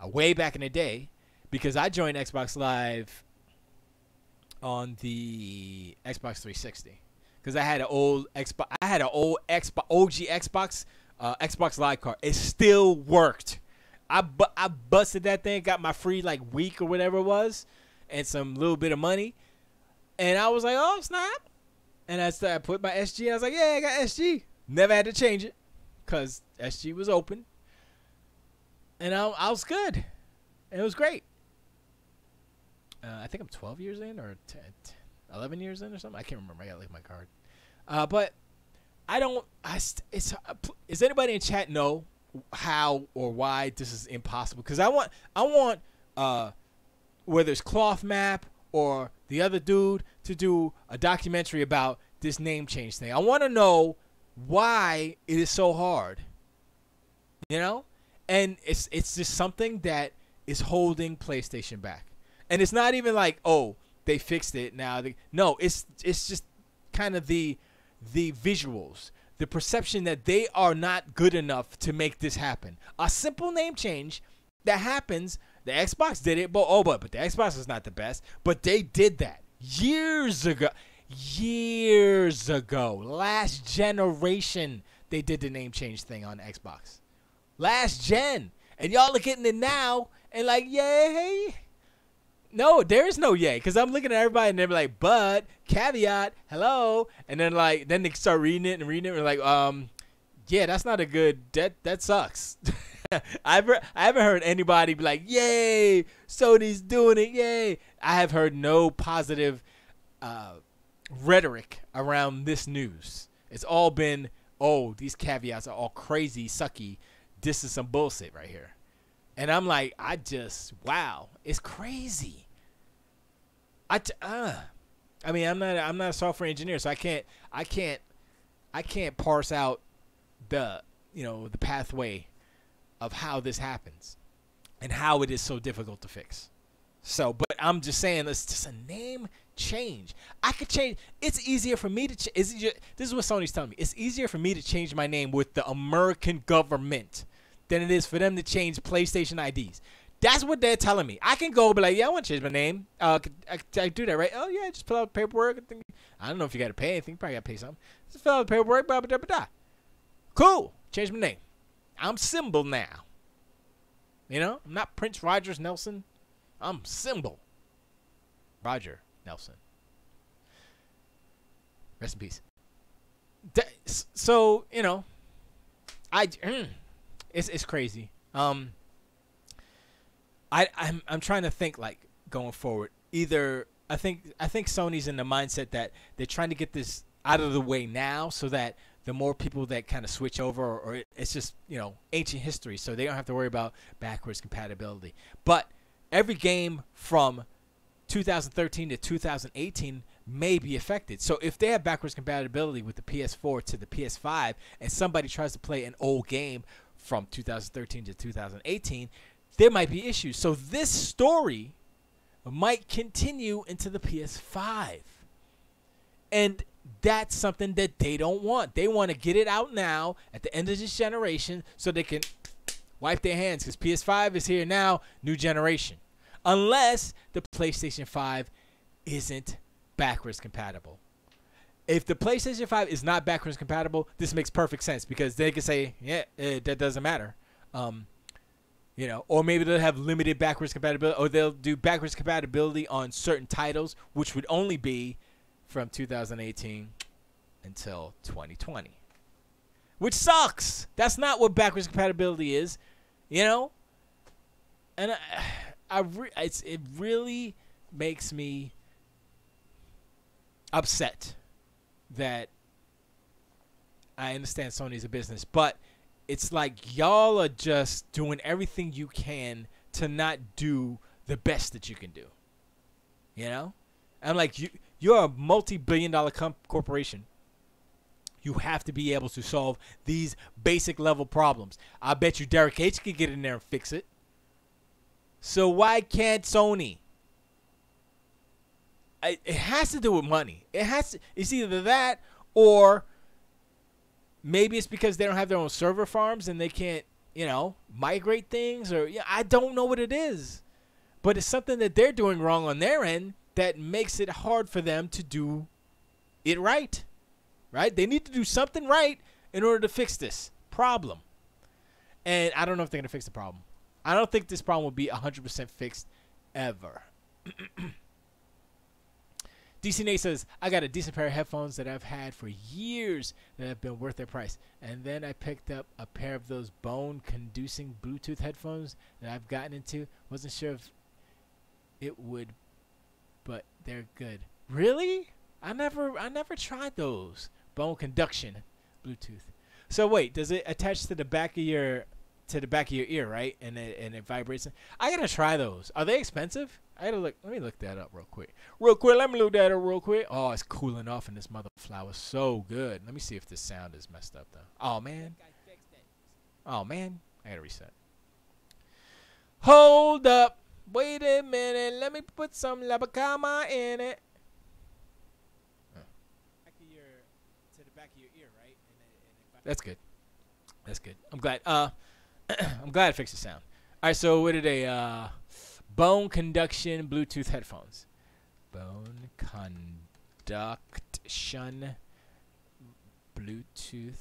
way back in the day because I joined Xbox Live on the Xbox 360 because I had an old Xbox. I had an old Xbox, OG Xbox, Xbox Live card. It still worked. I busted that thing, got my free like week or whatever it was, and some little bit of money, and I was like, oh snap. And I put my Esgee. I was like, yeah, I got Esgee. Never had to change it because Esgee was open. And I was good. And it was great. I think I'm 12 years in or 11 years in or something. I can't remember. I got to look at my card. But I don't. Is anybody in chat know how or why this is impossible? Because I want whether it's Cloth Map or the other dude to do a documentary about this name change thing. I want to know why it is so hard, you know? And it's just something that is holding PlayStation back. And it's not even like, oh, they fixed it now. No, it's just kind of the visuals, the perception that they are not good enough to make this happen. A simple name change that happens. The Xbox did it, but the Xbox is not the best. But they did that years ago. Last generation, they did the name change thing on Xbox. Last gen. And y'all are getting it now and like, yay. No, there is no yay. Because I'm looking at everybody and they're like, but, caveat, hello. And then then they start reading it. And we're like, yeah, that's not a good, that sucks. I haven't heard anybody be like, yay, Sony's doing it, yay. I have heard no positive rhetoric around this news. It's all been, oh, these caveats are all crazy, sucky. This is some bullshit right here. And I'm like, wow, it's crazy. I mean, I'm not a software engineer, so I can't parse out the pathway of how this happens and how it is so difficult to fix. So, but I'm just saying, it's just a name change. I could change. It's easier for me to this is what Sony's telling me. It's easier for me to change my name with the American government than it is for them to change PlayStation IDs. That's what they're telling me. I can go be like, yeah, I want to change my name. I do that, right? Oh, yeah, just fill out paperwork. I don't know if you got to pay anything. You probably got to pay something. Just fill out the paperwork, blah, blah, blah, blah. Cool. Change my name. I'm Symbol now. You know? I'm not Prince Rogers Nelson. I'm Symbol. Roger Nelson. Rest in peace. So, you know, it's crazy. I'm trying to think like going forward. Either I think Sony's in the mindset that they're trying to get this out of the way now, so that the more people that kind of switch over, or it's just ancient history, so they don't have to worry about backwards compatibility. But every game from 2013 to 2018 may be affected. So if they have backwards compatibility with the PS4 to the PS5, and somebody tries to play an old game from 2013 to 2018, there might be issues. So this story might continue into the PS5. And that's something that they don't want. They want to get it out now at the end of this generation so they can wipe their hands, because PS5 is here now, new generation. Unless the PlayStation 5 isn't backwards compatible. If the PlayStation 5 is not backwards compatible, this makes perfect sense, because they can say, yeah, that doesn't matter. Or maybe they'll have limited backwards compatibility, or they'll do backwards compatibility on certain titles, which would only be from 2018 until 2020, which sucks. That's not what backwards compatibility is, And it really makes me upset that I understand Sony's a business, but it's like y'all are just doing everything you can to not do the best that you can do. I'm like, you're a multi-billion-dollar corporation. You have to be able to solve these basic level problems. I bet you Derek H could get in there and fix it. So why can't Sony? It has to do with money. It's either that, or maybe it's because they don't have their own server farms and they can't, migrate things, or I don't know what it is. But it's something that they're doing wrong on their end that makes it hard for them to do it right. Right? They need to do something right in order to fix this problem. And I don't know if they're going to fix the problem. I don't think this problem will be 100% fixed ever. DC Nate says, I got a decent pair of headphones that I've had for years that have been worth their price. And then I picked up a pair of those bone-conducing Bluetooth headphones that I've gotten into. Wasn't sure if it would, but they're good. Really? I never tried those. Bone conduction Bluetooth. So wait, does it attach to the back of your ear, right? And it vibrates. I gotta try those. Are they expensive? I gotta look. Let me look that up real quick. Let me look that up real quick. Oh, it's cooling off in this mother flower. So good. Let me see if this sound is messed up though. Oh man. I gotta reset. Hold up. Wait a minute. Let me put some labakama in it. To the back of your ear, right? That's good. That's good. I'm glad. I'm glad I fixed the sound. All right, so what are they? Bone conduction Bluetooth headphones. Bone conduction Bluetooth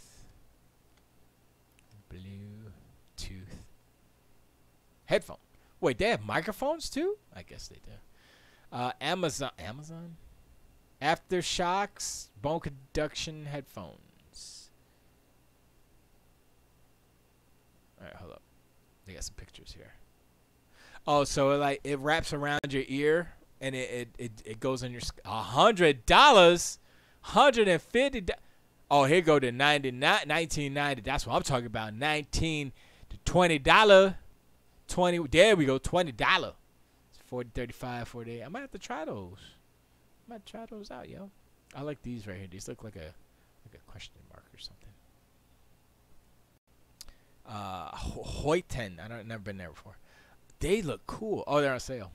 headphone. Wait, they have microphones too? I guess they do. Amazon. Aftershocks bone conduction headphones. All right, hold up. They got some pictures here. Oh, so it wraps around your ear and it goes on your $100, $150. Oh, here go to $19.90. That's what I'm talking about. $19 to $20. There we go. $20. It's 40, 35, 48. I might have to try those. I might try those out, yo. I like these right here. These look like a question mark or something. Hoyten. I've never been there before. They look cool. Oh, they're on sale.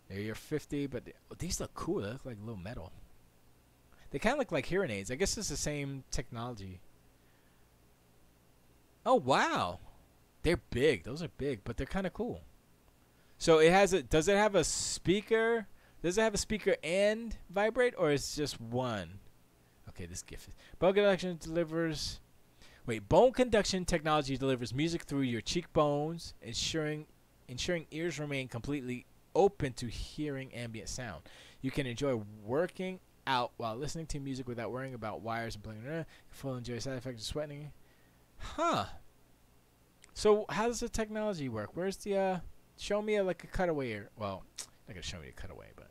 They're $50, but these look cool. They look like a little metal. They kind of look like hearing aids. I guess it's the same technology. Oh, wow. They're big. Those are big, but they're kind of cool. So does it have a speaker? Does it have a speaker and vibrate, or is it just one? Okay, this gift. Bone conduction delivers. Wait, bone conduction technology delivers music through your cheekbones, ensuring ears remain completely open to hearing ambient sound. You can enjoy working out while listening to music without worrying about wires and playing. Full enjoy side effects of sweating. Huh. So how does the technology work? Where's the show me a cutaway? Well, not gonna show me a cutaway, but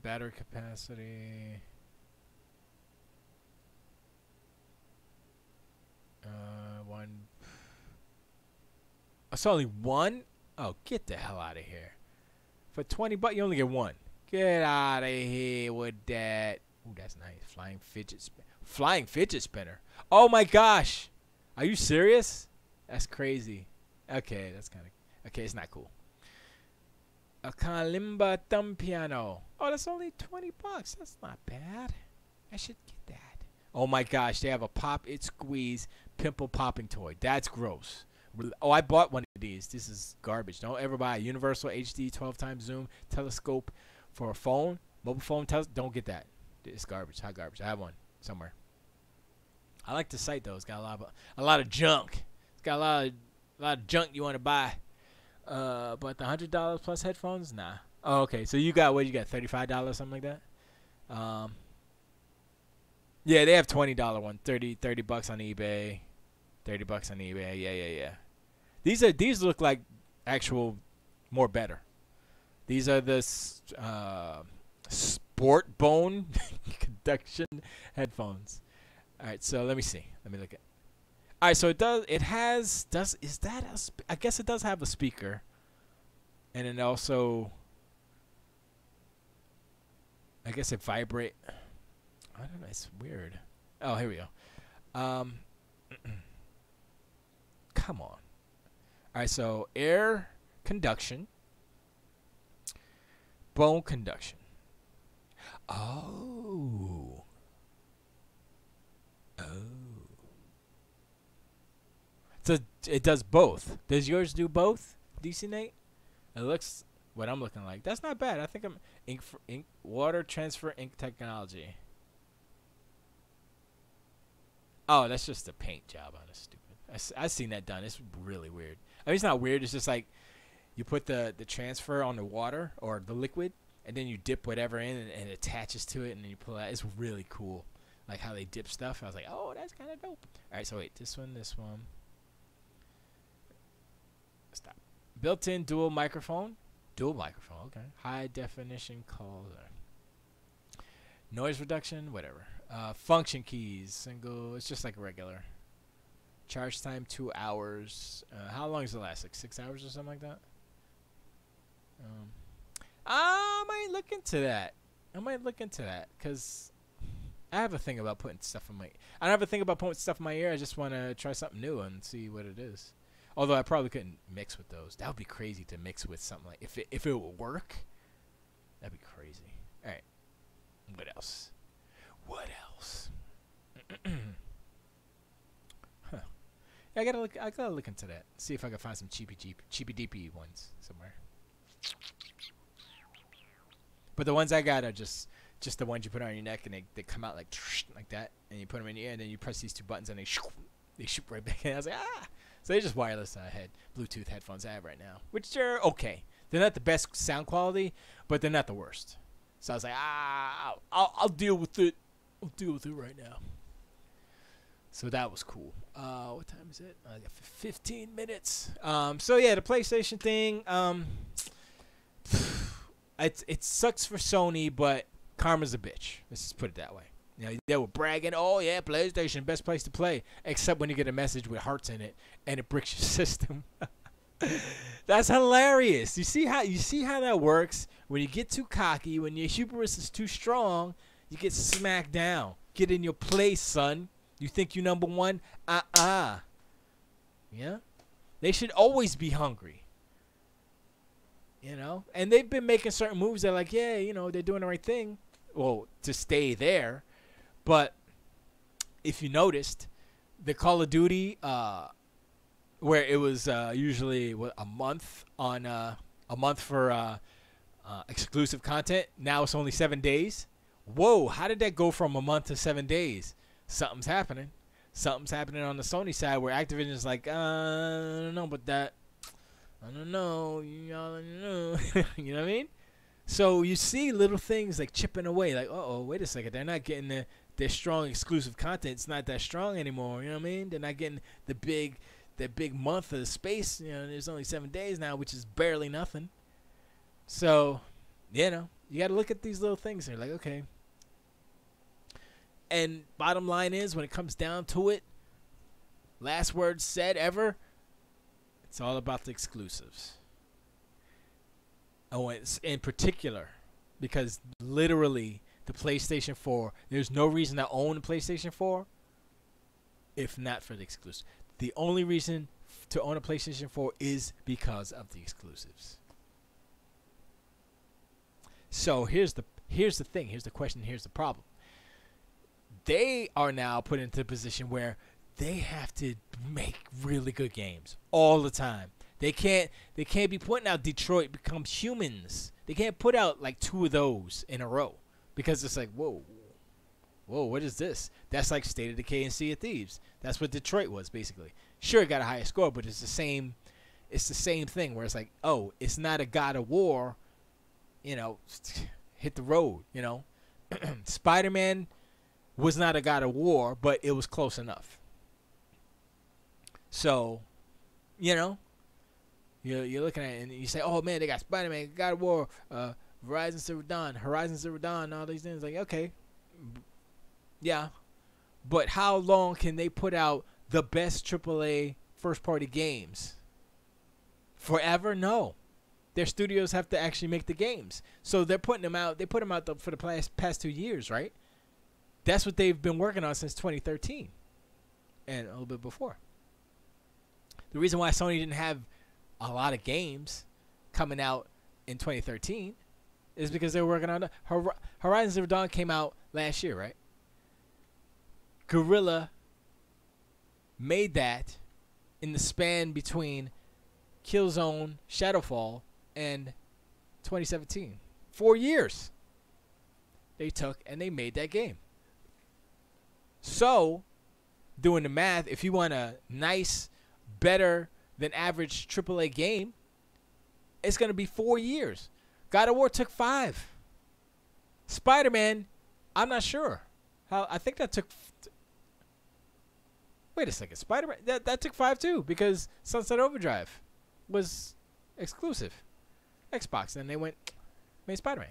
Battery capacity. One. It's only one? Oh, get the hell out of here. For 20 bucks, you only get one. Get out of here with that. Ooh, that's nice. Flying fidget spinner. Oh my gosh. Are you serious? That's crazy. Okay, that's kind of... Okay, it's not cool. A kalimba thumb piano. Oh, that's only 20 bucks. That's not bad. I should get that. Oh my gosh, they have a pop it squeeze pimple popping toy. That's gross. Oh, I bought one of these. This is garbage. Don't ever buy a universal HD 12 times zoom telescope for a phone, mobile phone. Don't get that. It's garbage. Hot garbage. I have one somewhere. I like the site though. It's got a lot of junk. It's got a lot of junk you want to buy. But the $100 plus headphones, nah. Oh, okay. So you got what? You got $35, something like that. Yeah, they have $20 one. 30 bucks on eBay. 30 bucks on eBay. Yeah. These look like actual more better. These are the sport bone conduction headphones. All right, so let me see. Let me look at. All right, so I guess it does have a speaker, and then also, I guess it vibrate. I don't know. It's weird. Oh, here we go. Come on. All right, so air conduction, bone conduction. Oh. So it does both. Does yours do both, DC Nate? It looks what I'm looking like. That's not bad. I think I'm ink water transfer ink technology. Oh, that's just a paint job on a stupid. I've seen that done. It's really weird. I mean, it's not weird. It's just like you put the transfer on the water or the liquid, and then you dip whatever in, and it attaches to it, and then you pull it out. It's really cool, like how they dip stuff. I was like, oh, that's kind of dope. All right, so wait, this one. Stop. Built-in dual microphone. Okay. High definition caller. Noise reduction. Whatever. Function keys. Single. It's just like a regular. Charge time 2 hours. How long does it last? Like 6 hours or something like that. I might look into that. Because I have a thing about putting stuff in my. I don't have a thing about putting stuff in my ear. I just want to try something new and see what it is. Although I probably couldn't mix with those. That would be crazy to mix with something like if it would work. That'd be crazy. All right. What else? Huh. Yeah, I gotta look into that. See if I can find some cheapy deepy ones somewhere. But the ones I got are just the ones you put on your neck and they come out like that, and you put them in your ear and then you press these two buttons and they shoot right back in. I was like, ah. So they're just wireless Bluetooth headphones I have right now, which are okay. They're not the best sound quality, but they're not the worst. So I was like, I'll deal with it. I'll deal with it right now. So that was cool. What time is it? I got 15 minutes. So yeah, the PlayStation thing. It sucks for Sony, but karma's a bitch. Let's just put it that way. You know, they were bragging, oh yeah, PlayStation, best place to play. Except when you get a message with hearts in it and it bricks your system. That's hilarious. You see how that works? When you get too cocky, when your hubris is too strong, you get smacked down. Get in your place, son. You think you number one? Yeah? They should always be hungry. You know? And they've been making certain moves that are like, yeah, you know, they're doing the right thing. Well, to stay there. But if you noticed, the Call of Duty, where it was usually a month for exclusive content, now it's only 7 days. Whoa, how did that go from a month to 7 days? Something's happening. Something's happening on the Sony side where Activision's like, I don't know about that. I don't know. You know what I mean? So you see little things like chipping away. Like, wait a second. They're not getting their strong exclusive content. It's not that strong anymore. You know what I mean? They're not getting the big that big month of space. There's only 7 days now, which is barely nothing. So, you got to look at these little things. And you're like, okay. And bottom line is, when it comes down to it, last word said ever, it's all about the exclusives. Oh, it's in particular, because literally the PlayStation 4, there's no reason to own a PlayStation 4 if not for the exclusives. The only reason to own a PlayStation 4 is because of the exclusives. So here's the thing, here's the question, here's the problem. They are now put into a position where they have to make really good games all the time. They can't be putting out Detroit Becomes Humans. They can't put out like 2 of those in a row, because it's like, whoa, what is this? That's like State of Decay and Sea of Thieves. That's what Detroit was, basically. Sure, it got a higher score, but it's the same thing, where it's like, oh, it's not a God of War, hit the road, Spider-Man was not a God of War, but it was close enough. So, you're looking at it and you say, oh man, they got Spider-Man, God of War, Horizon Zero Dawn, all these things. Like, okay, yeah, but how long can they put out the best AAA first-party games? Forever? No. Their studios have to actually make the games, so they're putting them out. They put them out for the past 2 years, right? That's what they've been working on since 2013, and a little bit before. The reason why Sony didn't have a lot of games coming out in 2013 is because they were working on Horizon Zero Dawn came out last year, right? Guerrilla made that in the span between Killzone, Shadowfall, and 2017. 4 years they took and they made that game. So, doing the math, if you want a nice, better than average AAA game, it's going to be 4 years. God of War took 5. Spider-Man, I'm not sure. I think that took... Wait a second. Spider-Man, that took 5 too, because Sunset Overdrive was exclusive. Xbox, and they made Spider-Man.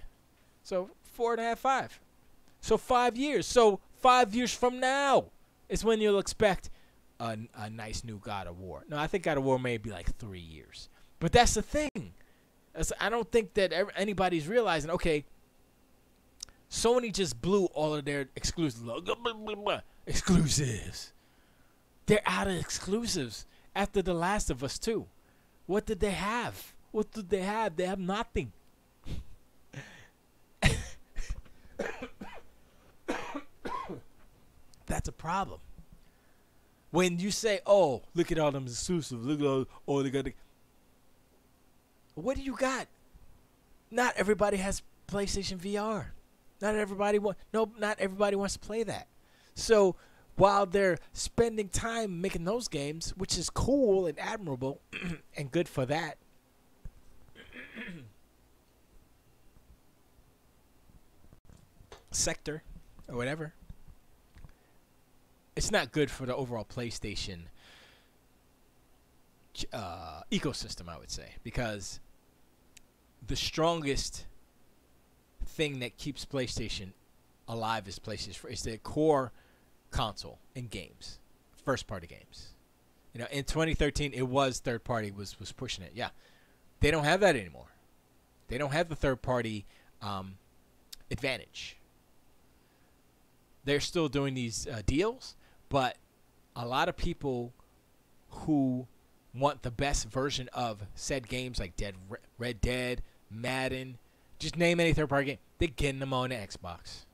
So 4.5, 5. So 5 years. So 5 years from now is when you'll expect a nice new God of War. No, I think God of War may be like 3 years. But that's the thing. I don't think that anybody's realizing, okay, Sony just blew all of their exclusives. Exclusives. They're out of exclusives after The Last of Us 2. What did they have? What did they have? They have nothing. That's a problem. When you say, oh, look at all them exclusives. Look at all they got. What do you got? Not everybody has PlayStation VR. Not everybody wants to play that. So while they're spending time making those games, which is cool and admirable and good for that, sector or whatever, it's not good for the overall PlayStation ecosystem, I would say, because the strongest thing that keeps PlayStation alive is PlayStation. It's the core console in games, first party games. In 2013, it was third party was pushing it. Yeah, they don't have that anymore. They don't have the third party advantage. They're still doing these deals, but a lot of people who want the best version of said games like Red Dead, Madden, just name any third party game, they're getting them on the Xbox.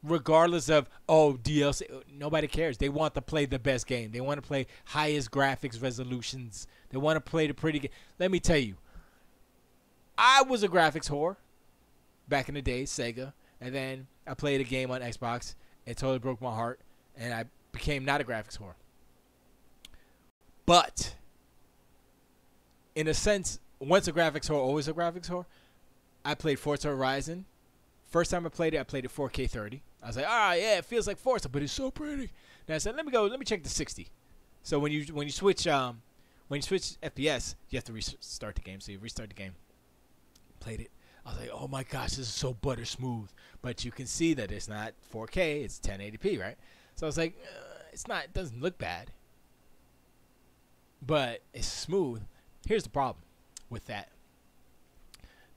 Regardless of, DLC, nobody cares. They want to play the best game. They want to play highest graphics resolutions. They want to play the pretty game. Let me tell you, I was a graphics whore back in the day, Sega, and then I played a game on Xbox. It totally broke my heart, and I became not a graphics whore. But in a sense, once a graphics whore, always a graphics whore. I played Forza Horizon. First time I played it 4K 30. I was like, yeah, it feels like Forza, but it's so pretty. Then I said, let me check the 60. So when you switch when you switch FPS, you have to restart the game. So you restart the game, played it. I was like, oh my gosh, this is so butter smooth. But you can see that it's not 4K, it's 1080p, right? So I was like, it doesn't look bad, but it's smooth. Here's the problem with that.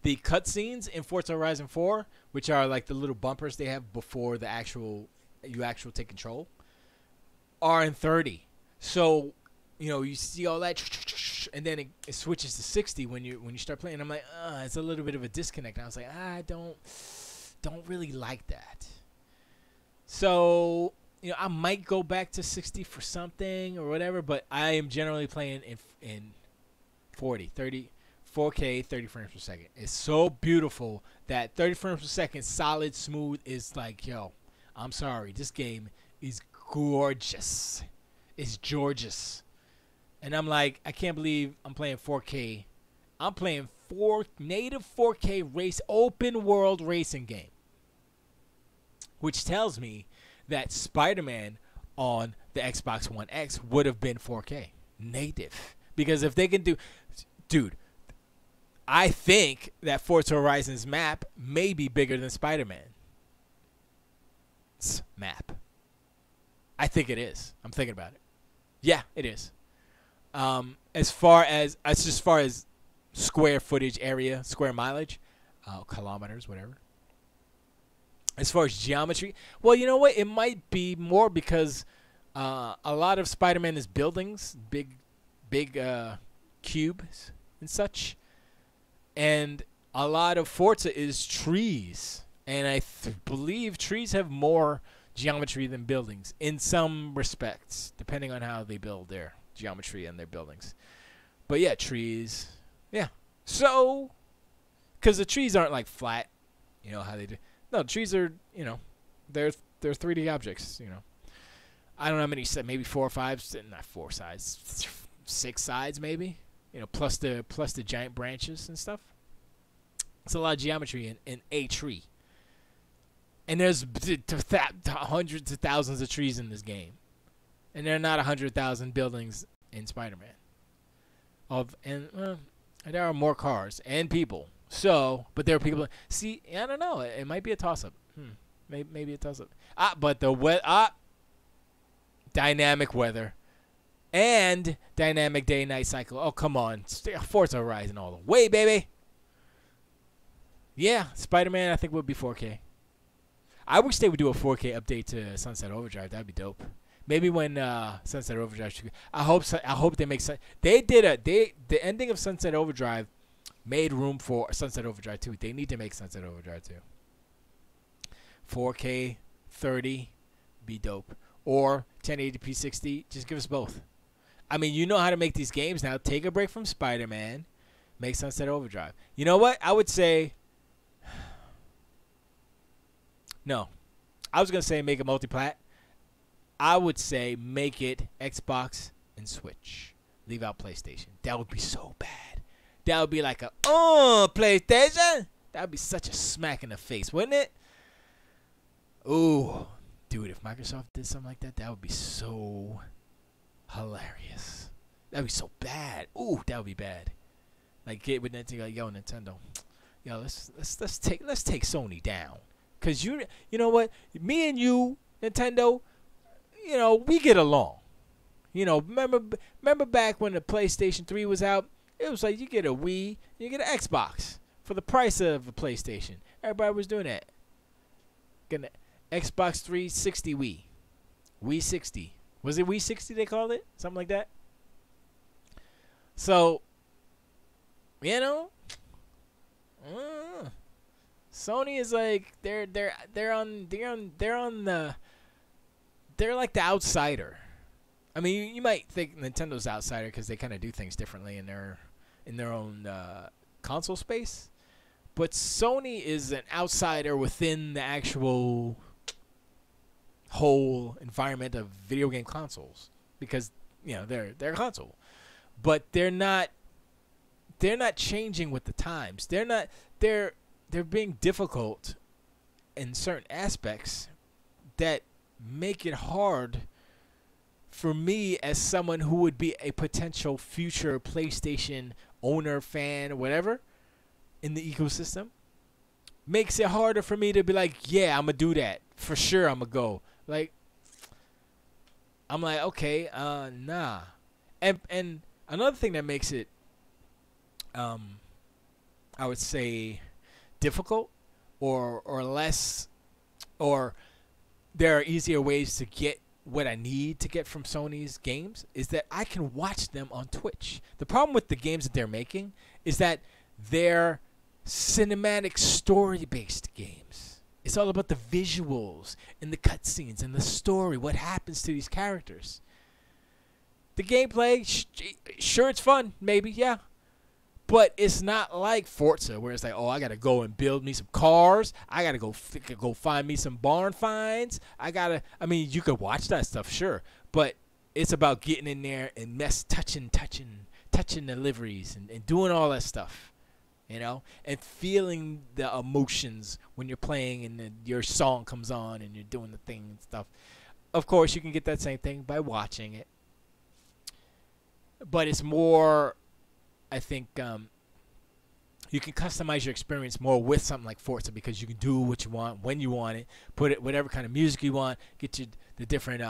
The cutscenes in Forza Horizon 4, which are like the little bumpers they have before you actually take control, are in 30. So, you see all that, and then it switches to 60 when you start playing. I'm like, it's a little bit of a disconnect. And I was like, I don't really like that. So, I might go back to 60 for something or whatever, but I am generally playing in 4K, 30 frames per second. It's so beautiful that 30 frames per second, solid, smooth, is like, yo, I'm sorry. This game is gorgeous. It's gorgeous. And I'm like, I can't believe I'm playing 4K. I'm playing native 4K open world racing game. Which tells me that Spider-Man on the Xbox One X would have been 4K native. Because if they can dude, I think that Forza Horizon's map may be bigger than Spider-Man's map. I think it is. I'm thinking about it. Yeah, it is. As far as square footage area, square mileage, kilometers, whatever. As far as geometry, well, you know what? It might be more because a lot of Spider-Man is buildings, big cubes and such. And a lot of Forza is trees. And I believe trees have more geometry than buildings in some respects, depending on how they build their geometry and their buildings. But yeah, trees. Yeah. So, because the trees aren't like flat, how they do. No, trees are, they're 3D objects, I don't know how many, maybe 4 or 5, not 4 sides, 6 sides maybe, plus the giant branches and stuff. It's a lot of geometry in a tree. And there's hundreds of thousands of trees in this game. And there are not 100,000 buildings in Spider-Man. And there are more cars and people. So, but there are people. See, I don't know. It might be a toss-up. Maybe a toss-up. But the dynamic weather and dynamic day-night cycle. Oh, come on. Forza Horizon all the way, baby. Yeah, Spider-Man I think would be 4K. I wish they would do a 4K update to Sunset Overdrive. That'd be dope. Maybe when Sunset Overdrive. I hope they make. The ending of Sunset Overdrive made room for Sunset Overdrive 2. They need to make Sunset Overdrive 2. 4K 30 be dope, or 1080p 60. Just give us both. I mean, you know how to make these games now. Take a break from Spider-Man. Make Sunset Overdrive. You know what? I would say. No. I was going to say make it multi-plat. I would say make it Xbox and Switch. Leave out PlayStation. That would be so bad. That would be like PlayStation? That would be such a smack in the face, wouldn't it? Ooh. Dude, if Microsoft did something like that, that would be so hilarious. That would be so bad. Ooh, that would be bad. Like, get with Nintendo, like, yo, Nintendo. Yo, let's take Sony down. Cause you know what? Me and you, Nintendo, we get along. Remember back when the PlayStation 3 was out? It was like you get a Wii, you get an Xbox for the price of a PlayStation. Everybody was doing that. Getting an Xbox 360 Wii 60. Was it Wii 60 they called it? Something like that. So, Sony is like they're like the outsider. I mean, you might think Nintendo's outsider because they kind of do things differently in their own console space, but Sony is an outsider within the actual whole environment of video game consoles because they're a console, but they're not changing with the times. They're being difficult in certain aspects that make it hard for me as someone who would be a potential future PlayStation owner, fan, whatever in the ecosystem, makes it harder for me to be like, yeah, I'm gonna do that for sure. I'm gonna go. Like, I'm like, okay, nah. And another thing that makes it, I would say, difficult, or less, or there are easier ways to get what I need to get from Sony's games, is that I can watch them on Twitch. The problem with the games that they're making is that they're cinematic story-based games. It's all about the visuals and the cutscenes and the story, what happens to these characters. The gameplay, sure, it's fun, maybe, yeah. But it's not like Forza, where it's like, oh, I gotta go and build me some cars. I gotta go find me some barn finds. I mean, you could watch that stuff, sure, but it's about getting in there and touching the liveries and doing all that stuff, you know, and feeling the emotions when you're playing and your song comes on and you're doing the thing and stuff. Of course, you can get that same thing by watching it, but it's more, I think, you can customize your experience more with something like Forza, because you can do what you want when you want it, put it whatever kind of music you want, get you the different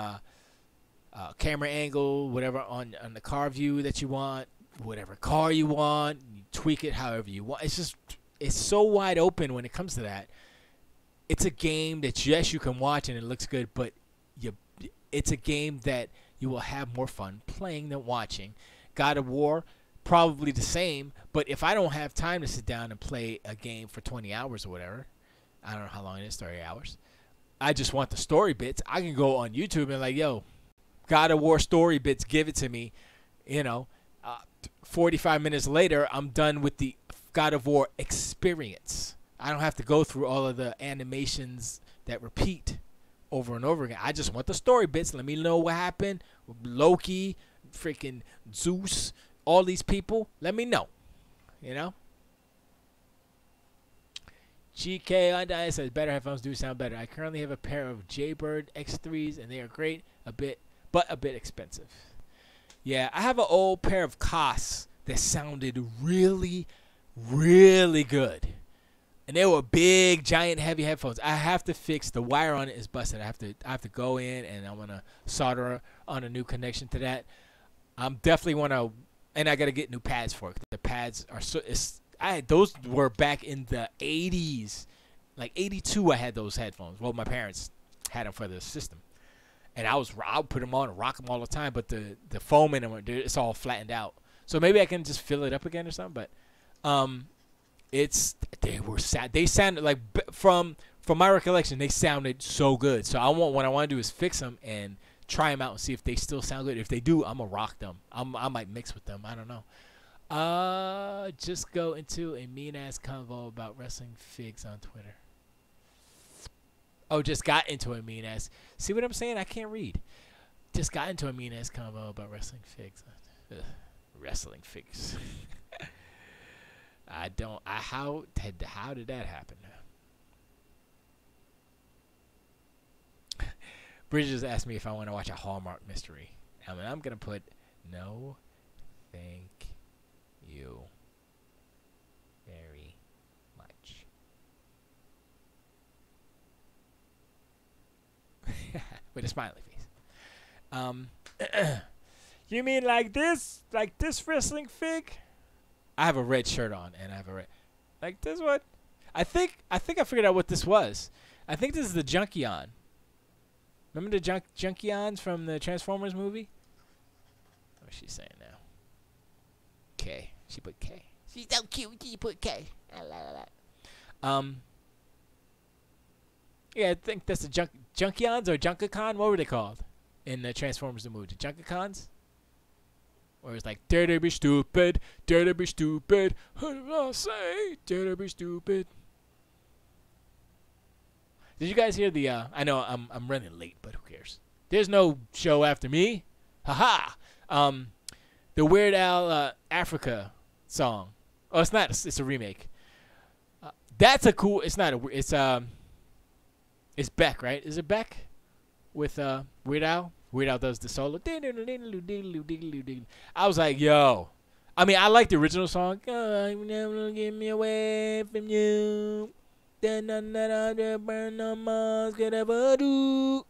camera angle, whatever on the car view that you want, whatever car you want, you tweak it however you want. It's so wide open when it comes to that. It's a game that, yes, you can watch and it looks good, but it's a game that you will have more fun playing than watching. God of War, probably the same, but if I don't have time to sit down and play a game for 20 hours or whatever, I don't know how long it is, 30 hours, I just want the story bits, I can go on YouTube and like, yo, God of War story bits, give it to me, you know. 45 minutes later, I'm done with the God of War experience. I don't have to go through all of the animations that repeat over and over again. I just want the story bits. Let me know what happened. Loki, freaking Zeus, all these people, let me know, you know. GK Undies says better headphones do sound better. I currently have a pair of Jaybird X3s and they are great, but a bit expensive. Yeah, I have an old pair of Koss that sounded really, really good, and they were big, giant, heavy headphones. I have to fix the wire on it is busted. I have to go in and I'm gonna solder on a new connection to that. I'm definitely wanna. And I gotta get new pads for it. The pads are those were back in the 80s, like 82. I had those headphones. Well, my parents had them for the system, and I would put them on and rock them all the time. But the foam in them, it's all flattened out. So maybe I can just fill it up again or something. But they sounded like, from my recollection, they sounded so good. So what I want to do is fix them and try them out and see if they still sound good. If they do, I'm gonna rock them. I might mix with them. I don't know. Just go into a mean ass convo about wrestling figs on Twitter. Oh, just got into a mean ass. See what I'm saying? I can't read. Just got into a mean ass convo about wrestling figs. Ugh, wrestling figs. How did that happen? Bridges asked me if I want to watch a Hallmark mystery. I mean, I'm going to put no thank you very much. With a smiley face. You mean like this? Like this wrestling fig? I have a red shirt on, and I have a red... Like this one? I think I figured out what this was. I think this is the Junkion. Remember the Junkions from the Transformers movie? What's she saying now? K. She put K. She's so cute. She put K. Yeah, I think that's the Junkions or Junkacon. What were they called in the Transformers the movie? The Junkacons? Or it's like, dare to be stupid, dare to be stupid. What did I say? Dare to be stupid. Did you guys hear the? I know I'm running late, but who cares? There's no show after me. Haha. The Weird Al Africa song. Oh, it's not. It's a remake. That's a cool. It's not a. It's Beck, right? Is it Beck with Weird Al Weird Al does the solo. I was like, yo. I mean, I like the original song. Oh, you never gonna get me away from you. Then none that I burn no more could ever do.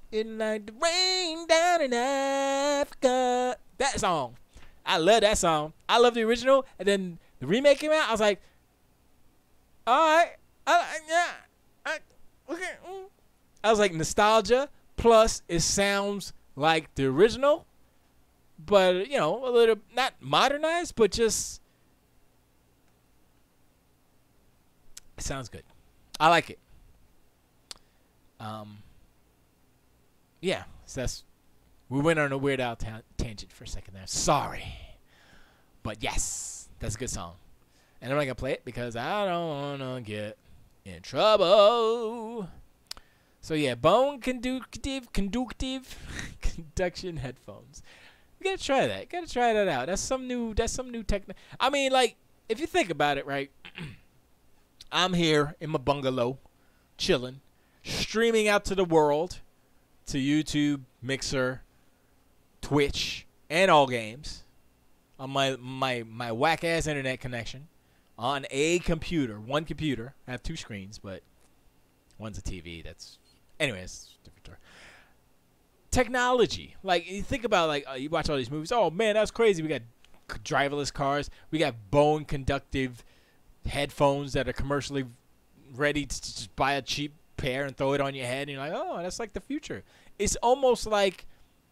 It's like the rain down in Africa. That song. I love that song. I love the original. And then the remake came out. I was like, all right. Yeah. Okay. I was like, nostalgia. Plus, it sounds like the original. But, you know, a little, not modernized, but just, it sounds good. I like it. Yeah, so we went on a Weird Al tangent for a second there. Sorry. But yes, that's a good song. And I'm not going to play it because I don't want to get in trouble. So yeah, bone conductive conduction headphones. You gotta try that. Gotta try that out. That's some new technique. I mean, like, if you think about it, right? I'm here in my bungalow, chilling, streaming out to the world, to YouTube, Mixer, Twitch, and all games on my whack ass internet connection on a computer. One computer. I have two screens, but one's a TV. That's, anyways, different story. Technology, like you think about, like you watch all these movies. Oh man, that's crazy. We got driverless cars. We got bone conductive headphones that are commercially ready to just buy a cheap pair and throw it on your head, and you're like, oh, that's like the future. It's almost like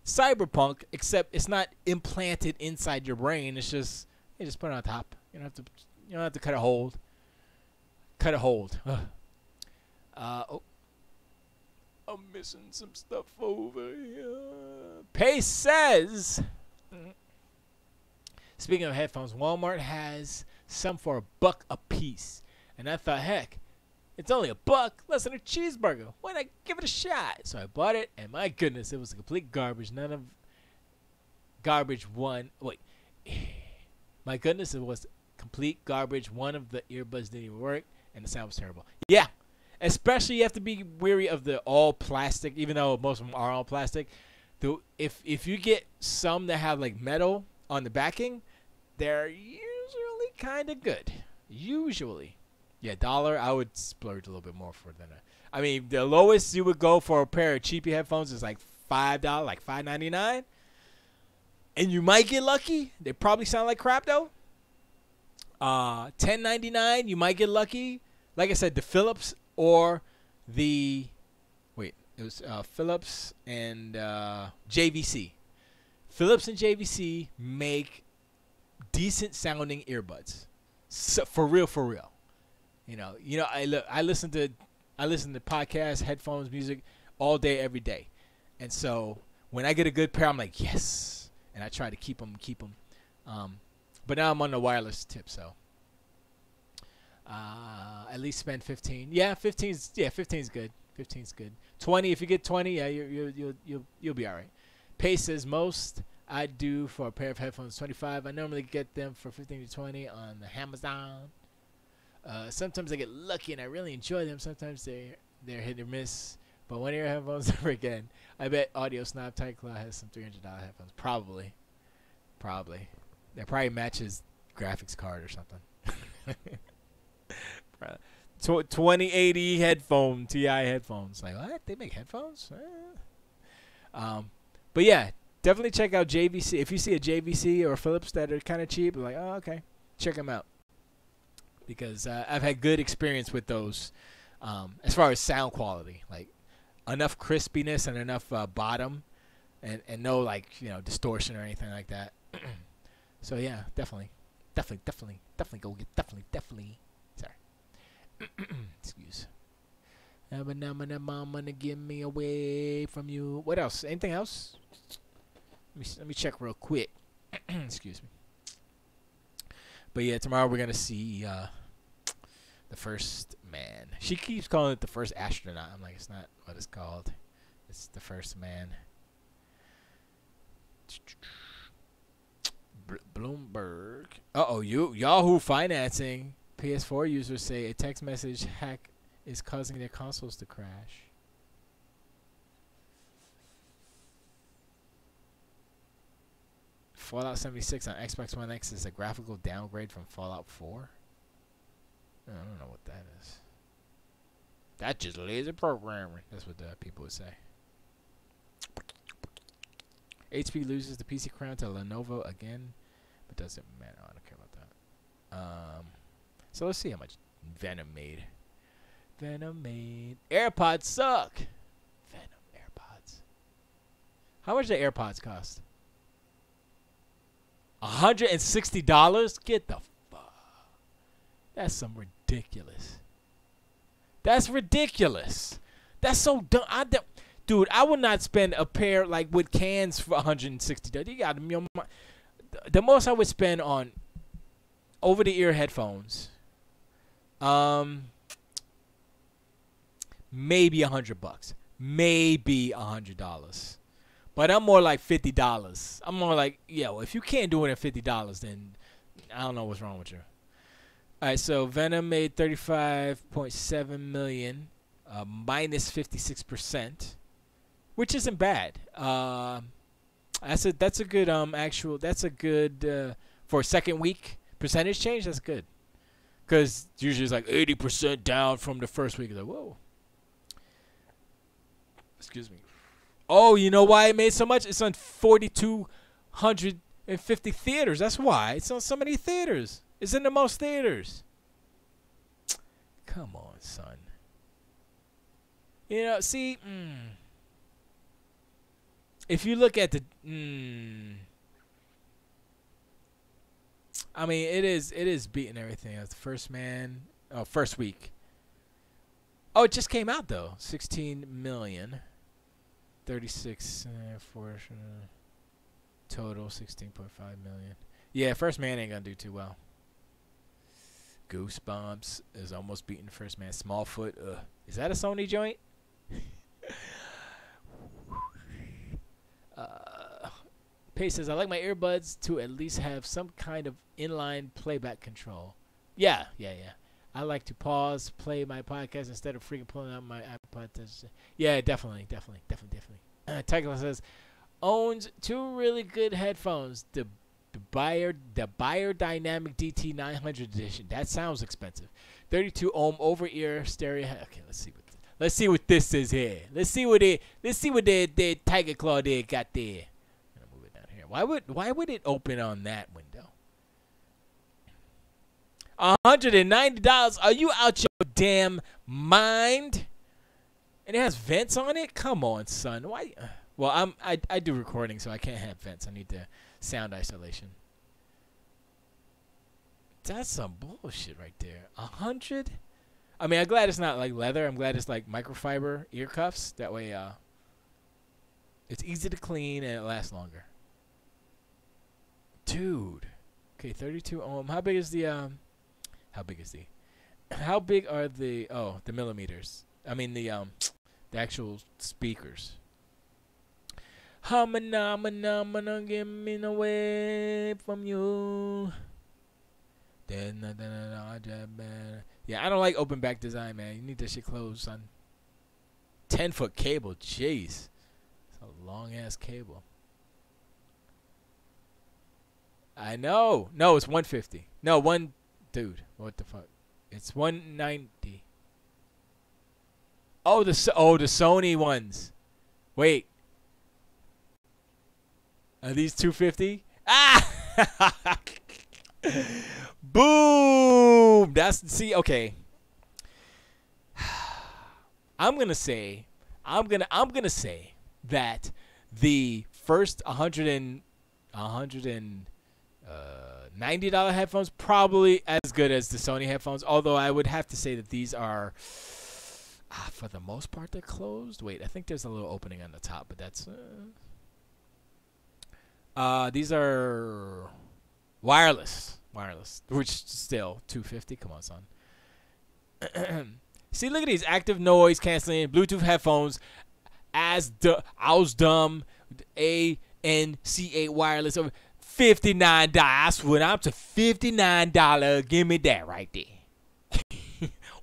cyberpunk, except it's not implanted inside your brain. It's just you just put it on top. You don't have to cut a hold. Cut a hold. Oh. I'm missing some stuff over here. Pace says, speaking of headphones, Walmart has some for $1 a piece. And I thought, heck, it's only $1, less than a cheeseburger. Why not give it a shot? So I bought it, and my goodness, it was a complete garbage. None of garbage one. Wait. My goodness, it was complete garbage. One of the earbuds didn't even work, and the sound was terrible. Yeah. Especially, you have to be wary of the all plastic, even though most of them are all plastic. If you get some that have like metal on the backing, they're usually kind of good. Usually, yeah, $1 I would splurge a little bit more for than that. I mean, the lowest you would go for a pair of cheapy headphones is like $5, like $5.99, and you might get lucky. They probably sound like crap though. $10.99, you might get lucky. Like I said, the Philips. Or the, wait, it was Philips and JVC. Philips and JVC make decent sounding earbuds. So, for real. You know. I listen to podcasts, headphones, music all day, every day. And so when I get a good pair, I'm like, yes. And I try to keep them. But now I'm on the wireless tip, so. At least spend 15. Yeah, 15's good. 15's good. 20, if you get 20, yeah, you'll be all right. Pace says most I do for a pair of headphones 25. I normally get them for 15 to 20 on the Amazon. Sometimes I get lucky and I really enjoy them. Sometimes they're hit or miss. But one ear headphones never again. I bet Audio Snob Tight Claw has some $300 headphones. Probably. That probably matches graphics card or something. 2080 headphone, TI headphones. Like, what? They make headphones? But yeah, definitely check out JVC. If you see a JVC or a Philips that are kind of cheap, like, oh, okay, check them out. Because I've had good experience with those as far as sound quality. Like, enough crispiness and enough bottom and no, like, distortion or anything like that. So, yeah, definitely go get, definitely. Sorry. Excuse. But now my mama to get me away from you. What else? Anything else? Let me check real quick. Excuse me. But yeah, tomorrow we're gonna see the first man. She keeps calling it the first astronaut. I'm like, it's not what it's called. It's the first man. Bloomberg. Yahoo financing. PS4 users say a text message hack is causing their consoles to crash. Fallout 76 on Xbox One X is a graphical downgrade from Fallout 4. I don't know what that is. That's just lazy programming. That's what people would say. HP loses the PC crown to Lenovo again, but doesn't matter. I don't care about that. So let's see how much Venom made. Venom made. AirPods suck. Venom AirPods. How much do AirPods cost? $160? Get the fuck. That's some ridiculous. That's ridiculous. That's so dumb. Dude, I would not spend a pair like with cans for $160. You got them. The most I would spend on over-the-ear headphones, maybe $100. Maybe $100. But I'm more like $50. I'm more like, yo, if you can't do it at $50, then I don't know what's wrong with you. All right, so Venom made $35.7 million, minus 56%, which isn't bad. That's a good that's a good for a second week percentage change. That's good, because usually it's like 80% down from the first week. It's like, whoa. Excuse me. Oh, you know why it made so much? It's on 4,250 theaters. That's why it's on so many theaters. It's in the most theaters. Come on, son. You know, see, if you look at the, I mean, it is beating everything else. First week. Oh, it just came out though. 16 million. 36 total. 16.5 million. Yeah, First Man ain't gonna do too well. Goosebumps is almost beating First Man. Smallfoot. Is that a Sony joint? Pace says, I like my earbuds to at least have some kind of inline playback control. Yeah. I like to pause, play my podcast instead of freaking pulling out my iPod. Yeah, definitely. Tiger says, owns two really good headphones. The Biodynamic DT 900 edition. That sounds expensive. 32 ohm over ear stereo. Okay, let's see what this is here. Let's see what the Tiger Claw there got there. I'm gonna move it down here. Why would it open on that window? $190. Are you out your damn mind? And it has vents on it? Come on, son. Why? Well, I do recording, so I can't have vents. I need the sound isolation. That's some bullshit right there. 100? I mean, I'm glad it's not like leather. I'm glad it's like microfiber ear cuffs. That way, it's easy to clean and it lasts longer. Dude. Okay, 32 ohm. How big is the How big are the the millimeters? I mean the actual speakers. Hamana get me away from you. Yeah, I don't like open back design, man. You need that shit closed, son. 10-foot cable, jeez. It's a long ass cable. I know. No, it's 150. No, dude, what the fuck? It's 190. Oh, the Sony ones. Wait. Are these 250? Ah! Boom! Okay. I'm gonna say that the first $190 headphones probably as good as the Sony headphones. Although I would have to say that these are, for the most part, they're closed. Wait, I think there's a little opening on the top, but that's. These are wireless, which still $250. Come on, son. See, look at these active noise canceling Bluetooth headphones. Ausdom ANC8 wireless over $59. That's what I'm to $59. Give me that right there,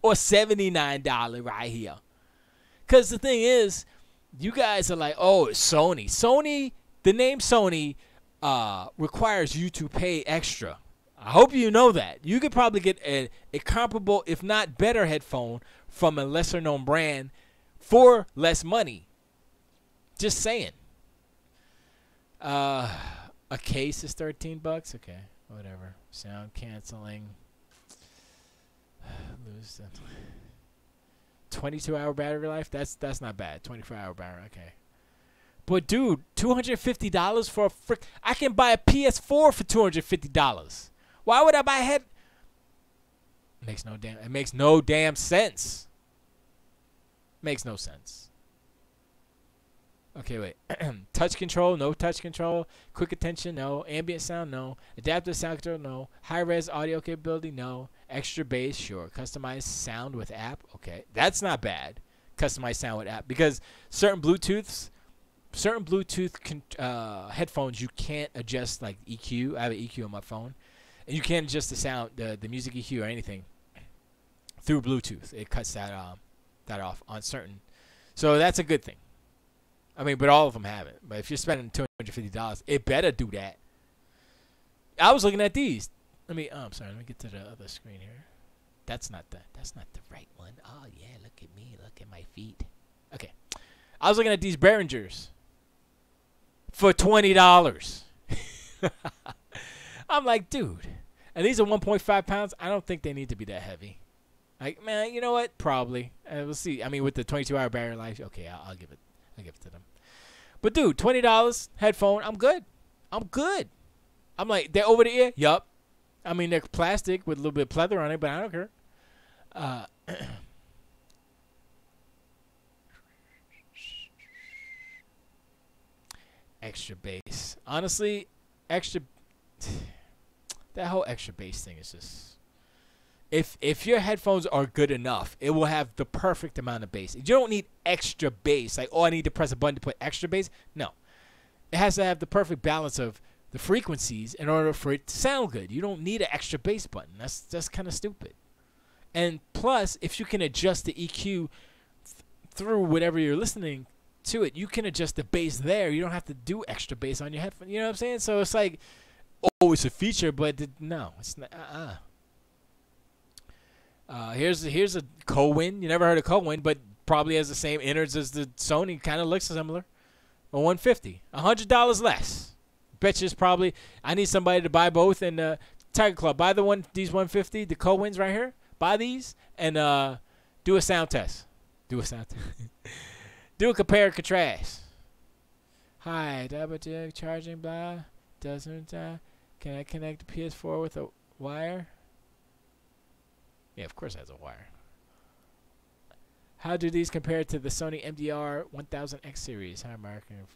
or $79 right here. Cause the thing is, you guys are like, oh, it's Sony. The name Sony requires you to pay extra. I hope you know that. You could probably get a comparable, if not better, headphone from a lesser known brand for less money. Just saying. A case is $13. Okay, whatever. Sound canceling. Lose the 22-hour battery life. That's not bad. 24-hour battery. Okay. But dude, $250 for a frick. I can buy a PS4 for $250. Why would I buy a head? It makes no damn sense. Makes no sense. Okay, wait. Touch control, no touch control. Quick attention, no. Ambient sound, no. Adaptive sound control, no. High res audio capability, no. Extra bass, sure. Customized sound with app, okay. That's not bad. Customized sound with app, because certain Bluetooth headphones you can't adjust, like EQ. I have an EQ on my phone, and you can't adjust the sound, the music EQ or anything through Bluetooth. It cuts that off on certain. So that's a good thing. I mean, but all of them have it. But if you're spending $250, it better do that. I was looking at these. I'm sorry. Let me get to the other screen here. That's not the right one. Oh yeah, look at me. Look at my feet. Okay. I was looking at these Behringers for $20. I'm like, dude. And these are 1.5 pounds. I don't think they need to be that heavy. Like, man, you know what? Probably. We'll see. I mean, with the 22-hour battery life, okay, I'll give it. I'll give it to them. But dude, $20 headphone. I'm good. I'm like, they're over the ear. Yup. I mean, they're plastic with a little bit of pleather on it, but I don't care. Extra bass. Honestly, that whole extra bass thing is just. If your headphones are good enough, it will have the perfect amount of bass. You don't need extra bass. Like, oh, I need to press a button to put extra bass. No. It has to have the perfect balance of the frequencies in order for it to sound good. You don't need an extra bass button. That's kind of stupid. And plus, if you can adjust the EQ through whatever you're listening to it, you can adjust the bass there. You don't have to do extra bass on your headphones. You know what I'm saying? So it's like, oh, it's a feature, but no, it's not. Here's a Colwyn. You never heard of Colwyn, but probably has the same innards as the Sony. Kind of looks similar. A $150, $100 less. Bet you it's probably. I need somebody to buy both. And Tiger Club, buy these 150, the Colwyns right here. Buy these and do a sound test. Do a compare and contrast. Hi, double charging blah. Doesn't can I connect the PS4 with a wire? Yeah, of course it has a wire. How do these compare to the Sony MDR 1000X series? Hi, American.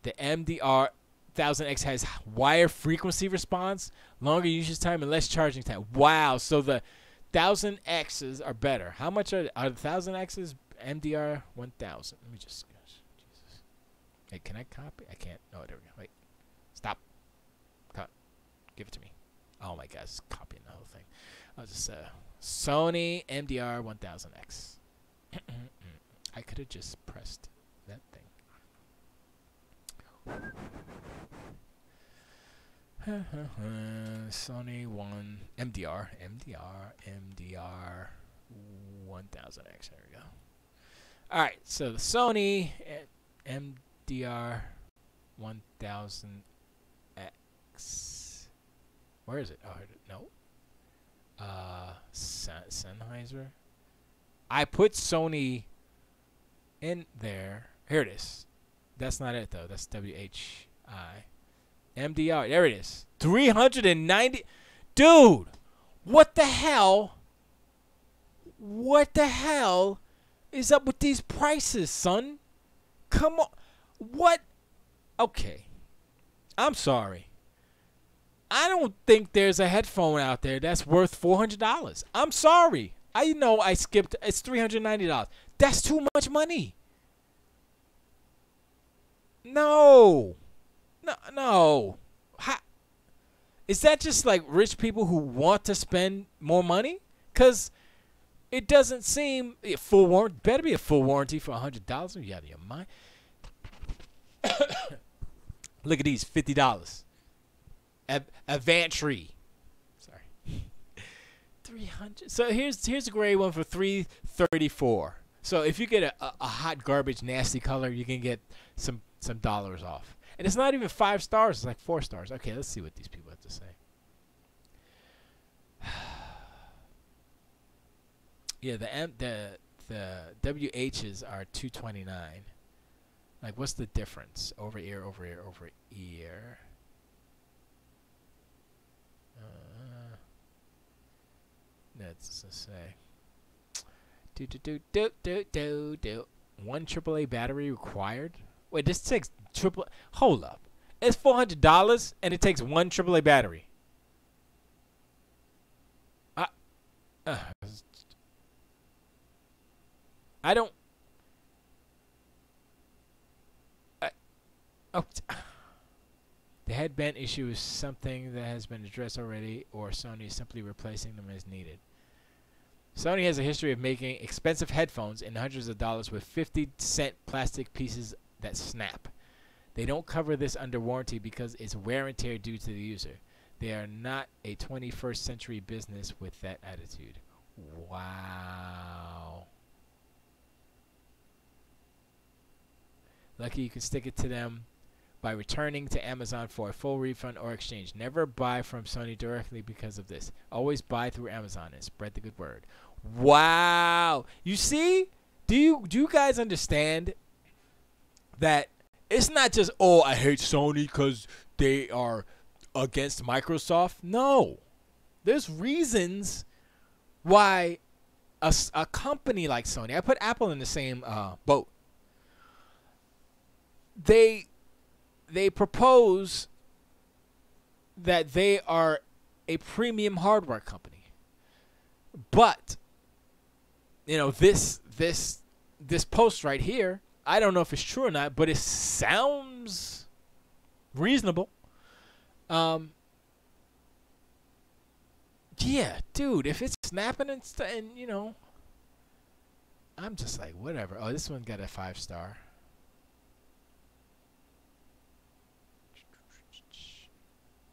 The MDR 1000X has wire frequency response, longer usage time, and less charging time. Wow, so the 1000Xs are better. How much are the 1000Xs? MDR 1000. Let me just. Jesus. Hey, can I copy? I can't. Oh, there we go. Wait. Stop. Cut. Give it to me. Oh my God, it's copying the whole thing. I'll just Sony MDR 1000X. I could have just pressed that thing. Sony MDR 1000X. There we go. All right, so the Sony MDR 1000X. Where is it? Oh, no. Sennheiser. I put Sony in there. Here it is. That's not it though. That's WHI. MDR. There it is. 390. Dude, what the hell? What the hell is up with these prices, son? Come on. What? Okay. I'm sorry. I don't think there's a headphone out there that's worth $400. I'm sorry. I know I skipped. It's $390. That's too much money. No. No. How? Is that just like rich people who want to spend more money? Because it doesn't seem full warranty. Better be a full warranty for $100. You out of your mind? Look at these, $50. Avantry. Sorry. 300. So here's a gray one for $334. So if you get a hot garbage nasty color, you can get some dollars off. And it's not even 5 stars, it's like 4 stars. Okay, let's see what these people have to say. Yeah, the WHs are 229. Like, what's the difference? Over ear, over ear, over ear. Let's say. One AAA battery required. Wait, this takes triple. Hold up, it's $400 and it takes one AAA battery. I don't. Oh. The headband issue is something that has been addressed already, or Sony is simply replacing them as needed. Sony has a history of making expensive headphones in hundreds of dollars with 50-cent plastic pieces that snap. They don't cover this under warranty because it's wear and tear due to the user. They are not a 21st century business with that attitude. Wow. Lucky you can stick it to them by returning to Amazon for a full refund or exchange. Never buy from Sony directly because of this. Always buy through Amazon and spread the good word. Wow. You see? Do you guys understand that it's not just, oh, I hate Sony because they are against Microsoft? No. There's reasons why a company like Sony, I put Apple in the same boat. They propose that they are a premium hardware company. But you know, this post right here, I don't know if it's true or not, but it sounds reasonable. Yeah, dude, if it's snapping and you know, I'm just like, whatever. Oh, this one got a 5-star.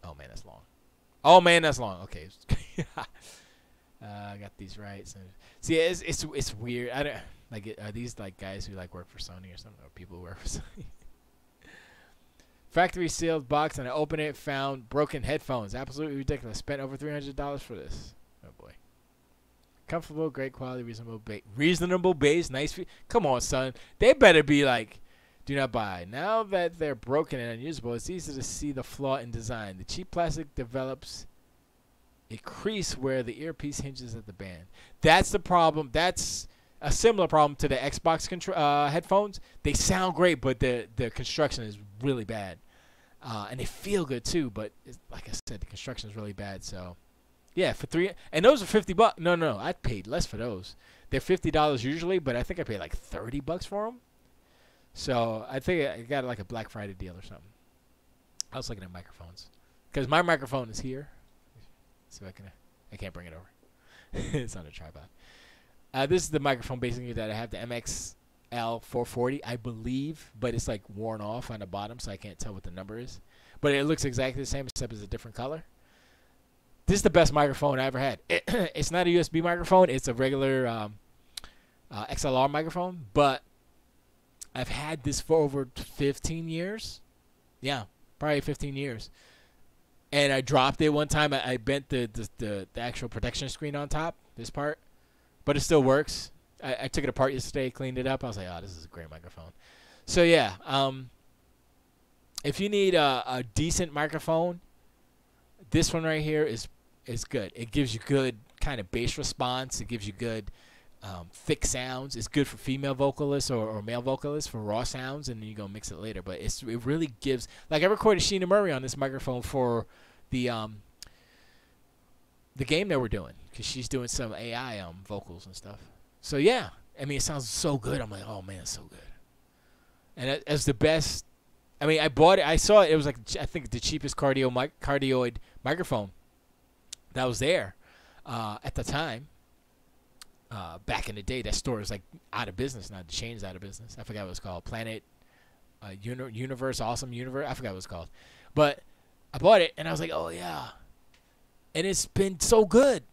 Oh man, that's long. Oh man, that's long. Okay. I got these right. So, see, it's weird. I don't like it. Are these like guys who like work for Sony or something, or people who work for Sony? Factory sealed box, and I opened it, found broken headphones. Absolutely ridiculous. Spent over $300 for this. Oh boy. Comfortable, great quality, reasonable base, nice. Come on, son. They better be like, do not buy. Now that they're broken and unusable, it's easy to see the flaw in design. The cheap plastic develops a crease where the earpiece hinges at the band. That's the problem. That's a similar problem to the Xbox headphones. They sound great, but the construction is really bad. And they feel good too, but like I said, the construction is really bad. So, yeah, for and those are $50. No, I paid less for those. They're $50 usually, but I think I paid like $30 for them. So I think I got like a Black Friday deal or something. I was looking at microphones because my microphone is here, so I can't bring it over. It's on a tripod. This is the microphone basically that I have, the MXL 440, I believe, but it's like worn off on the bottom, so I can't tell what the number is. But it looks exactly the same except it's a different color. This is the best microphone I ever had. It's not a USB microphone; it's a regular XLR microphone, but I've had this for over 15 years. Yeah, probably 15 years. And I dropped it one time. I bent the actual protection screen on top, this part. But it still works. I took it apart yesterday, cleaned it up. I was like, oh, this is a great microphone. So, yeah. If you need a decent microphone, this one right here is good. It gives you good kind of bass response. It gives you good thick sounds. It's good for female vocalists or male vocalists for raw sounds, and then you go mix it later. But it really gives, like, I recorded Sheena Murray on this microphone for the game that we're doing, because she's doing some AI vocals and stuff. So yeah, I mean, it sounds so good. I'm like, oh man, it's so good. And as the best, I mean, I bought it. I saw it. It was like, I think the cheapest cardioid microphone that was there at the time. Back in the day, that store was like out of business. Now the chain's out of business. I forgot what it was called. Planet Universe, Awesome Universe. I forgot what it's called, but I bought it and I was like, oh yeah, and it's been so good.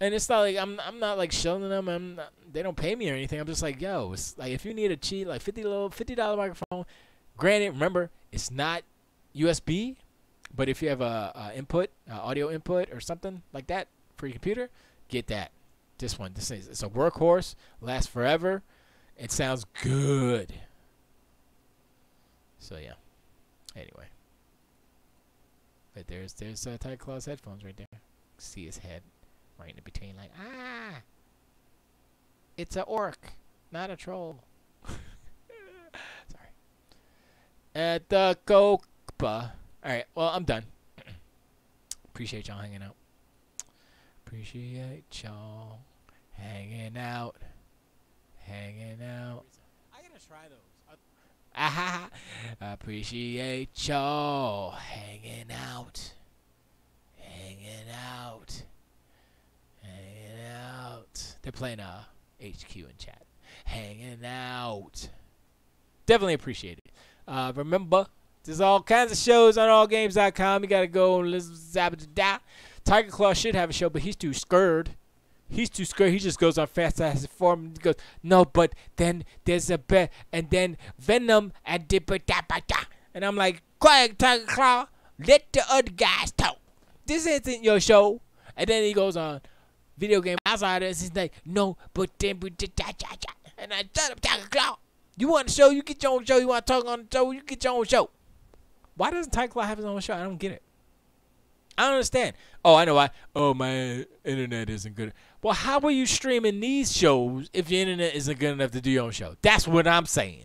And it's not like I'm not like shilling them. They don't pay me or anything. I'm just like, yo, it's like if you need a cheap like $50 microphone. Granted, remember it's not USB, but if you have a input, audio input or something like that for your computer, get that. This one, it's a workhorse, lasts forever. It sounds good. So yeah. Anyway, but there's Tiger Claw's headphones right there. See his head right in between, like it's a orc, not a troll. Sorry. At the Copa. All right. Well, I'm done. Appreciate y'all hanging out. Appreciate y'all hanging out. Hanging out. I gotta try those. I appreciate y'all hanging out. Hanging out. Hanging out. They're playing HQ in chat. Hanging out. Definitely appreciate it. Remember, there's all kinds of shows on allgames.com. You gotta go and listen to Tiger Claw should have a show, but he's too scared. He's too scared. He just goes on Fast Ass Form and goes, no, but then there's a bet, and then Venom and Dippa-da-ba-da. And I'm like, quiet, Tiger Claw. Let the other guys talk. This isn't your show. And then he goes on Video Game Outsiders. He's like, no, but then and I shut up, Tiger Claw. You want a show? You get your own show. You want to talk on the show? You get your own show. Why doesn't Tiger Claw have his own show? I don't get it. I don't understand. Oh, I know why. Oh, my internet isn't good. Well, how are you streaming these shows if your internet isn't good enough to do your own show? That's what I'm saying.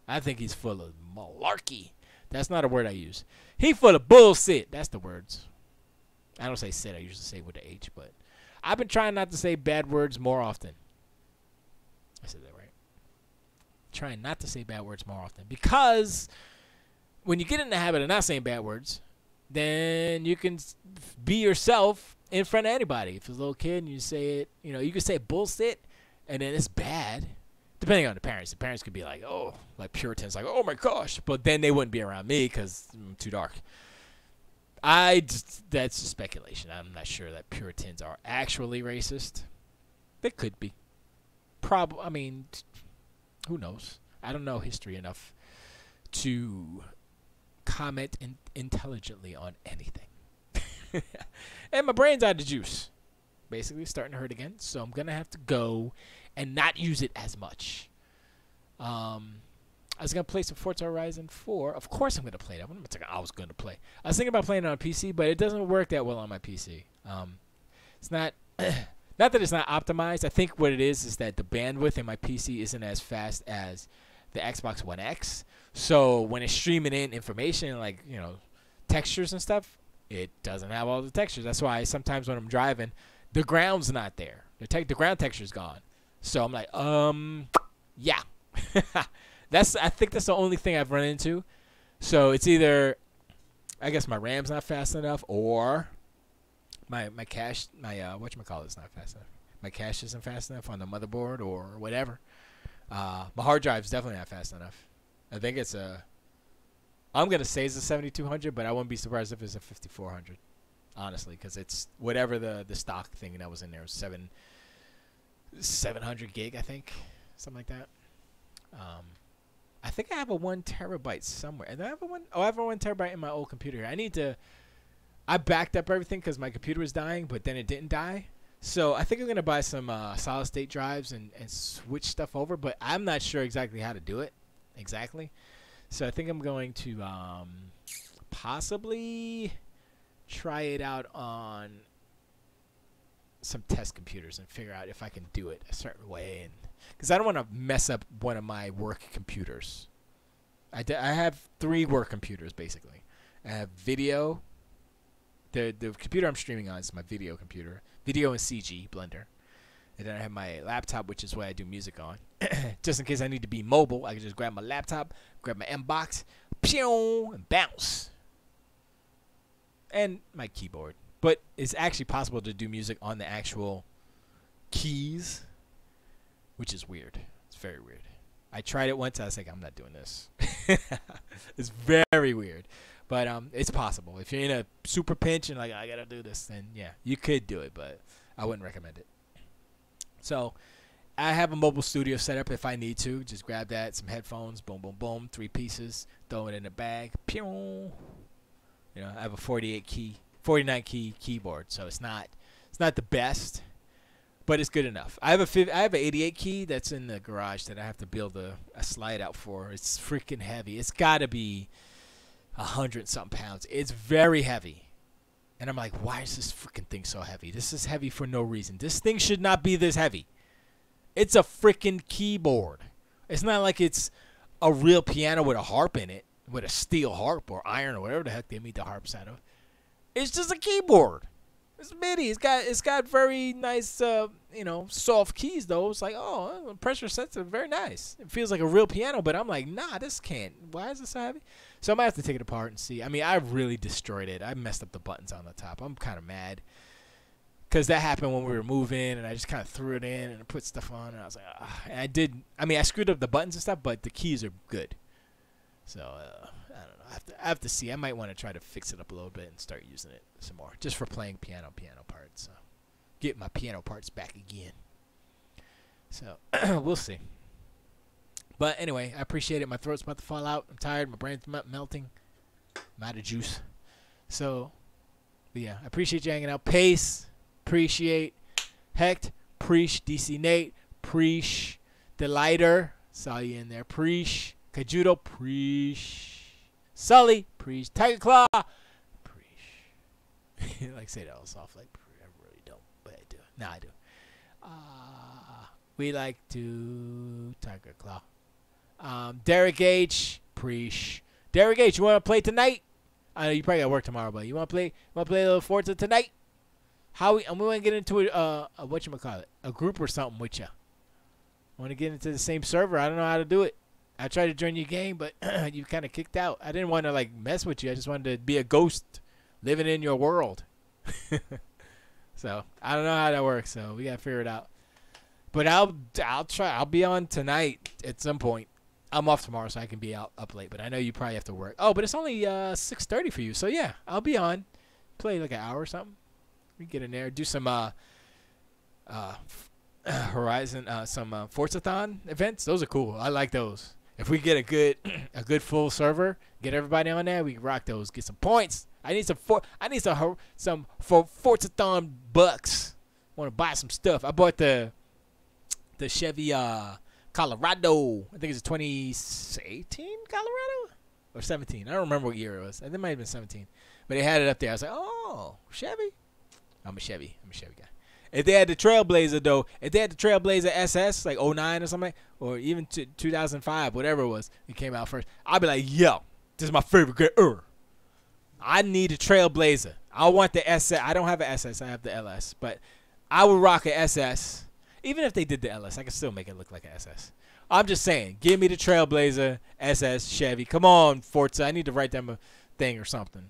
I think he's full of malarkey. That's not a word I use. He full of bullshit. That's the words. I don't say sit. I usually say with the H, but I've been trying not to say bad words more often. I said that right. Trying not to say bad words more often. Because when you get in the habit of not saying bad words, then you can be yourself in front of anybody. If it's a little kid and you say it, you can say bullshit, and then it's bad. Depending on the parents. The parents could be like, oh, like Puritans, like, oh my gosh. But then they wouldn't be around me because I'm too dark. That's just speculation. I'm not sure that Puritans are actually racist. They could be. I mean, who knows? I don't know history enough to comment intelligently on anything. And my brain's out of juice. Basically starting to hurt again. So I'm going to have to go and not use it as much. I was going to play some Forza Horizon 4. Of course I'm going to play that. I was going to play. I was thinking about playing it on PC, but it doesn't work that well on my PC. It's not... Not that it's not optimized. I think what it is that the bandwidth in my PC isn't as fast as the Xbox One X. So when it's streaming in information like, textures and stuff, it doesn't have all the textures. That's why sometimes when I'm driving, the ground's not there. The ground texture's gone. So I'm like, yeah. I think that's the only thing I've run into. So it's either, I guess my RAM's not fast enough, or my cache, whatchamacallit's not fast enough. My cache isn't fast enough on the motherboard or whatever. My hard drive's definitely not fast enough. I think it's I'm going to say it's a 7200, but I wouldn't be surprised if it's a 5400, honestly, because it's whatever the stock thing that was in there was 700 gig, I think, something like that. I think I have a 1 terabyte somewhere. And I have a 1 terabyte in my old computer. I backed up everything because my computer was dying, but then it didn't die. So I think I'm going to buy some solid state drives and switch stuff over, but I'm not sure exactly how to do it exactly. So I think I'm going to possibly try it out on some test computers and figure out if I can do it a certain way. Because I don't want to mess up one of my work computers. I have 3 work computers, basically. I have video. The computer I'm streaming on is my video computer. Video and CG Blender. And then I have my laptop, which is what I do music on. Just in case I need to be mobile, I can just grab my laptop, grab my M-Box, pew, and bounce. And my keyboard. But it's actually possible to do music on the actual keys, which is weird. It's very weird. I tried it once. I was like, I'm not doing this. It's very weird, but it's possible. If you're in a super pinch and like I gotta do this, then yeah, you could do it, but I wouldn't recommend it. So I have a mobile studio set up if I need to. Just grab that, some headphones, boom, boom, boom, 3 pieces, throw it in a bag, pew. You know, I have a 49 key keyboard, so it's not the best, but it's good enough. I have a 88 key that's in the garage that I have to build a slide out for. It's freaking heavy. It's got to be 100-something pounds. It's very heavy. And I'm like, why is this freaking thing so heavy? This is heavy for no reason. This thing should not be this heavy. It's a freaking keyboard. It's not like it's a real piano with a harp in it, with a steel harp or iron or whatever the heck they made the harps out of. It's just a keyboard. It's MIDI. It's got very nice, soft keys though. It's like, oh, pressure sensitive, very nice. It feels like a real piano, but I'm like, nah, this can't. Why is this so heavy? So I might have to take it apart and see. I mean, I really destroyed it. I messed up the buttons on the top. I'm kind of mad because that happened when we were moving, and I just kind of threw it in and put stuff on, and I was like, and I did. I mean, I screwed up the buttons and stuff, but the keys are good. So I don't know. I have to see. I might want to try to fix it up a little bit and start using it some more, just for playing piano parts. So get my piano parts back again. So we'll see. But anyway, I appreciate it. My throat's about to fall out. I'm tired. My brain's melting. I'm out of juice. So, but yeah, I appreciate you hanging out. Pace, appreciate. Hecht, preach. DC Nate, preach. Delighter, saw you in there. Preach. Kajudo, preach. Sully, preach. Tiger Claw, preach. Like say that all soft, like I really don't, but I do. Nah, I do. We like to Tiger Claw. Derek H, preach. Derek H, you want to play tonight? I know you probably got work tomorrow, but you want to play? Want to play a little Forza tonight? We want to get into a whatchamacallit, a group or something with you. Want to get into the same server? I don't know how to do it. I tried to join your game, but you kind of kicked out. I didn't want to like mess with you. I just wanted to be a ghost living in your world. So I don't know how that works. So we gotta figure it out. But I'll try. I'll be on tonight at some point. I'm off tomorrow, so I can be up late. But I know you probably have to work. Oh, but it's only 6:30 for you. So yeah, I'll be on. Play like an hour or something. We get in there, do some Horizon, some Forzathon events. Those are cool. I like those. If we get a good full server, get everybody on there, we can rock those. Get some points. I need some Forzathon bucks. Want to buy some stuff. I bought the Chevy Colorado. I think it's a 2018 Colorado or 17. I don't remember what year it was. I think it might have been 17. But they had it up there. I was like, oh, Chevy. I'm a Chevy guy. If they had the Trailblazer, though, if they had the Trailblazer SS, like 09 or something, or even 2005, whatever it was, it came out first, I'd be like, yo, this is my favorite car. I need a Trailblazer. I want the SS. I don't have an SS. I have the LS. But I would rock an SS. Even if they did the LS, I could still make it look like an SS. I'm just saying, give me the Trailblazer, SS, Chevy. Come on, Forza. I need to write them a thing or something.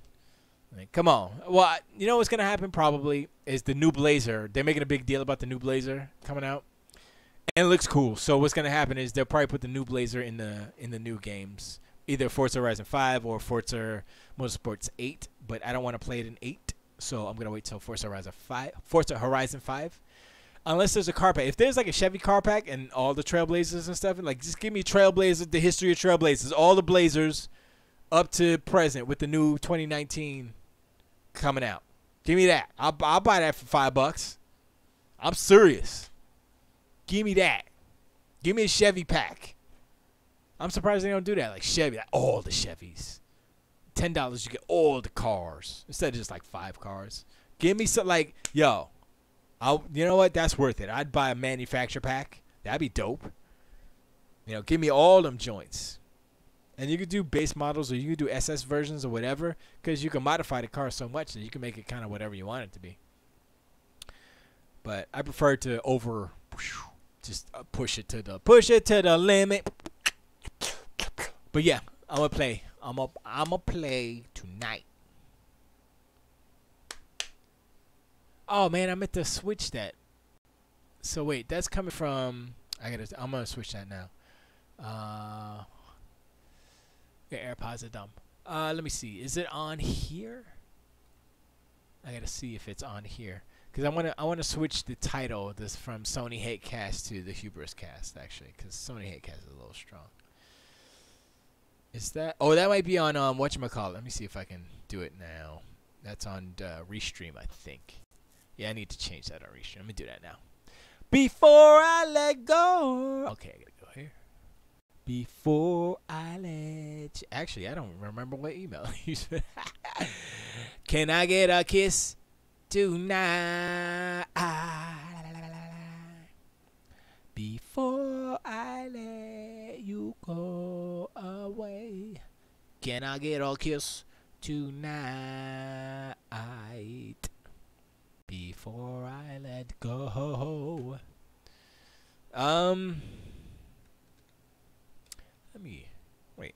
Come on. Well, you know what's going to happen probably is the new Blazer. They're making a big deal about the new Blazer coming out. And it looks cool. So what's going to happen is they'll probably put the new Blazer in the new games. Either Forza Horizon 5 or Forza Motorsports 8. But I don't want to play it in 8. So I'm going to wait till Forza Horizon 5. Unless there's a car pack. If there's like a Chevy car pack and all the Trailblazers and stuff, and like just give me Trailblazers, the history of Trailblazers, all the Blazers up to present with the new 2019 coming out. Give me that. I'll buy that for $5. I'm serious. Give me that. Give me a Chevy pack. I'm surprised they don't do that. Like Chevy, like all the Chevys. $10 you get all the cars instead of just like 5 cars. Give me some like yo. You know what? That's worth it. I'd buy a manufacturer pack. That'd be dope. You know, give me all them joints. And you could do base models or you could do SS versions or whatever because you can modify the car so much that you can make it kind of whatever you want it to be. But I prefer to just push it to the limit. But yeah, I'm gonna play. I'm gonna play tonight. Oh man, I meant to switch that. So wait, that's coming from. I'm gonna switch that now. Uh, yeah, AirPods are dumb. Let me see. Is it on here? I gotta see if it's on here. Cause I wanna switch the title this from Sony Hate Cast to the Hubris Cast actually, cause Sony Hate Cast is a little strong. Is that? Oh, that might be on whatchamacallit. Let me see if I can do it now. That's on Restream, I think. Yeah, I need to change that on Restream. Let me do that now. Before I let go. Okay, I gotta go here. Before I let you. Actually, I don't remember what email I used. Can I get a kiss tonight? Before I let you go away. Can I get a kiss tonight? Before I let go. Let me wait.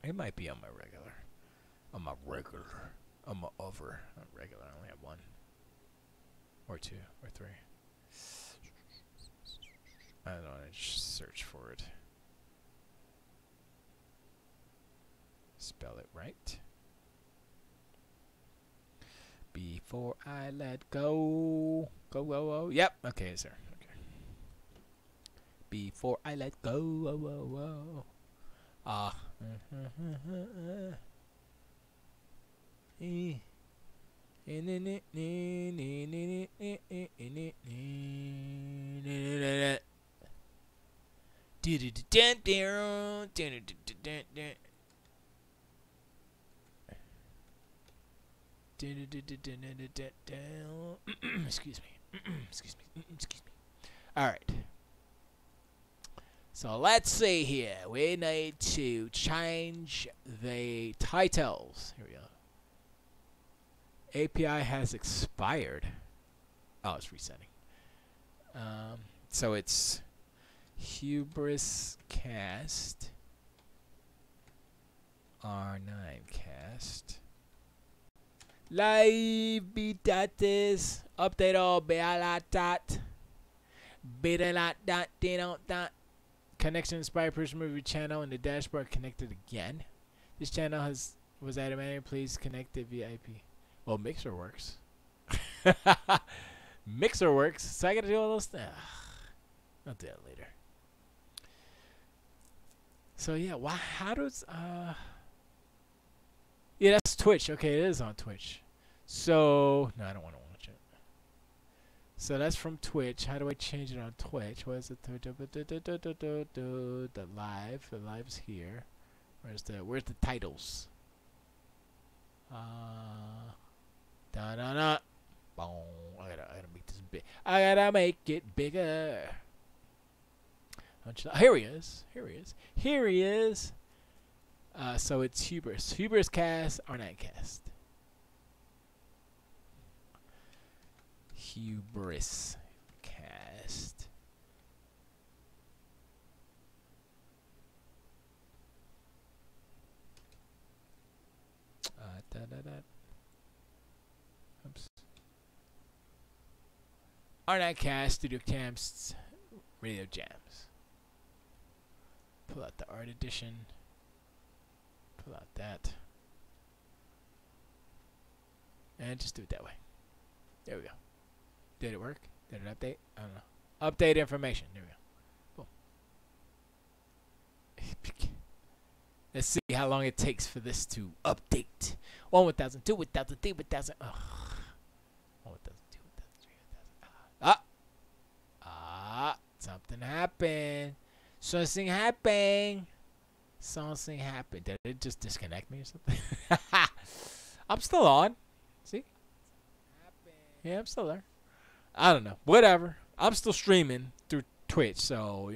It might be on my regular. On my regular. On my over. Not regular. I only have one. Or two. Or three. I don't know. I just search for it. Spell it right. Before I let go. Go. Yep. Okay, it's there. Okay. Before I let go. Ah. Excuse me. Excuse me. All right. So let's see here. We need to change the titles. Here we go. API has expired. Oh, it's resetting. So it's Hubris Cast, R9 Cast, Live Betates, Update all Bealatat, Betalat. Connection expired. Person movie channel in the dashboard connected again. This channel was added manually. Please connect it via IP. Well, Mixer works. Mixer works. So I gotta do all those things. I'll do that later. So yeah, how does yeah, that's Twitch. Okay, it is on Twitch. So no, I don't want to watch it. So that's from Twitch. How do I change it on Twitch? What is it? The live. The live's here. Where's the titles? Da. Boom. I gotta make this big. I gotta make it bigger. Here he is. So it's Hubris Cast, R9 Cast. Hubris Cast. Oops. R9 Cast, Studio Camps, Radio Jams. Pull out the art edition. Pull out that. And just do it that way. There we go. Did it work? Did it update? I don't know. Update information. There we go. Boom. Let's see how long it takes for this to update. 1 1000, 2 1000, 3 1000. 1 1000, 2 1000, 3 1000. Something happened. Something happened. Did it just disconnect me or something? I'm still on. See? Yeah, I'm still there. I don't know. Whatever. I'm still streaming through Twitch, so,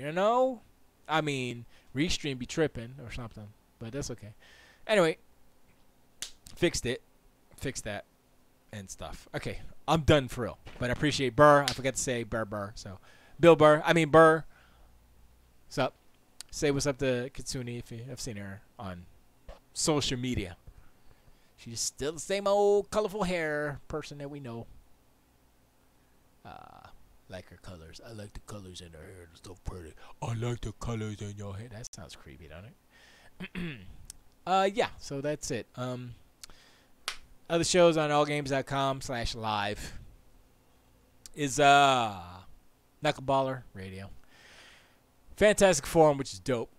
I mean, Restream be tripping or something, but that's okay. Anyway, fixed it. Fixed that and stuff. Okay, I'm done for real. But I appreciate Burr. I forgot to say Burr. So, Bill Burr. I mean, Burr. What's up? Say what's up to Kitsune if you have seen her on social media. She's still the same old colorful hair person that we know. like her colors. I like the colors in her hair. It's so pretty. I like the colors in your hair. That sounds creepy, don't it? Yeah. So that's it. Other shows on allgames.com/live is Knuckleballer Radio. Fantastic Forum, which is dope.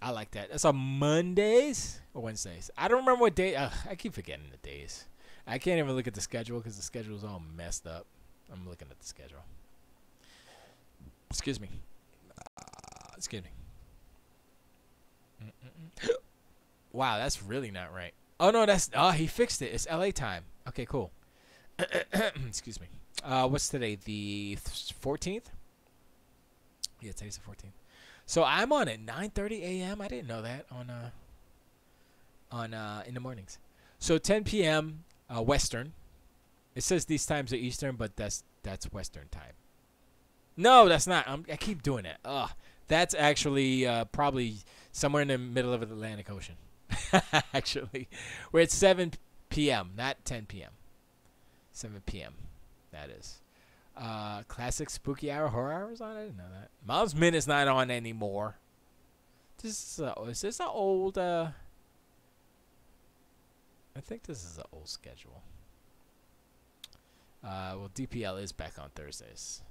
I like that. That's on Mondays or Wednesdays. I don't remember what day. I keep forgetting the days. I can't even look at the schedule because the schedule is all messed up. I'm looking at the schedule. Excuse me. Excuse me. Wow, that's really not right. Oh, no, that's... Oh, he fixed it. It's LA time. Okay, cool. Excuse me. What's today? The 14th? Yeah, today's the 14th. So I'm on at 9:30 a.m. I didn't know that on in the mornings. So 10 p.m. Western. It says these times are Eastern, but that's Western time. No, that's not. I keep doing that. Ugh. That's actually probably somewhere in the middle of the Atlantic Ocean. Actually, where it's 7 p.m., not 10 p.m. 7 p.m. That is. Classic Spooky Hour Horror Hour is on. I didn't know that. Mom's Minute's not on anymore. Is this an old? I think this is an old schedule. Well, DPL is back on Thursdays.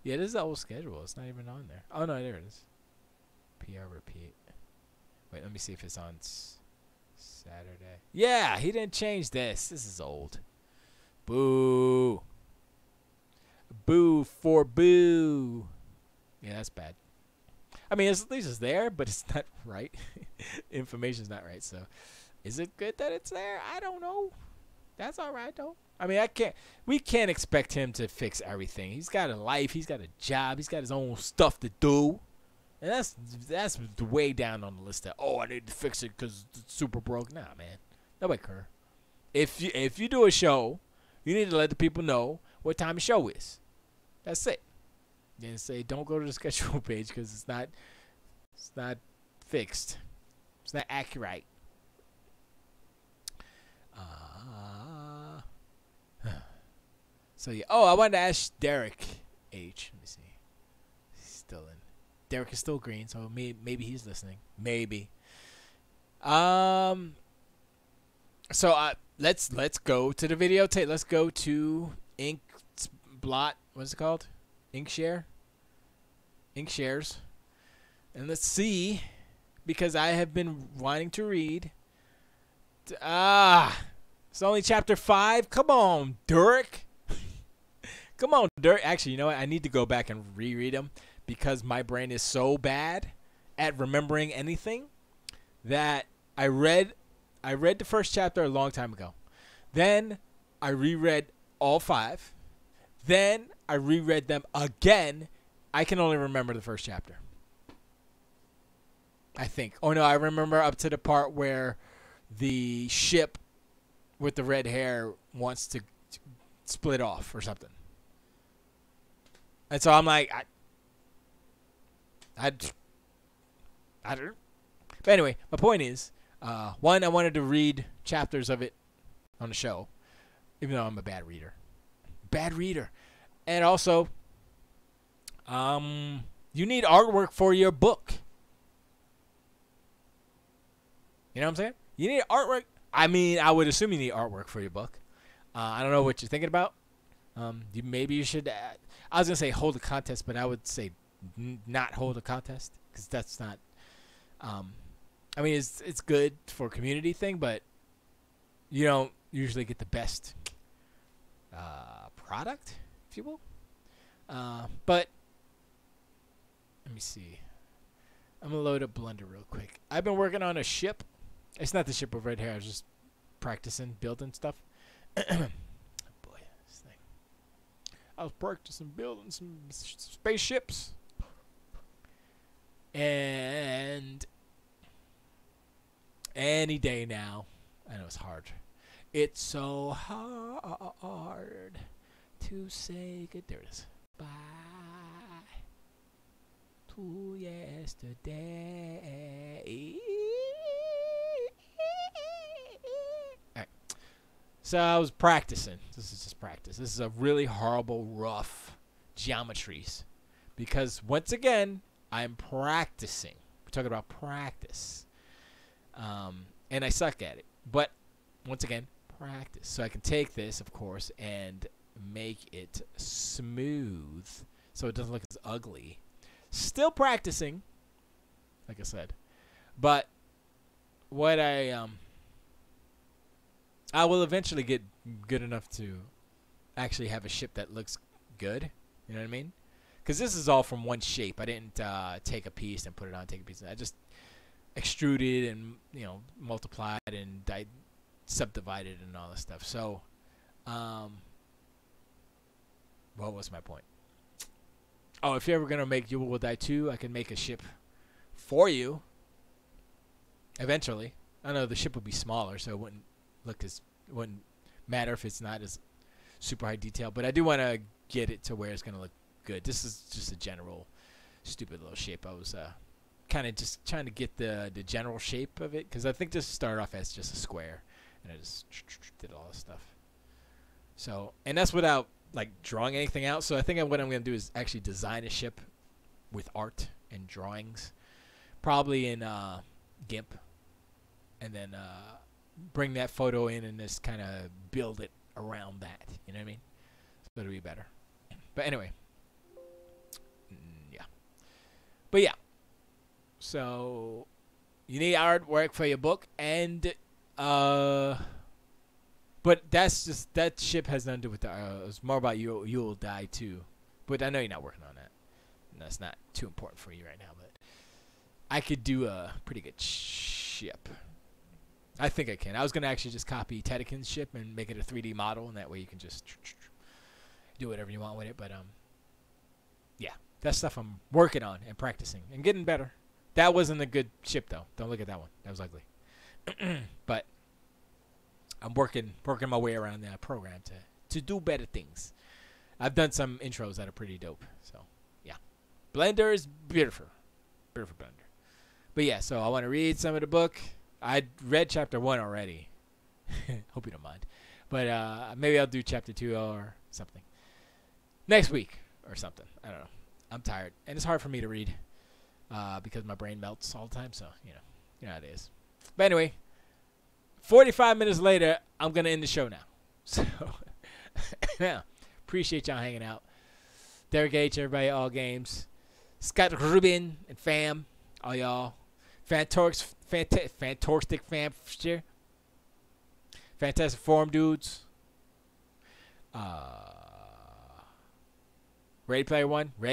Yeah, this is the old schedule. It's not even on there. Oh no, there it is. PR repeat. Wait, let me see if it's on Saturday. Yeah, he didn't change this. This is old. Boo. Boo for boo. Yeah, that's bad. I mean, at least it's there, but it's not right. Information's not right. So, is it good that it's there? I don't know. That's all right though. I mean, we can't expect him to fix everything. He's got a life. He's got a job. He's got his own stuff to do. And that's way down on the list. That I need to fix it because it's super broke. Nah, man, nobody care. If you do a show, you need to let the people know what time the show is. That's it. Then say don't go to the schedule page because it's not fixed. It's not accurate. So yeah. Oh, I wanted to ask Derek H. Let me see. He's still in. Derek is still green, so maybe he's listening. Maybe. So let's go to the videotape. Let's go to Inkblot. What's it called? Inkshare. Inkshares. And let's see, because I have been wanting to read. It's only chapter 5. Come on, Derek. Come on, Derek. Actually, you know what? I need to go back and reread them because my brain is so bad at remembering anything that I read the first chapter a long time ago. Then I reread all 5. Then I reread them again. I can only remember the first chapter. I think. Oh, no, I remember up to the part where the ship with the red hair wants to split off or something. And so I'm like, I don't. But anyway, my point is, one, I wanted to read chapters of it on the show, even though I'm a bad reader. And also, you need artwork for your book. You know what I'm saying? You need artwork. I mean, I would assume you need artwork for your book. I don't know what you're thinking about. Maybe you should. I was gonna say hold a contest, but I would say not hold a contest because that's not. I mean, it's good for a community thing, but you don't usually get the best product, if you will. But let me see. I'm gonna load up Blender real quick. I've been working on a ship. It's not the ship with red hair. I was just practicing building stuff. Boy, this thing. I was practicing building some spaceships. And any day now. I know it's hard. It's so hard to say good. There it is. Bye to yesterday. Alright. So I was practicing. This is just practice. This is a really horrible, rough geometries, because once again I'm practicing. We're talking about practice, and I suck at it. But once again, practice. So I can take this, of course, and make it smooth, so it doesn't look as ugly. Still practicing, like I said, but what I will eventually get good enough to actually have a ship that looks good. You know what I mean? Because this is all from one shape. I didn't take a piece and put it on. Take a piece. I just extruded and multiplied and subdivided and all this stuff. So, what was my point? Oh, if you're ever gonna make You Will Die 2, I can make a ship for you. Eventually, I know the ship would be smaller, so it wouldn't matter if it's not as super high detail. But I do want to get it to where it's gonna look good. This is just a general stupid little shape. I was kind of just trying to get the general shape of it, because I think this started off as just a square, and I just did all this stuff. So, and that's without like drawing anything out. So I think what I'm going to do is actually design a ship with art and drawings, probably in GIMP, and then bring that photo in and just kind of build it around that. You know what I mean? So it'll be better. But anyway, yeah. But yeah. So you need artwork for your book, and but that's just, that ship has nothing to do with the. It's more about You Will Die too. But I know you're not working on that. And that's not too important for you right now. But I could do a pretty good ship. I think I can. I was gonna actually just copy Tedekin's ship and make it a 3D model, and that way you can just do whatever you want with it. But yeah, that's stuff I'm working on and practicing and getting better. That wasn't a good ship though. Don't look at that one. That was ugly. But I'm working my way around that program to do better things. I've done some intros that are pretty dope. So yeah, Blender is beautiful, beautiful Blender. But yeah, so I want to read some of the book. I read chapter 1 already. Hope you don't mind. But maybe I'll do chapter 2 or something next week or something. I don't know. I'm tired, and it's hard for me to read because my brain melts all the time. So you know how it is. But anyway, 45 minutes later, I'm gonna end the show now. So yeah, appreciate y'all hanging out. Derek H, everybody, all games. Scott Rubin and fam, all y'all. Fantastic fam share. Fantastic forum dudes. Ready Player One. That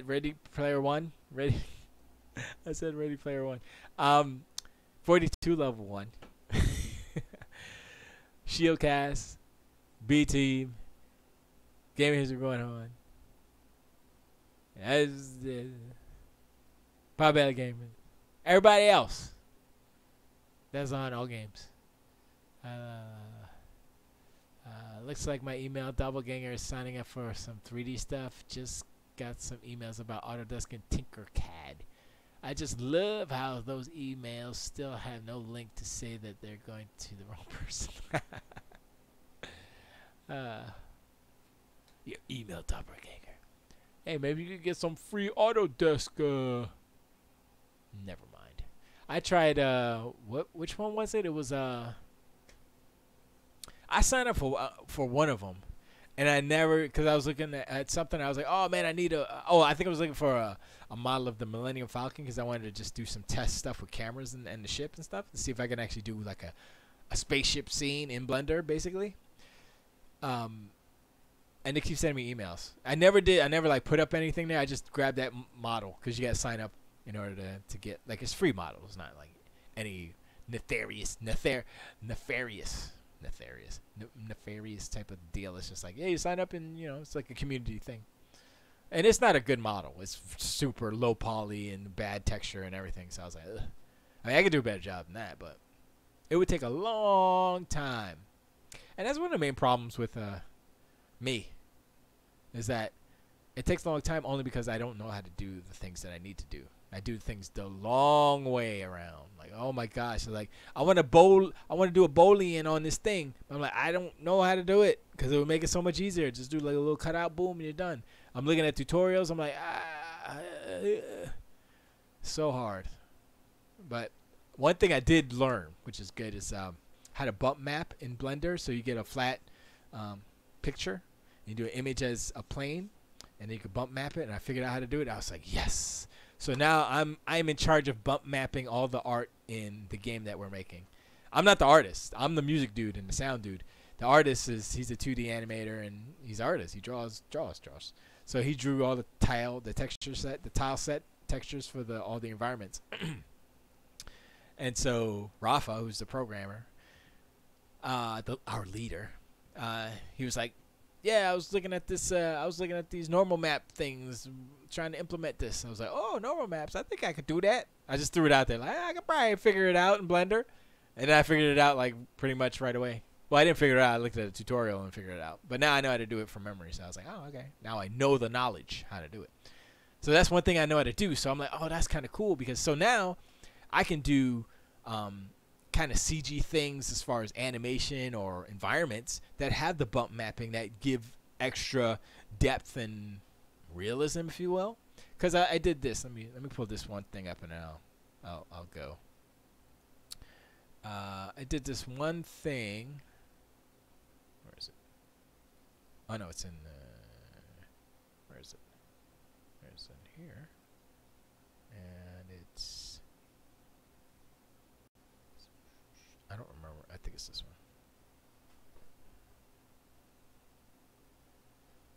Ready Player One. Ready. I said Ready Player One. 42 level 1. Shieldcast. B Team. Gaming History going on. Pop Belly Gaming. Everybody else that's on all games. Looks like my email doppelganger is signing up for some 3D stuff. Just got some emails about Autodesk and Tinkercad. I just love how those emails still have no link to say that they're going to the wrong person. Your email doppelganger. Hey, maybe you could get some free Autodesk. Never mind. I tried. Which one was it? It was. I signed up for one of them, and I never, because I was looking at something. I was like, oh man, I need a. Oh, I think I was looking for a model of the Millennium Falcon, because I wanted to just do some test stuff with cameras and the ship and stuff, to see if I can actually do like a spaceship scene in Blender, basically. And they keep sending me emails. I never did. I never like put up anything there. I just grabbed that model, because you got to sign up in order to get, like, it's free model. It's not like any nefarious type of deal. It's just like, yeah, you sign up and it's like a community thing. And it's not a good model. It's super low poly and bad texture and everything. So I was like, ugh. I mean, I could do a better job than that, but it would take a long time. And that's one of the main problems with me, is that it takes a long time only because I don't know how to do the things that I need to do. I do things the long way around. Like, oh my gosh, like I want to do a boolean on this thing. I'm like, I don't know how to do it because it would make it so much easier. Just do like a little cutout, boom, and you're done. I'm looking at tutorials. I'm like, so hard. But one thing I did learn, which is good, is how to bump map in Blender. So you get a flat picture, you do an image as a plane, and then you can bump map it. And I figured out how to do it. I was like, yes. So now I'm in charge of bump mapping all the art in the game that we're making. I'm not the artist. I'm the music dude and the sound dude. The artist he's a 2D animator and he's an artist. He draws. So he drew all the tile set textures for all the environments. And so Rafa, who's the programmer, our leader, he was like, yeah, I was looking at this. I was looking at these normal map things, trying to implement this. I was like, oh, normal maps. I think I could do that. I just threw it out there, like I could probably figure it out in Blender, and then I figured it out like pretty much right away. Well, I didn't figure it out. I looked at a tutorial and figured it out. But now I know how to do it from memory. So I was like, oh, okay. Now I know the knowledge how to do it. So that's one thing I know how to do. So I'm like, oh, that's kind of cool because so now I can do kind of CG things as far as animation or environments that have the bump mapping that give extra depth and realism, if you will. Because I did this. Let me pull this one thing up and I'll go. I did this one thing. Where is it? Oh no, it's in. Where is it? It's in here, and it's. I don't remember. I think it's this one.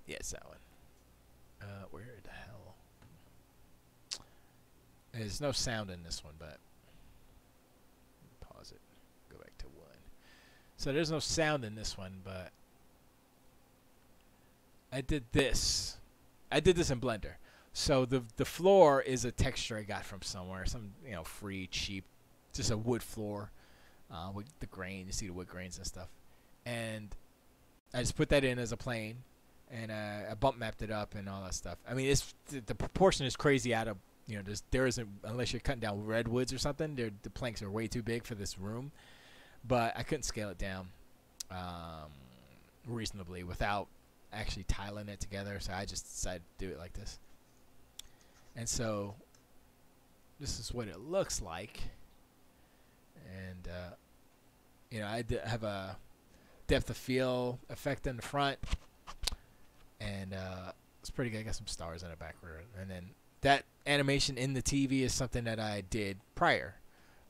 Yeah, it's that one. Where the hell? There's no sound in this one, but pause it. Go back to one. So there's no sound in this one, but I did this. I did this in Blender. So the floor is a texture I got from somewhere, some free, cheap, just a wood floor. With the grain, you see the wood grains and stuff, and I just put that in as a plane, and I bump mapped it up and all that stuff. I mean, the proportion is crazy out of there isn't, unless you're cutting down redwoods or something. The planks are way too big for this room, but I couldn't scale it down reasonably without actually tiling it together. So I just decided to do it like this, and so this is what it looks like. And I have a depth of field effect in the front, and it's pretty good. I got some stars in the background, and then that animation in the TV is something that I did prior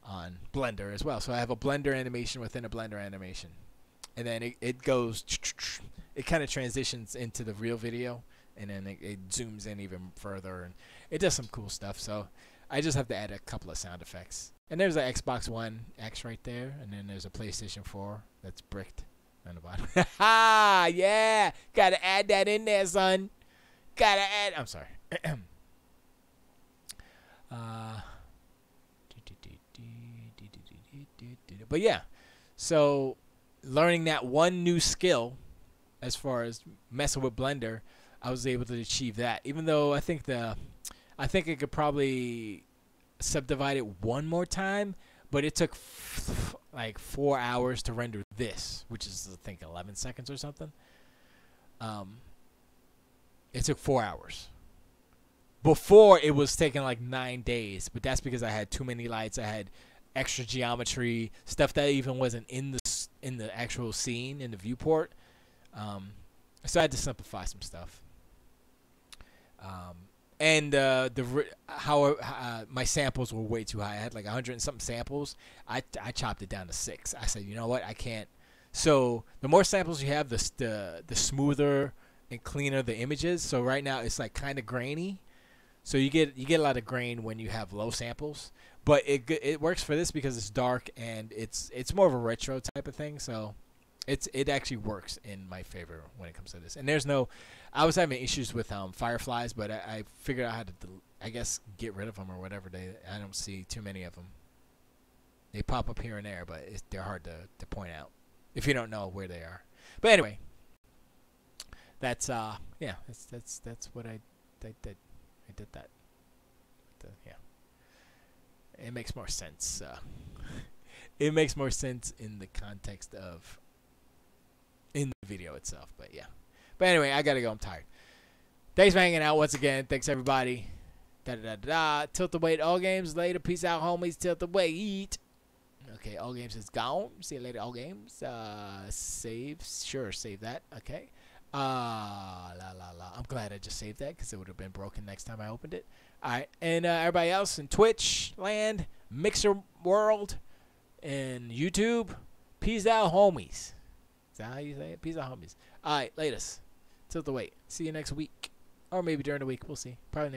on Blender as well. So I have a Blender animation within a Blender animation, and then it goes, it kind of transitions into the real video, and then it zooms in even further, and it does some cool stuff. So I just have to add a couple of sound effects. And there's an Xbox One X right there, and then there's a PlayStation 4 that's bricked on the bottom. Ha! Yeah! Gotta add that in there, son. Gotta add. I'm sorry. But yeah, so learning that one new skill as far as messing with Blender, I was able to achieve that. Even though I think it could probably subdivide it one more time, but it took like 4 hours to render this, which is I think 11 seconds or something. It took 4 hours. Before it was taking like 9 days, but that's because I had too many lights. I had extra geometry, stuff that even wasn't in the actual scene in the viewport. So I had to simplify some stuff. And my samples were way too high. I had like 100 and something samples. I chopped it down to 6. I said, you know what, I can't. So the more samples you have, the smoother and cleaner the images. So right now it's like kind of grainy. So you get a lot of grain when you have low samples. But it works for this because it's dark and it's more of a retro type of thing. So it actually works in my favor when it comes to this. And I was having issues with fireflies, but I figured out how to, I guess, get rid of them or whatever. I don't see too many of them. They pop up here and there, but they're hard to point out if you don't know where they are. But anyway, that's what I did. I did that. Yeah. It makes more sense. It makes more sense in the context of in the video itself. But yeah. But anyway, I gotta go. I'm tired. Thanks for hanging out once again. Thanks everybody. Da da da da. Tilt the weight. All games later. Peace out, homies. Tilt the weight. Okay, all games is gone. See you later, all games. Save. Sure, save that. Okay. La la la. I'm glad I just saved that because it would have been broken next time I opened it. All right, and everybody else in Twitch land, Mixer World, and YouTube. Peace out, homies. Is that how you say it? Peace out, homies. All right, latest. Tilt the weight. See you next week, or maybe during the week. We'll see. Probably next.